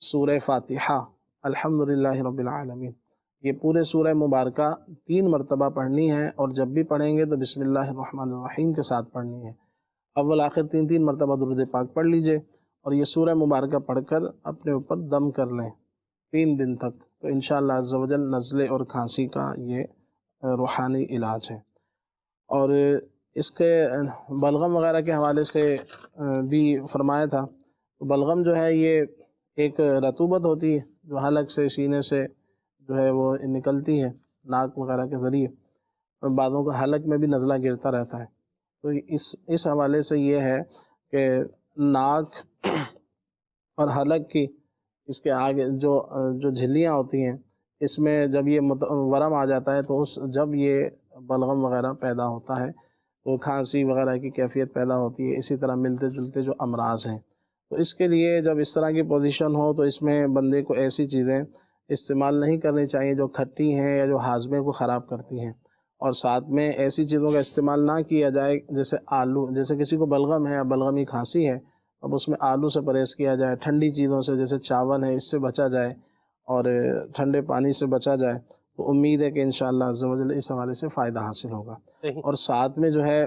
سورہ فاتحہ الحمدللہ رب العالمین، یہ پورے سورہ مبارکہ 3 مرتبہ پڑھنی ہے، اور جب بھی پڑھیں گے تو بسم اللہ الرحمن الرحیم کے ساتھ پڑھنی ہے۔ اول آخر 3 مرتبہ درود پاک پڑھ لیجئے، اور یہ سورہ مبارکہ پڑھ کر اپنے اوپر دم کر لیں 3 دن تک، تو انشاءاللہ عز و جل نزلے اور کھانسی کا یہ روحانی علاج ہے۔ اور اس کے بلغم وغیرہ کے حوالے سے بھی فرمایا تھا، بلغم جو ہے یہ ایک رطوبت ہوتی ہے جو حلق سے، سینے سے جو ہے وہ نکلتی ہے، ناک وغیرہ کے ذریعے، بعضوں کا حلق میں بھی نزلہ گرتا رہتا ہے، تو اس حوالے سے یہ ہے کہ ناک اور حلق کی، اس کے آگے جو جھلیاں ہوتی ہیں، اس میں جب یہ ورم آ جاتا ہے تو جب یہ بلغم وغیرہ پیدا ہوتا ہے تو کھانسی وغیرہ کی کیفیت پیدا ہوتی ہے۔ اسی طرح ملتے جلتے جو امراض ہیں، تو اس کے لیے جب اس طرح کی پوزیشن ہو تو اس میں بندے کو ایسی چیزیں استعمال نہیں کرنی چاہیے جو کھٹی ہیں یا جو ہاضمے کو خراب کرتی ہیں، اور ساتھ میں ایسی چیزوں کا استعمال نہ کیا جائے جیسے آلو، جیسے کسی کو بلغم ہے یا بلغمی کھانسی ہے، اب اس میں آلو سے پرہیز کیا جائے، ٹھنڈی چیزوں سے جیسے چاول ہے اس سے بچا جائے، اور ٹھنڈے پانی سے بچا جائے، تو امید ہے کہ انشاءاللہ عز و جل اس حوالے سے فائدہ حاصل ہوگا۔ اور ساتھ میں جو ہے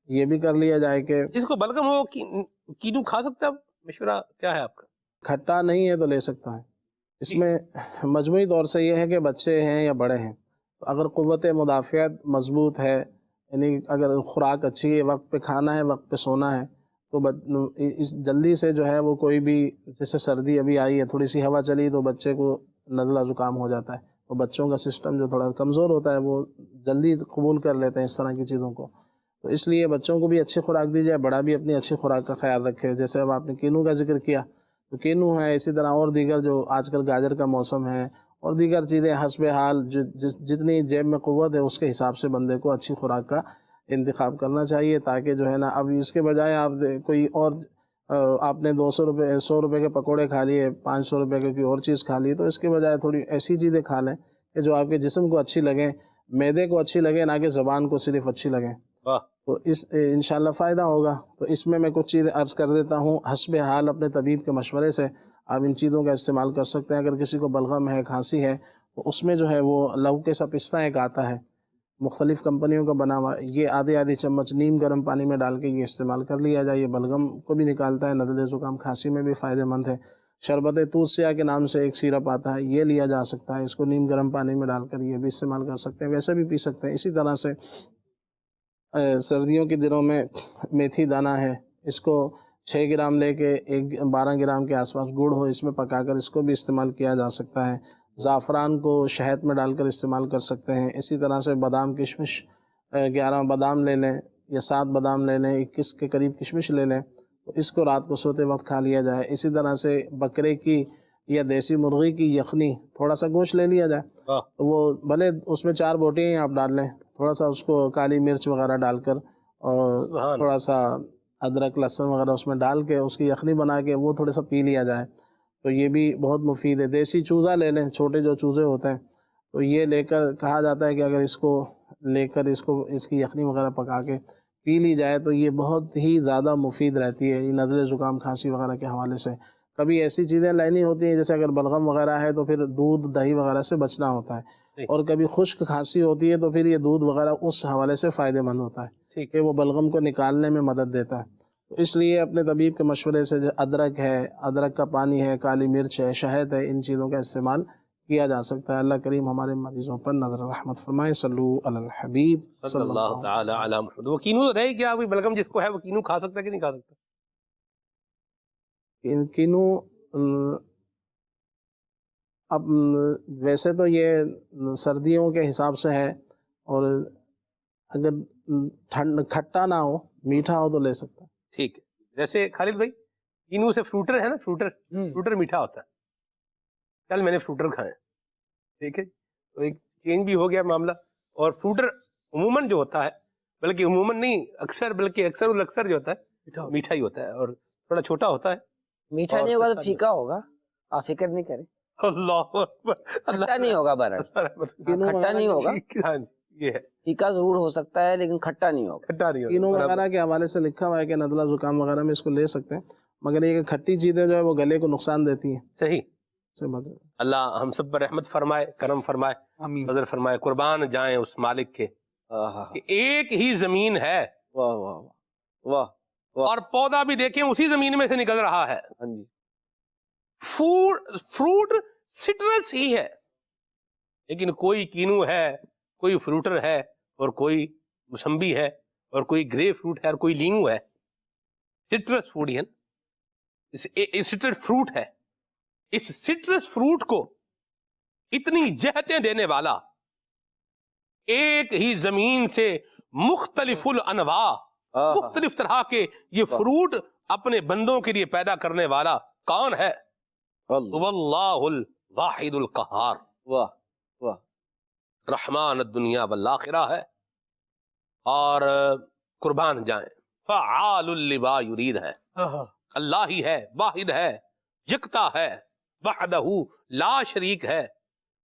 یہ بھی کر لیا جائے کہ جس کو بلغم ہو کینو کھا سکتا ہے، مشورہ کیا ہے آپ کا؟ کھٹا نہیں ہے تو لے سکتا ہے۔ اس میں مجموعی طور سے یہ ہے کہ بچے ہیں یا بڑے ہیں، تو اگر قوت مدافعت مضبوط ہے، یعنی اگر خوراک اچھی ہے، وقت پہ کھانا ہے، وقت پہ سونا ہے، تو اس جلدی سے جو ہے وہ کوئی بھی، جیسے سردی ابھی آئی ہے، تھوڑی سی ہوا چلی تو بچے کو نزلہ زکام ہو جاتا ہے، تو بچوں کا سسٹم جو تھوڑا کمزور ہوتا ہے وہ جلدی قبول کر لیتے ہیں اس طرح کی چیزوں کو، تو اس لیے بچوں کو بھی اچھی خوراک دی جائے، بڑا بھی اپنی اچھی خوراک کا خیال رکھے۔ جیسے اب آپ نے کینو کا ذکر کیا، تو کینو ہے، اسی طرح اور دیگر جو آج کل گاجر کا موسم ہے اور دیگر چیزیں حسب حال جتنی جیب میں قوت ہے اس کے حساب سے بندے کو اچھی خوراک کا انتخاب کرنا چاہیے، تاکہ جو ہے نا اب اس کے بجائے آپ کوئی اور آپ نے 200 روپے 100 روپے کے پکوڑے کھا لیے، 500 روپے کی کوئی اور چیز کھا لی، تو اس کے بجائے تھوڑی ایسی چیزیں کھا لیں کہ جو آپ کے جسم کو اچھی لگیں، معدے کو اچھی لگے، نہ کہ زبان کو صرف اچھی لگیں، تو اس انشاءاللہ فائدہ ہوگا۔ تو اس میں کوچھ چیزیں عرض کر دیتا ہوں، حسب حال اپنے طبیب کے مشورے سے آپ ان چیزوں کا استعمال کر سکتے ہیں۔ اگر کسی کو بلغم ہے، کھانسی ہے، تو اس میں جو ہے وہ لو کے سا پستہ ایک آتا ہے، مختلف کمپنیوں کا بنا ہوا، یہ آدھی چمچ نیم گرم پانی میں ڈال کے یہ استعمال کر لیا جائے، یہ بلغم کو بھی نکالتا ہے، نزلے زکام کھانسی میں بھی فائدہ مند ہے۔ شربت توت سیاہ کے نام سے ایک سیرپ آتا ہے، یہ لیا جا سکتا ہے، اس کو نیم گرم پانی میں ڈال کر یہ بھی استعمال کر سکتے ہیں، ویسے بھی پی سکتے ہیں۔ اسی طرح سے سردیوں کے دنوں میں میتھی دانہ ہے، اس کو 6 گرام لے کے 12 گرام کے آس پاس گڑ ہو، اس میں پکا کر اس کو بھی استعمال کیا جا سکتا ہے۔ زعفران کو شہد میں ڈال کر استعمال کر سکتے ہیں۔ اسی طرح سے بادام کشمش 11 بادام لے لیں یا 7 بادام لے لیں، 21 کے قریب کشمش لے لیں، تو اس کو رات کو سوتے وقت کھا لیا جائے۔ اسی طرح سے بکرے کی یا دیسی مرغی کی یخنی، تھوڑا سا گوشت لے لیا جائے، تو وہ بھلے اس میں 4 بوٹیاں آپ ڈال لیں، تھوڑا سا اس کو کالی مرچ وغیرہ ڈال کر اور تھوڑا سا ادرک لہسن وغیرہ اس میں ڈال کے اس کی یخنی بنا کے وہ تھوڑا سا پی لیا جائے، تو یہ بھی بہت مفید ہے۔ دیسی چوزا لے لیں، چھوٹے جو چوزے ہوتے ہیں، تو یہ لے کر کہا جاتا ہے کہ اگر اس کو لے کر اس کی یخنی وغیرہ پکا کے پی لی جائے تو یہ بہت ہی زیادہ مفید رہتی ہے، یہ نزلے زکام کھانسی وغیرہ کے حوالے سے۔ کبھی ایسی چیزیں لینی ہوتی ہیں جیسے اگر بلغم وغیرہ ہے تو پھر دودھ دہی وغیرہ سے بچنا ہوتا ہے، اور کبھی خشک کھانسی ہوتی ہے تو پھر یہ دودھ وغیرہ اس حوالے سے فائدہ مند ہوتا ہے کہ وہ بلغم کو نکالنے میں مدد دیتا ہے۔ تو اس لیے اپنے طبیب کے مشورے سے ادرک ہے، ادرک کا پانی ہے، کالی مرچ ہے، شہد ہے، ان چیزوں کا استعمال کیا جا سکتا ہے۔ اللہ کریم ہمارے مریضوں پر نظر رحمت فرمائے۔ صلو علی الحبیب صلی اللہ تعالی علی محمد۔ وہ کینو رہے کیا بلغم جس کو ہے وہ کینو کھا سکتا ہے کہ نہیں کھا سکتا؟ کینو اب ویسے تو یہ سردیوں کے حساب سے ہے، اور اگر کھٹا نہ ہو میٹھا ہو تو لے سکتا ہے۔ ٹھیک ہے۔ جیسے خالد بھائی کینو سے فروٹر ہے نا، فروٹر میٹھا ہوتا ہے، کل میں نے فروٹر کھائے، ٹھیک ہے، تو ایک چینج بھی ہو گیا معاملہ۔ اور فروٹر عموماً جو ہوتا ہے، بلکہ عموماً نہیں اکثر، بلکہ اکثر الاکثر جو ہوتا ہے میٹھا ہی ہوتا ہے، اور تھوڑا چھوٹا ہوتا ہے۔ میٹھا نہیں ہوگا تو پھیکا ہوگا، آپ فکر نہیں کریں، اللہ کھٹا نہیں ہوگا، کھٹا نہیں ہوگا، ہاں جی یہ ہے، پھیکا ضرور ہو سکتا ہے لیکن کھٹا نہیں ہوگا۔ کھٹا نہیں ہوگا۔ کینو وغیرہ کے حوالے سے لکھا ہوا ہے کہ نزلہ زکام وغیرہ میں اس کو لے سکتے ہیں، مگر یہ کہ کھٹی چیزیں جو ہے وہ گلے کو نقصان دیتی ہیں۔ صحیح۔ اللہ ہم سب پر رحمت فرمائے، کرم فرمائے، فضل فرمائے۔ قربان جائیں اس مالک کے کہ ایک ہی زمین ہے، واہ واہ واہ واہ، اور پودا بھی دیکھیں اسی زمین میں سے نکل رہا ہے۔ ہاں جی، فروٹ سٹرس ہی ہے، لیکن کوئی کینو ہے، کوئی فروٹر ہے، اور کوئی موسمبی ہے، اور کوئی گرے فروٹ ہے، اور کوئی لیمو ہے۔ سٹرس فوڈ ہے، سٹرس فروٹ ہے۔ اس سٹرس فروٹ کو اتنی جہتیں دینے والا، ایک ہی زمین سے مختلف الانواع، مختلف طرح کے یہ فروٹ اپنے بندوں کے لیے پیدا کرنے والا کون ہے؟ واللہ الواحد القہار، واہ واہ، رحمان الدنیا والآخرہ ہے، اور قربان جائیں فعال لما یرید ہے، اللہ ہی ہے، واحد ہے، یکتا ہے، وحدہ لا شریک ہے،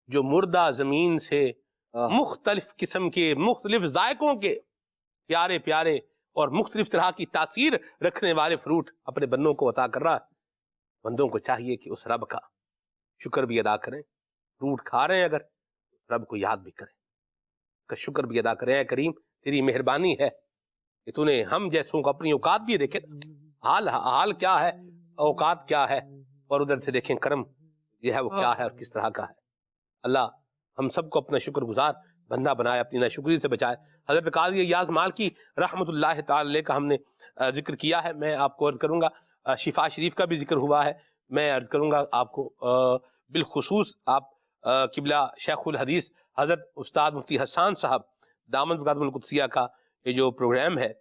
جو مردہ زمین سے مختلف قسم کے، مختلف ذائقوں کے پیارے پیارے اور مختلف طرح کی تاثیر رکھنے والے فروٹ اپنے بندوں کو عطا کر رہا ہے۔ بندوں کو چاہیے کہ اس رب کا شکر بھی ادا کریں، فروٹ کھا رہے ہیں اگر، رب کو یاد بھی کریں، کا شکر بھی ادا کریں۔ اے کریم تیری مہربانی ہے کہ تو نے ہم جیسوں کو اپنی اوقات بھی دیکھے، حال کیا ہے، اوقات کیا ہے، اور ادھر سے دیکھیں کرم یہ ہے وہ کیا ہے اور کس طرح کا ہے۔ اللہ ہم سب کو اپنا شکر گزار بندہ بنائے، اپنی ناشکری سے بچائے۔ حضرت قاضی ایاز مالکی رحمت اللہ تعالی کا ہم نے ذکر کیا ہے، میں آپ کو عرض کروں گا شفا شریف کا بھی ذکر ہوا ہے، میں عرض کروں گا آپ کو بالخصوص آپ قبلہ شیخ الحدیث حضرت استاد مفتی حسان صاحب دامت برکاتہ القدسیہ کا یہ جو پروگرام ہے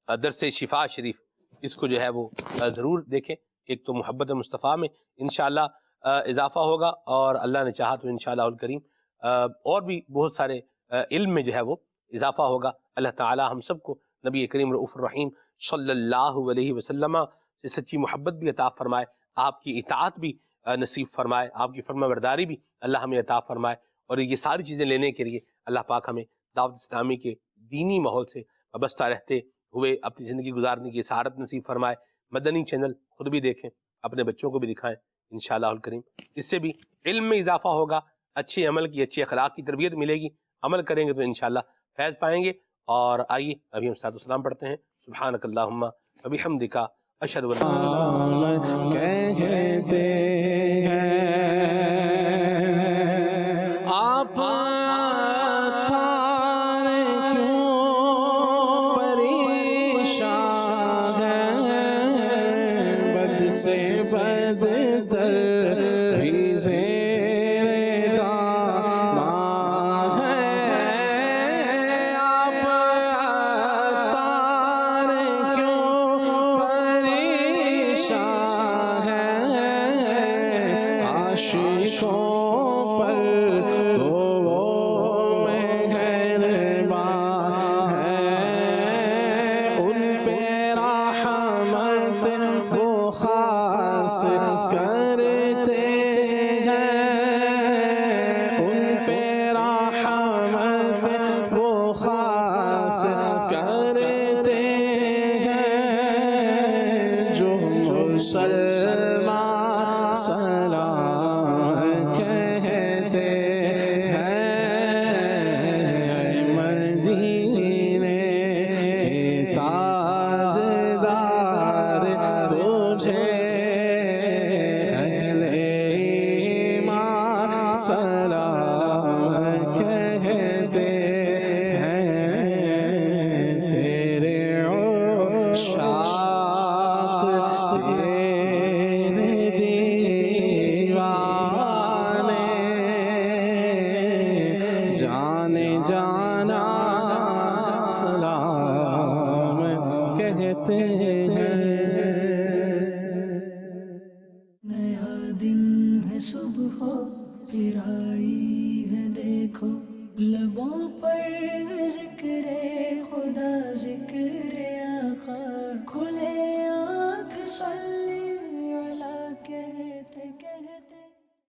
درس شفا شریف، اس کو جو ہے وہ ضرور دیکھیں۔ ایک تو محبت مصطفیٰ میں انشاءاللہ اضافہ ہوگا، اور اللہ نے چاہا تو انشاءاللہ الکریم اور بھی بہت سارے علم میں جو ہے وہ اضافہ ہوگا۔ اللہ تعالی ہم سب کو نبی کریم رؤوف الرحیم صلی اللہ علیہ وسلم سے سچی محبت بھی عطا فرمائے، آپ کی اطاعت بھی نصیب فرمائے، آپ کی فرما برداری بھی اللہ ہمیں عطا فرمائے، اور یہ ساری چیزیں لینے کے لیے اللہ پاک ہمیں دعوت اسلامی کے دینی ماحول سے وابستہ رہتے ہوئے اپنی زندگی گزارنے کی سعادت نصیب فرمائے۔ مدنی چینل خود بھی دیکھیں، اپنے بچوں کو بھی دکھائیں انشاءاللہ الکریم، اس سے بھی علم میں اضافہ ہوگا، اچھے عمل کی، اچھے اخلاق کی تربیت ملے گی، عمل کریں گے تو انشاءاللہ فیض پائیں گے۔ اور آئیے ابھی ہم صلاۃ والسلام پڑھتے ہیں۔ سبحانک اللہم وبحمدک اشہد ان لا کہتے ہیں آپ سے بدتر بھی زیر دانا ہے، آپ تار کیوں پریشان ہے، عاشقوں پر تو وہ مہربان ہے، ان پہ رحمت وہ خاص کرتے ہیں، ان پہ رحمت وہ خاص کرتے ہیں، جو مسلمان سلام کہتے ہیں، مدینے کے تاجدار تجھے اہل ایمان سلام کہتے ہیں، تیرے عشاق تیرے دیوانے جانے جانا سلام کہتے ہیں۔ نیا دن ہے صبح پھر آئی ہے دیکھو، لبوں پر